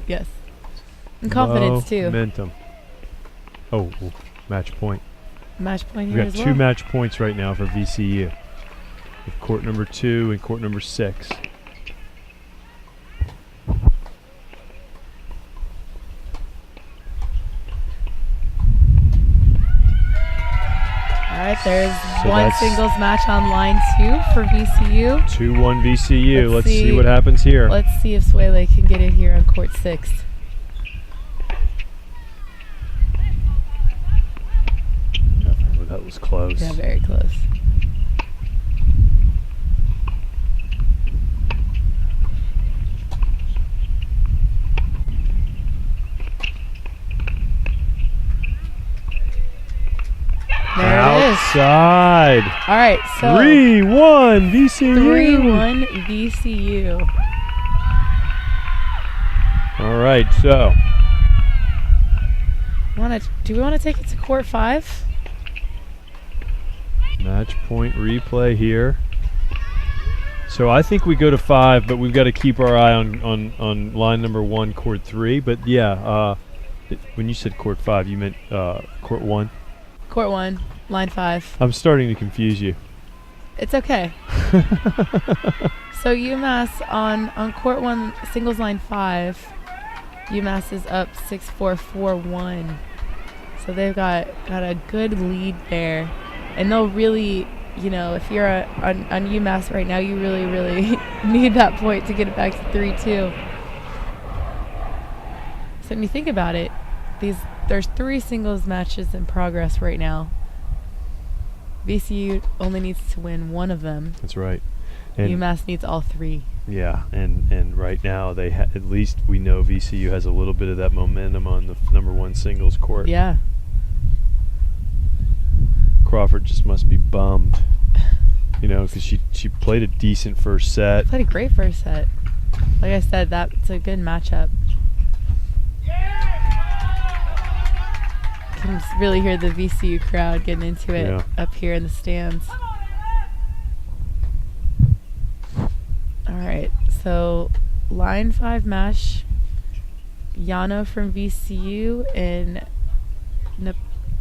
Yes. And confidence, too. Momentum. Oh, match point. Match point We've here got as 2 well. match points right now for VCU. With court number 2 and court number 6. All right, there's So one that's singles match on line 2 for VCU. 2-1 VCU. Let's see see what happens here. Let's see if Suele can get it here on court 6. Oh, that was close. Yeah, very close. There it is. Outside. All right, so 3-1 VCU. 3-1 VCU. All right, so Do we want to take it to court 5? match point replay here. So I think we go to 5, but we've got to keep our eye on line number 1, court 3. But yeah, when you said court 5, you meant court 1. Court 1, line 5. I'm starting to confuse you. It's okay. So UMass on court 1, singles line 5, UMass is up 6-4, 4-1. So they've got a good lead there. And they'll really, you know, if you're on UMass right now, you really, really need that point to get it back to 3-2. So when you think about it, there's 3 singles matches in progress right now. VCU only needs to win one of them. That's right. And UMass needs all 3. yeah, and right now they at least we know VCU has a little bit of that momentum on the number 1 singles court. Yeah. Crawford just must be bummed. You know, because she played a decent first set. Played a great first set. Like I said, that's a good matchup. You can really hear the VCU crowd getting into it up here in the stands. All right, so line 5 mesh. Yano from VCU and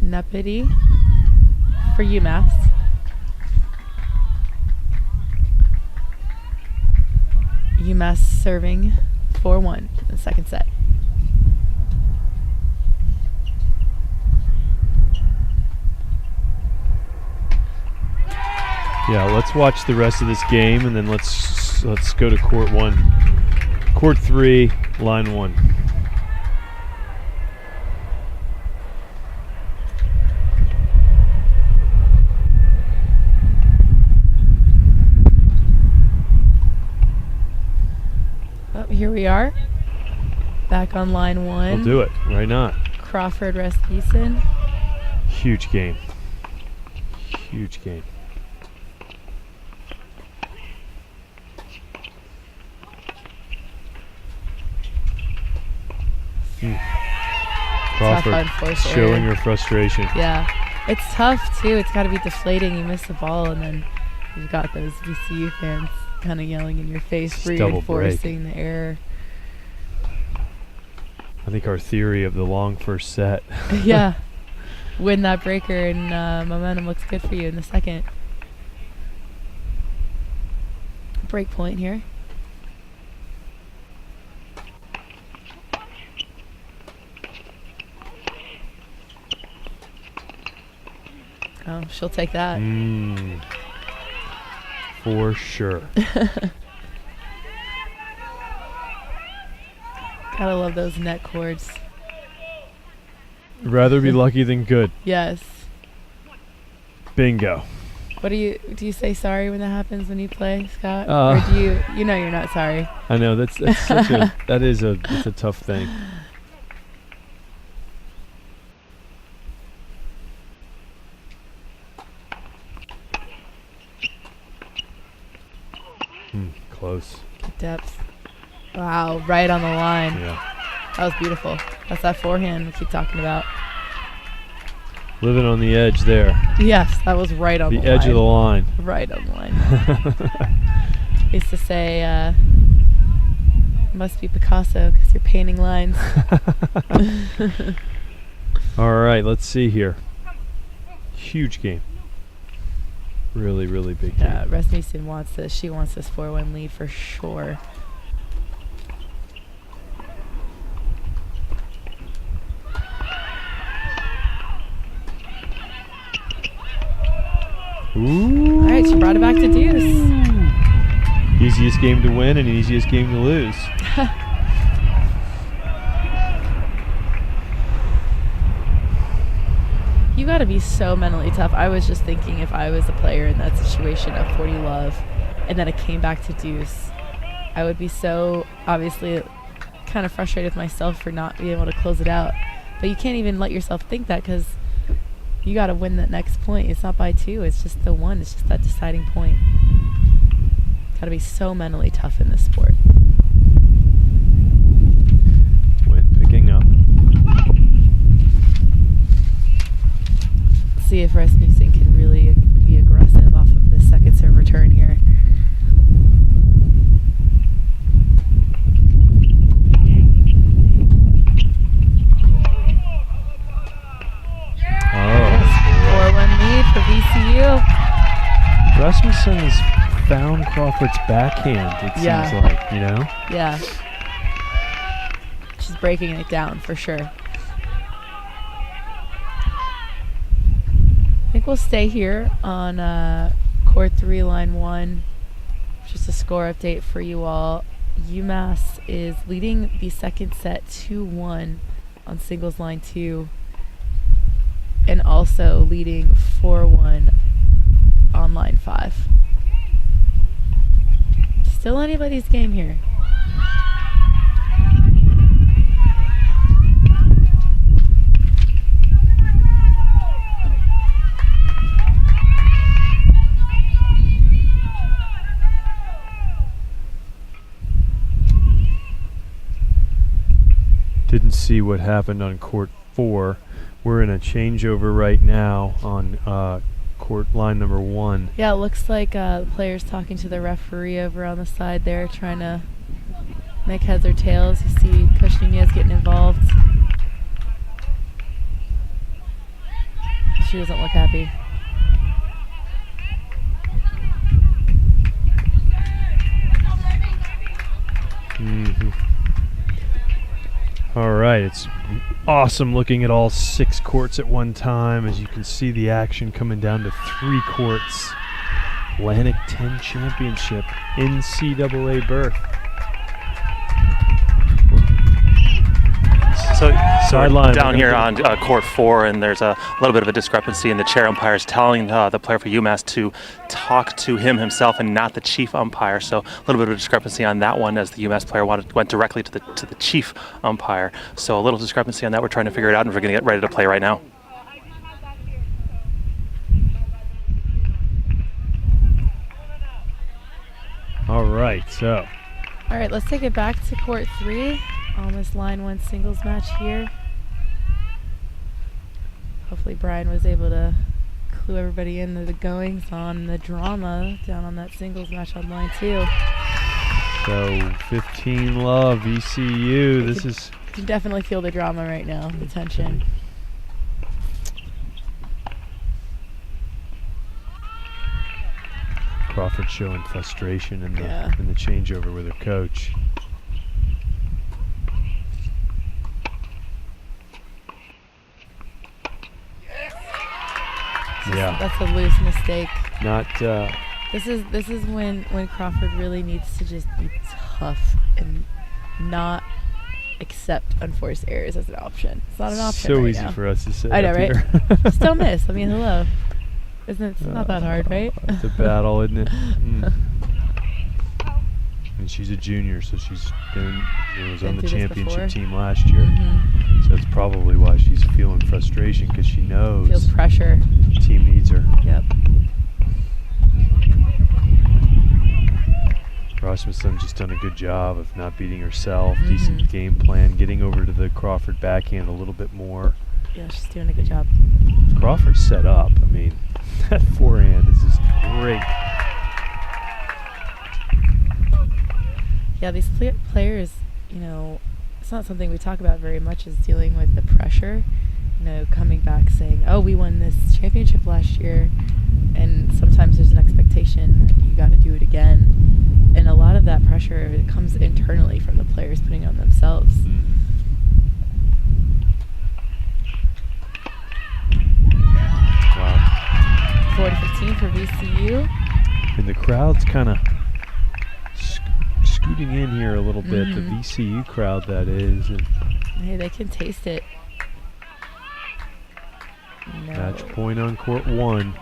Nepiti for UMass. UMass serving 4-1 in the second set. Yeah, let's watch the rest of this game, and then let's go to court 1. Court 3, line 1. Oh, here we are. Back on line 1. We'll do it. Why not? Crawford Rasmussen. Huge game. Huge game. Crawford showing her frustration. Yeah, it's tough too. It's got to be deflating. You miss the ball, and then you've got those VCU fans kind of yelling in your face, reinforcing the error. I think our theory of the long first set. Yeah, win that breaker, and momentum looks good for you in the second. Break point here. Oh, she'll take that. For sure. Gotta love those net cords. Rather be lucky than good. Yes. Bingo. What do you say sorry when that happens when you play, Scott? Or do you know you're not sorry? I know that's such a it's a tough thing. Close. Good depth. Wow, right on the line. Yeah. That was beautiful. That's that forehand we keep talking about. Living on the edge there. Yes, that was right on the line. The edge of the line. Right on the line. I used to say, must be Picasso because you're painting lines. All right, let's see here. Huge game. Really, really big game. Yeah, Rasmussen wants this. She wants this 4-1 lead for sure. Ooh. All right, she brought it back to deuce. Easiest game to win and easiest game to lose. You got to be so mentally tough. I was just thinking if I was a player in that situation of 40 love and then it came back to deuce, I would be so obviously kind of frustrated with myself for not being able to close it out. But you can't even let yourself think that because you got to win that next point. It's not by 2. It's just the 1. It's just that deciding point. Got to be so mentally tough in this sport. Wind picking up. See if Rasmussen can really be aggressive off of the second serve return here. Oh. 4-1 lead for VCU. Rasmussen's found Crawford's backhand, it seems like, you know? Yeah. She's breaking it down for sure. I think we'll stay here on court 3, line 1. Just a score update for you all. UMass is leading the second set 2-1 on singles line 2 and also leading 4-1 on line 5. Still anybody's game here. see what happened on court 4. We're in a changeover right now on court line number 1. Yeah, it looks like the players talking to the referee over on the side there, trying to make heads or tails. You see Coach Nunez getting involved. She doesn't look happy. All right, it's awesome looking at all 6 courts at one time. As you can see, the action coming down to 3 courts. Atlantic 10 Championship NCAA berth. So Sideline down here on court 4, and there's a little bit of a discrepancy in the chair umpires telling the player for UMass to talk to him himself and not the chief umpire. So a little bit of a discrepancy on that one, as the UMass player went directly to the chief umpire. So a little discrepancy on that. We're trying to figure it out, and we're going to get ready to play right now. All right, so. All right, let's take it back to court 3 on this line 1 singles match here. Hopefully Brian was able to clue everybody into the goings on the drama down on that singles match on line 2. So 15 love VCU. This is. You can definitely feel the drama right now, the tension. Crawford showing frustration in the changeover with her coach. Yeah, that's a loose mistake. Not. This is when Crawford really needs to just be tough and not accept unforced errors as an option. It's not an option. So right easy now. for us to say. I know, up right? here. Just don't miss. I mean, hello. Isn't it? It's not that hard, right? It's a battle, isn't it? And she's a junior, so she's was on the championship team last year. So that's probably why she's feeling frustration, because she knows. Feels pressure. The team needs her. Yep. Rasmussen's just done a good job of not beating herself. Decent game plan, getting over to the Crawford backhand a little bit more. Yeah, she's doing a good job. Crawford's set up. I mean, that forehand is just great. Yeah, these players, you know, it's not something we talk about very much, is dealing with the pressure. You know, coming back saying, oh, we won this championship last year. And sometimes there's an expectation that you got to do it again. And a lot of that pressure comes internally from the players putting on themselves. Wow. 4-15 for VCU. And the crowd's kind of scooting in here a little bit, the VCU crowd, that is. And hey, they can taste it. No. Match point on court 1.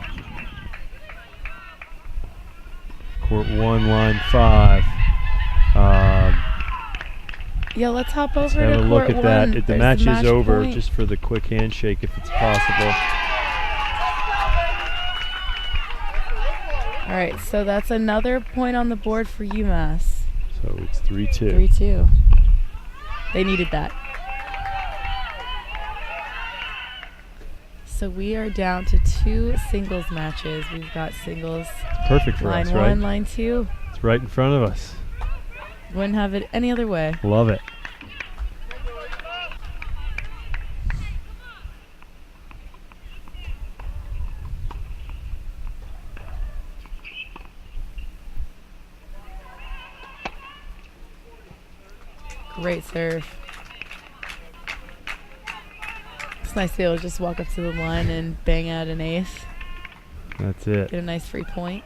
Court 1, line 5. Yeah, let's hop over have to a court look at 1. that. If the There's match is over, point. just for the quick handshake, if it's possible. All right, so that's another point on the board for UMass. So it's 3-2. 3-2. They needed that. So we are down to 2 singles matches. We've got singles. Perfect for us, line right? 1, line 2. It's right in front of us. Wouldn't have it any other way. Love it. Great serve. It's nice to be able to just walk up to the line and bang out an ace. That's it. Get a nice free point.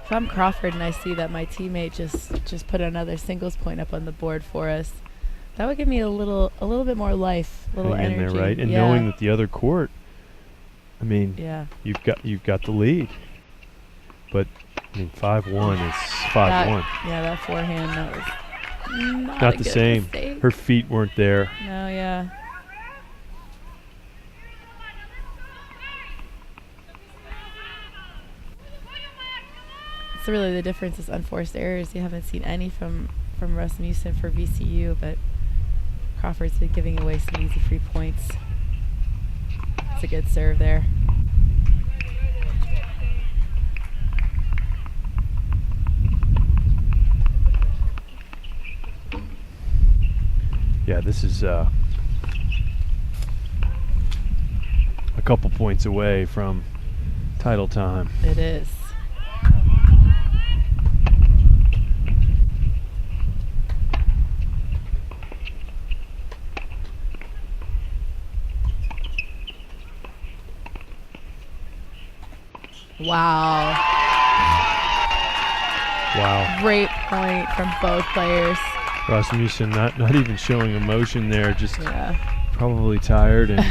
If I'm Crawford and I see that my teammate just put another singles point up on the board for us, that would give me a little bit more life, a little Hang energy. in there, right? And yeah. knowing that the other court, I mean, yeah. you've got the lead. But I mean, 5-1 is 5-1. Yeah, that forehand, that was Not the same. Mistake. Her feet weren't there. No, yeah. So really the difference is unforced errors. You haven't seen any from Rasmussen for VCU, but Crawford's been giving away some easy free points. It's a good serve there. Yeah, this is a couple points away from title time. It is. Wow. Wow. Great point from both players. Rasmussen not even showing emotion there, just probably tired and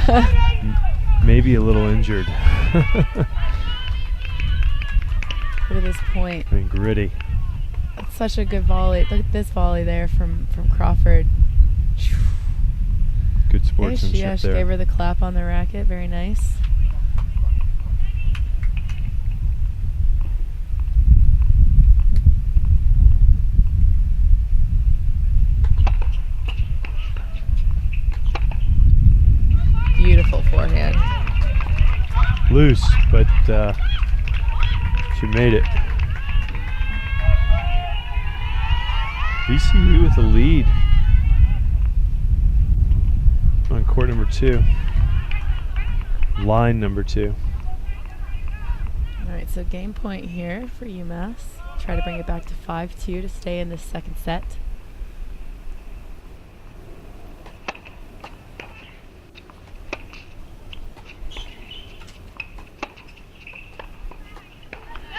maybe a little injured. Look at this point. I mean, gritty. That's such a good volley. Look at this volley there from Crawford. Good sportsmanship she there. gave her the clap on the racket. Very nice. Beautiful forehand. Loose, but she made it. VCU with a lead on court number 2. Line number 2. All right, so game point here for UMass. Try to bring it back to 5-2 to stay in this second set.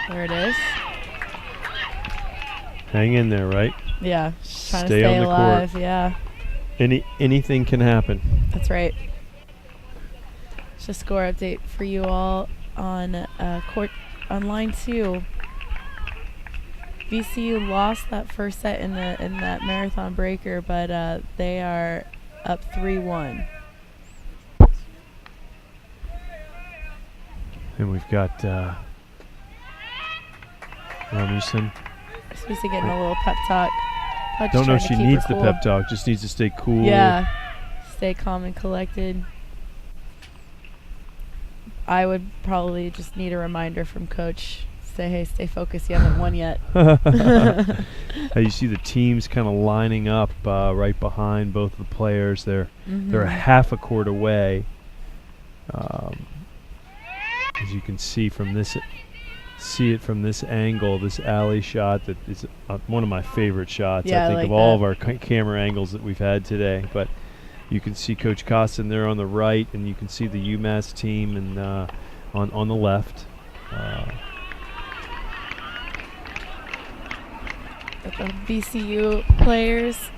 There it is. Hang in there, right? Yeah, she's trying to Stay stay on the alive. court. Yeah, Anything can happen. that's right. Just score update for you all on court on line 2. VCU lost that first set in that marathon breaker, but they are up 3-1. And we've got Ormiston. Supposed to get in a little pep talk. Probably Don't know if just she trying to keep needs her the cool. pep talk, just needs to stay cool. Yeah, stay calm and collected. I would probably just need a reminder from coach. Say, hey, stay focused. You haven't won yet. You see the teams kind of lining up right behind both the players. They're a half a court away. As you can see from this, from this angle, this alley shot that is one of my favorite shots. Yeah, I think I like of all that. of our camera angles that we've had today. But you can see Coach Costin there on the right, and you can see the UMass team and on the left. Got the VCU players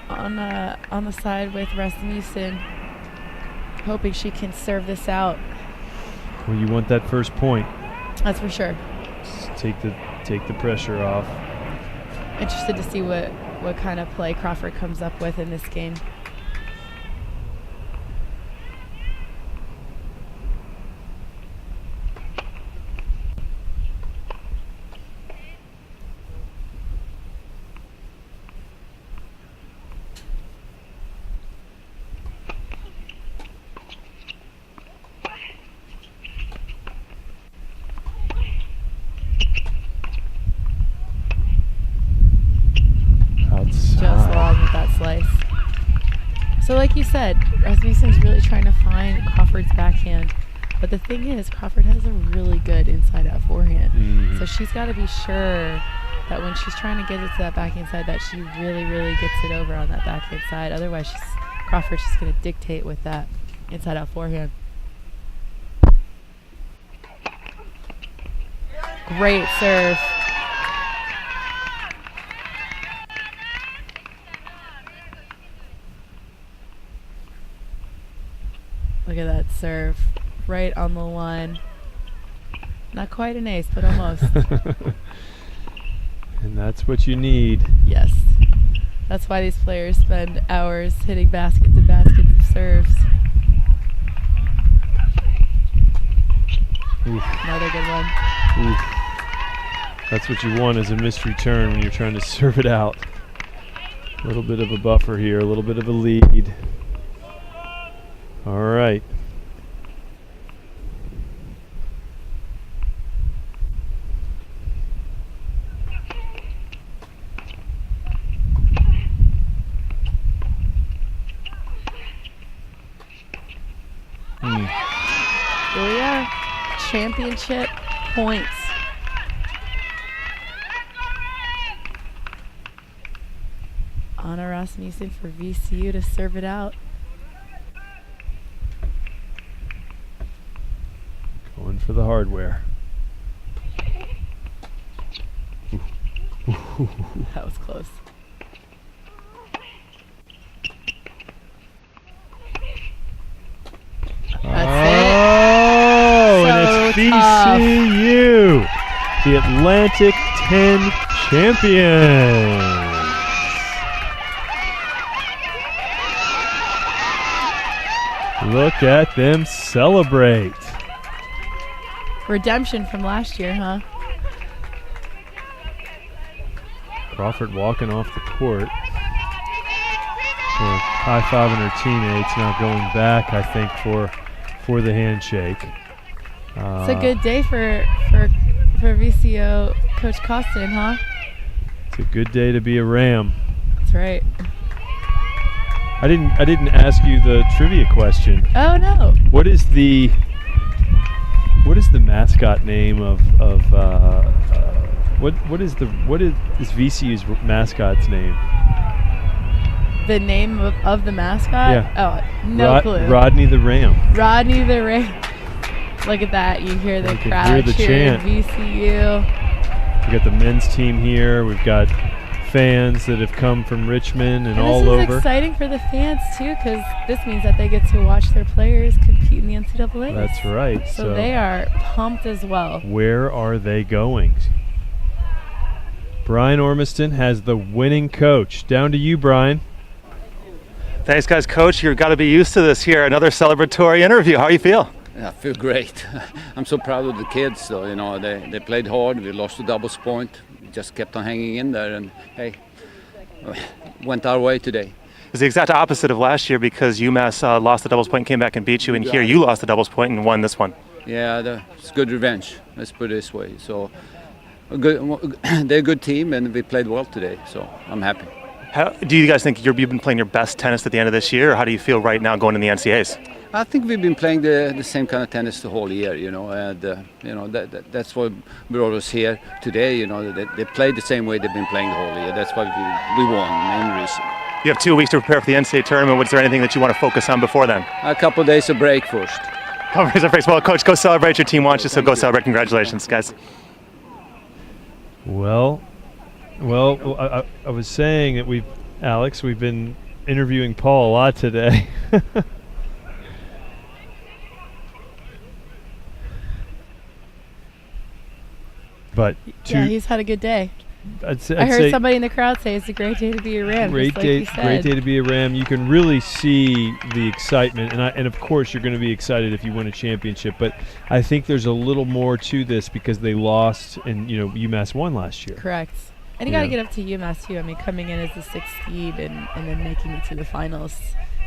on the side with Rasmussen, hoping she can serve this out. Well, you want that first point. That's for sure. Just take the pressure off. Interested to see what kind of play Crawford comes up with in this game. Just long with that slice. So like you said, Rasmussen's really trying to find Crawford's backhand. But the thing is, Crawford has a really good inside-out forehand. So she's got to be sure that when she's trying to get it to that backhand side, that she really, really gets it over on that backhand side. Otherwise, Crawford's just going to dictate with that inside-out forehand. Great serve. Look at that serve. Right on the line. Not quite an ace, but almost. And that's what you need. Yes. That's why these players spend hours hitting baskets and baskets of serves. Oof. Another good one. Oof. That's what you want as a missed return when you're trying to serve it out. A little bit of a buffer here, a little bit of a lead. All right. Here we are. Championship points. Anna Rasmussen for VCU to serve it out. Going for the hardware. That was close. Oh, and it's VCU, the Atlantic 10 champions. Look at them celebrate. Redemption from last year, huh? Crawford walking off the court. High-fiving her teammates, now going back, I think, for the handshake. It's a good day for VCU Coach Costin, huh? It's a good day to be a Ram. That's right. I didn't ask you the trivia question. Oh no. What is the mascot name of what is VCU's mascot's name? The name of the mascot? Yeah. Oh, no clue. Rodney the Ram. Rodney the Ram. Look at that. You hear the crowd hear the cheering chant. VCU. We got the men's team here. We've got fans that have come from Richmond and all over. This is exciting for the fans too, because this means that they get to watch their players compete in the NCAA. That's right. So they are pumped as well. Where are they going? Brian Ormiston has the winning coach. Down to you, Brian. Thanks, guys. Coach, you've got to be used to this here. Another celebratory interview. How you feel? I feel great. I'm so proud of the kids. So, you know, they played hard. We lost the doubles point. Just kept on hanging in there, and hey, went our way today. It's the exact opposite of last year because UMass lost the doubles point and came back and beat you, and here you lost the doubles point and won this one. Yeah, it's good revenge. Let's put it this way. So, they're a good team, and we played well today. So I'm happy. How, do you guys think you've been playing your best tennis at the end of this year, or how do you feel right now going in the NCAAs? I think we've been playing the same kind of tennis the whole year, you know, and you know that's why we brought us here today. You know, they played the same way they've been playing the whole year. That's why we won. Main reason. You have 2 weeks to prepare for the NCAA tournament. Was there anything that you want to focus on before then? A couple of days of break first. Couple of days of break. Well, Coach, go celebrate. Your team wants you, so go celebrate. Congratulations, guys. Well, I was saying that Alex, we've been interviewing Paul a lot today. But yeah, he's had a good day. I'd I heard somebody in the crowd say it's a great day to be a Ram. Great day to be a Ram. You can really see the excitement, and of course you're going to be excited if you win a championship. But I think there's a little more to this because they lost, and UMass won last year. Correct. And you got to get up to UMass too. I mean, coming in as the 6th seed and then making it to the finals,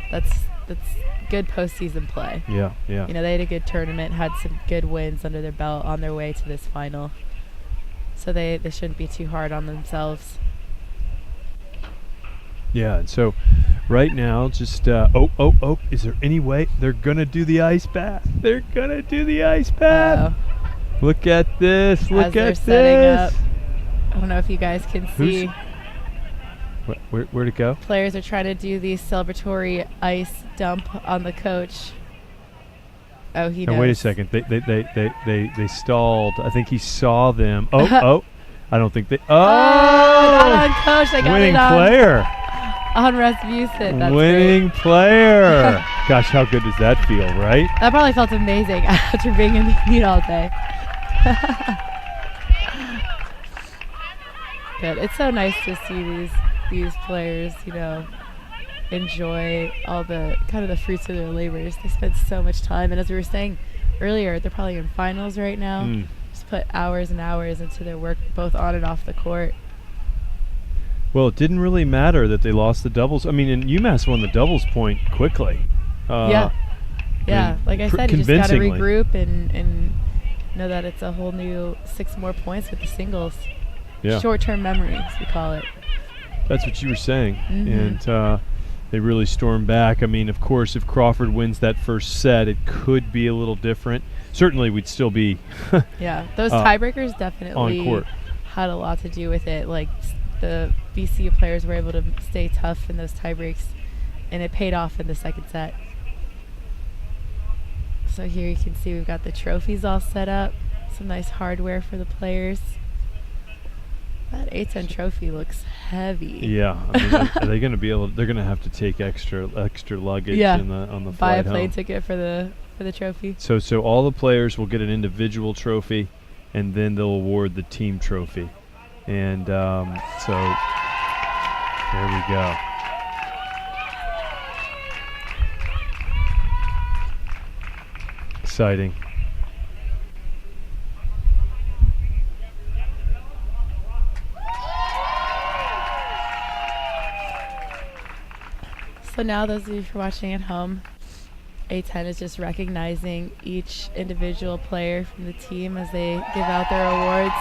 that's good postseason play. Yeah. They had a good tournament, had some good wins under their belt on their way to this final. So they shouldn't be too hard on themselves. Yeah, and so right now, just is there any way they're gonna do the ice bath? They're gonna do the ice bath. Look at this! Look at this! I don't know if you guys can see. Where'd it go? Players are trying to do the celebratory ice dump on the coach. Oh, he knows. Now, wait a second. They stalled. I think he saw them. I don't think they. Not on coach. They got winning it on, player. On Rasmussen. That's winning great. Player. Gosh, how good does that feel, right? That probably felt amazing after being in the heat all day. Good. It's so nice to see these players, enjoy all the kind of the fruits of their labors. They spend so much time, and as we were saying earlier, they're probably in finals right now. Just put hours and hours into their work, both on and off the court. Well, it didn't really matter that they lost the doubles. I mean, and UMass won the doubles point quickly. Yeah, like I said, you just got to convincingly. regroup and know that it's a whole new 6 more points with the singles. Yeah. Short-term memories, we call it. That's what you were saying. And they really stormed back. I mean, of course, if Crawford wins that first set, it could be a little different. Certainly, we'd still be those tiebreakers definitely on court. had a lot to do with it. Like, the VCU players were able to stay tough in those tiebreaks, and it paid off in the second set. So here you can see we've got the trophies all set up. Some nice hardware for the players. That A10 trophy looks heavy. Yeah, I mean, are they going to be able? They're going to have to take extra luggage on the buy flight a plane home. ticket for the trophy. So all the players will get an individual trophy, and then they'll award the team trophy. And so there we go. Exciting. So now, those of you who are watching at home, A10 is just recognizing each individual player from the team as they give out their awards.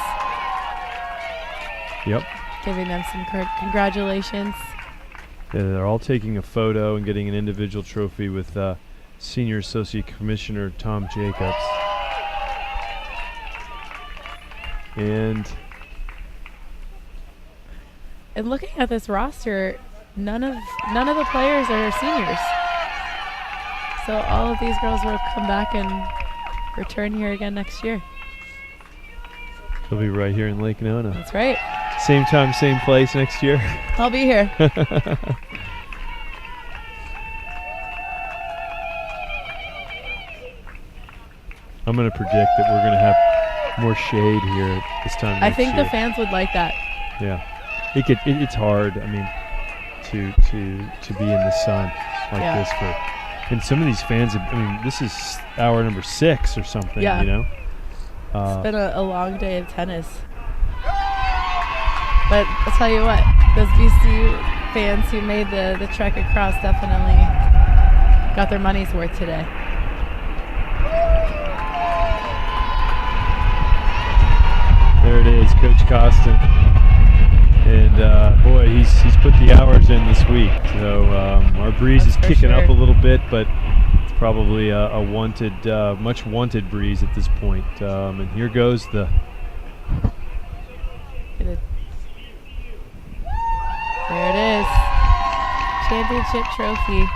Yep. Giving them some congratulations. Yeah, they're all taking a photo and getting an individual trophy with Senior Associate Commissioner Tom Jacobs. And looking at this roster, none of the players are seniors. So all of these girls will come back and return here again next year. they'll be right here in Lake Nona. That's right. Same time, same place next year. I'll be here. I'm going to predict that we're going to have more shade here at this time I next think year. the fans would like that. Yeah, it's hard. I mean, to be in the sun like this for, and some of these fans. I mean, this is hour number 6 or something. Yeah. It's been a long day of tennis. But I'll tell you what, those VCU fans who made the trek across definitely got their money's worth today. There it is, Coach Costin. And boy, he's put the hours in this week. So our breeze That's is for kicking up sure. a little bit, but it's probably a wanted, much wanted breeze at this point. And here goes the. There it is. Championship trophy.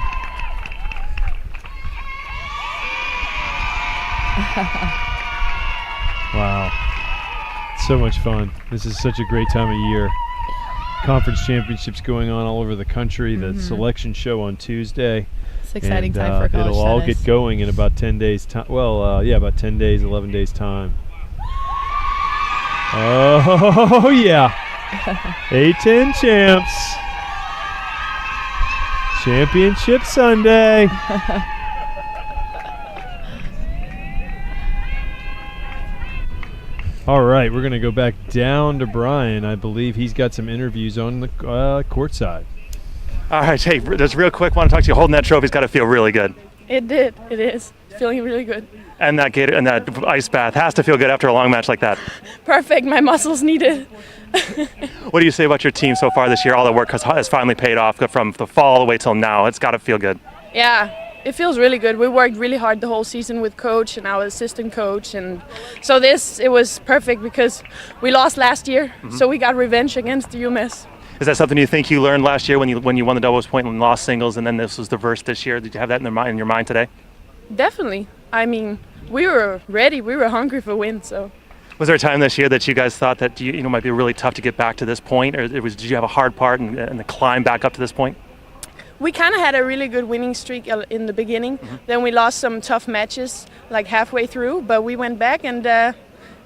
Wow. So much fun. This is such a great time of year. Conference championships going on all over the country. The selection show on Tuesday. It's an exciting And, time for college it'll all tennis. get going in about 10 days time. Well, about 10 days, 11 days time. Oh, yeah. A10 champs. Championship Sunday. All right, we're going to go back down to Brian. I believe he's got some interviews on the court side. All right, hey, just real quick, want to talk to you. Holding that trophy's got to feel really good. It did. It is. Feeling really good. And that ice bath has to feel good after a long match like that. Perfect. My muscles need it. What do you say about your team so far this year? All the work has finally paid off from the fall all the way till now. It's got to feel good. Yeah, it feels really good. We worked really hard the whole season with coach and our assistant coach, and so it was perfect because we lost last year, so we got revenge against the UMass. Is that something you think you learned last year when you won the doubles point and lost singles, and then this was the verse this year? Did you have that in your mind today? Definitely. I mean, we were ready. We were hungry for wins. So. Was there a time this year that you guys thought that you might be really tough to get back to this point, or did you have a hard part and the climb back up to this point? We kind of had a really good winning streak in the beginning. Then we lost some tough matches like halfway through, but we went back and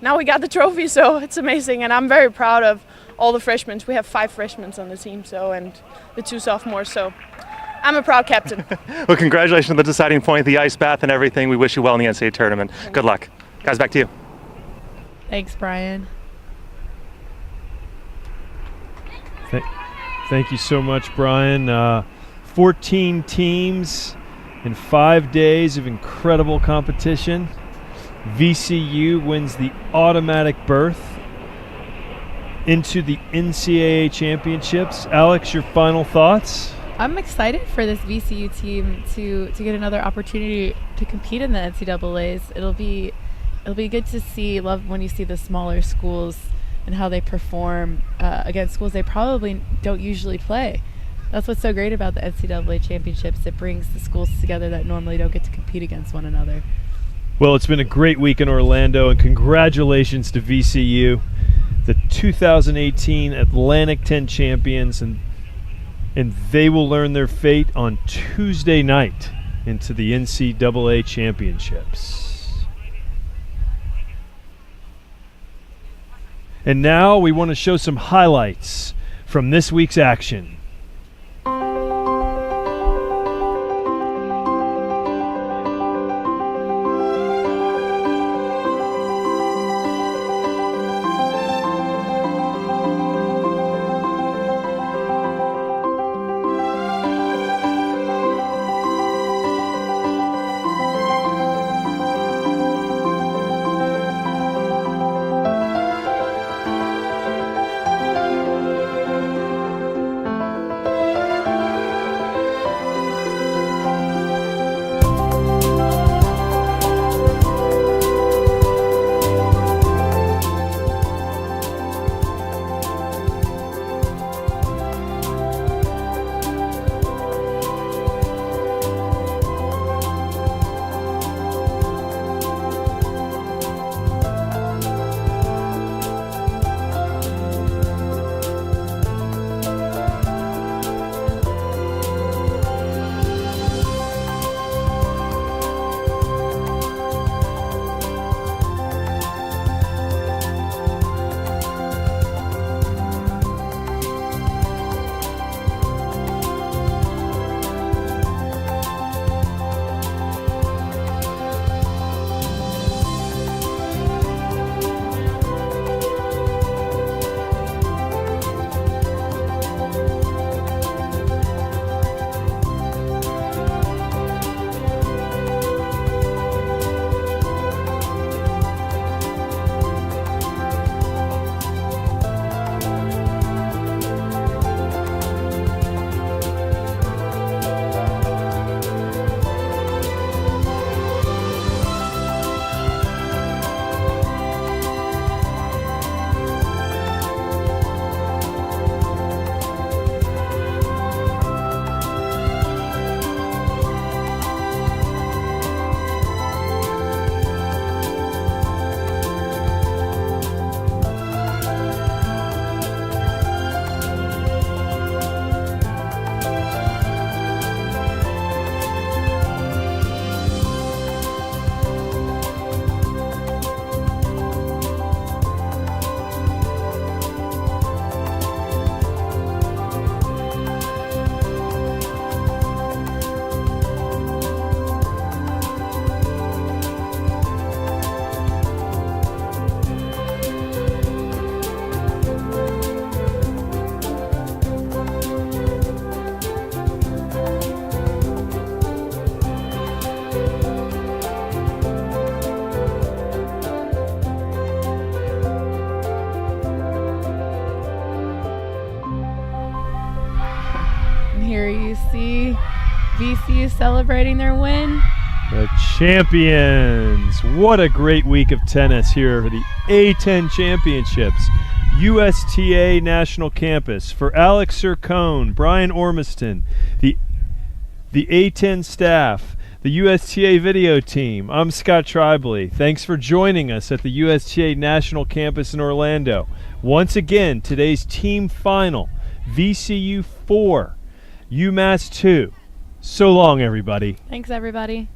now we got the trophy, so it's amazing. And I'm very proud of all the freshmen. We have 5 freshmen on the team, so, and the 2 sophomores. So I'm a proud captain. Well, congratulations on the deciding point, the ice bath and everything. We wish you well in the NCAA tournament. Good luck. Guys, back to you. Thanks, Brian. Thank you so much, Brian. 14 teams in 5 days of incredible competition. VCU wins the automatic berth into the NCAA championships. Alex, your final thoughts? I'm excited for this VCU team to get another opportunity to compete in the NCAAs. It'll be good to see. Love when you see the smaller schools and how they perform against schools they probably don't usually play. That's what's so great about the NCAA championships. It brings the schools together that normally don't get to compete against one another. Well, it's been a great week in Orlando, and congratulations to VCU, the 2018 Atlantic 10 champions, and they will learn their fate on Tuesday night into the NCAA championships. And now we want to show some highlights from this week's action. Here you see VCU celebrating their win. The champions. What a great week of tennis here for the A10 championships. USTA National Campus. For Alex Sircone, Brian Ormiston, the A10 staff, the USTA video team, I'm Scott Tribley. Thanks for joining us at the USTA National Campus in Orlando. Once again, today's team final, VCU 4, UMass 2. So long, everybody. Thanks, everybody.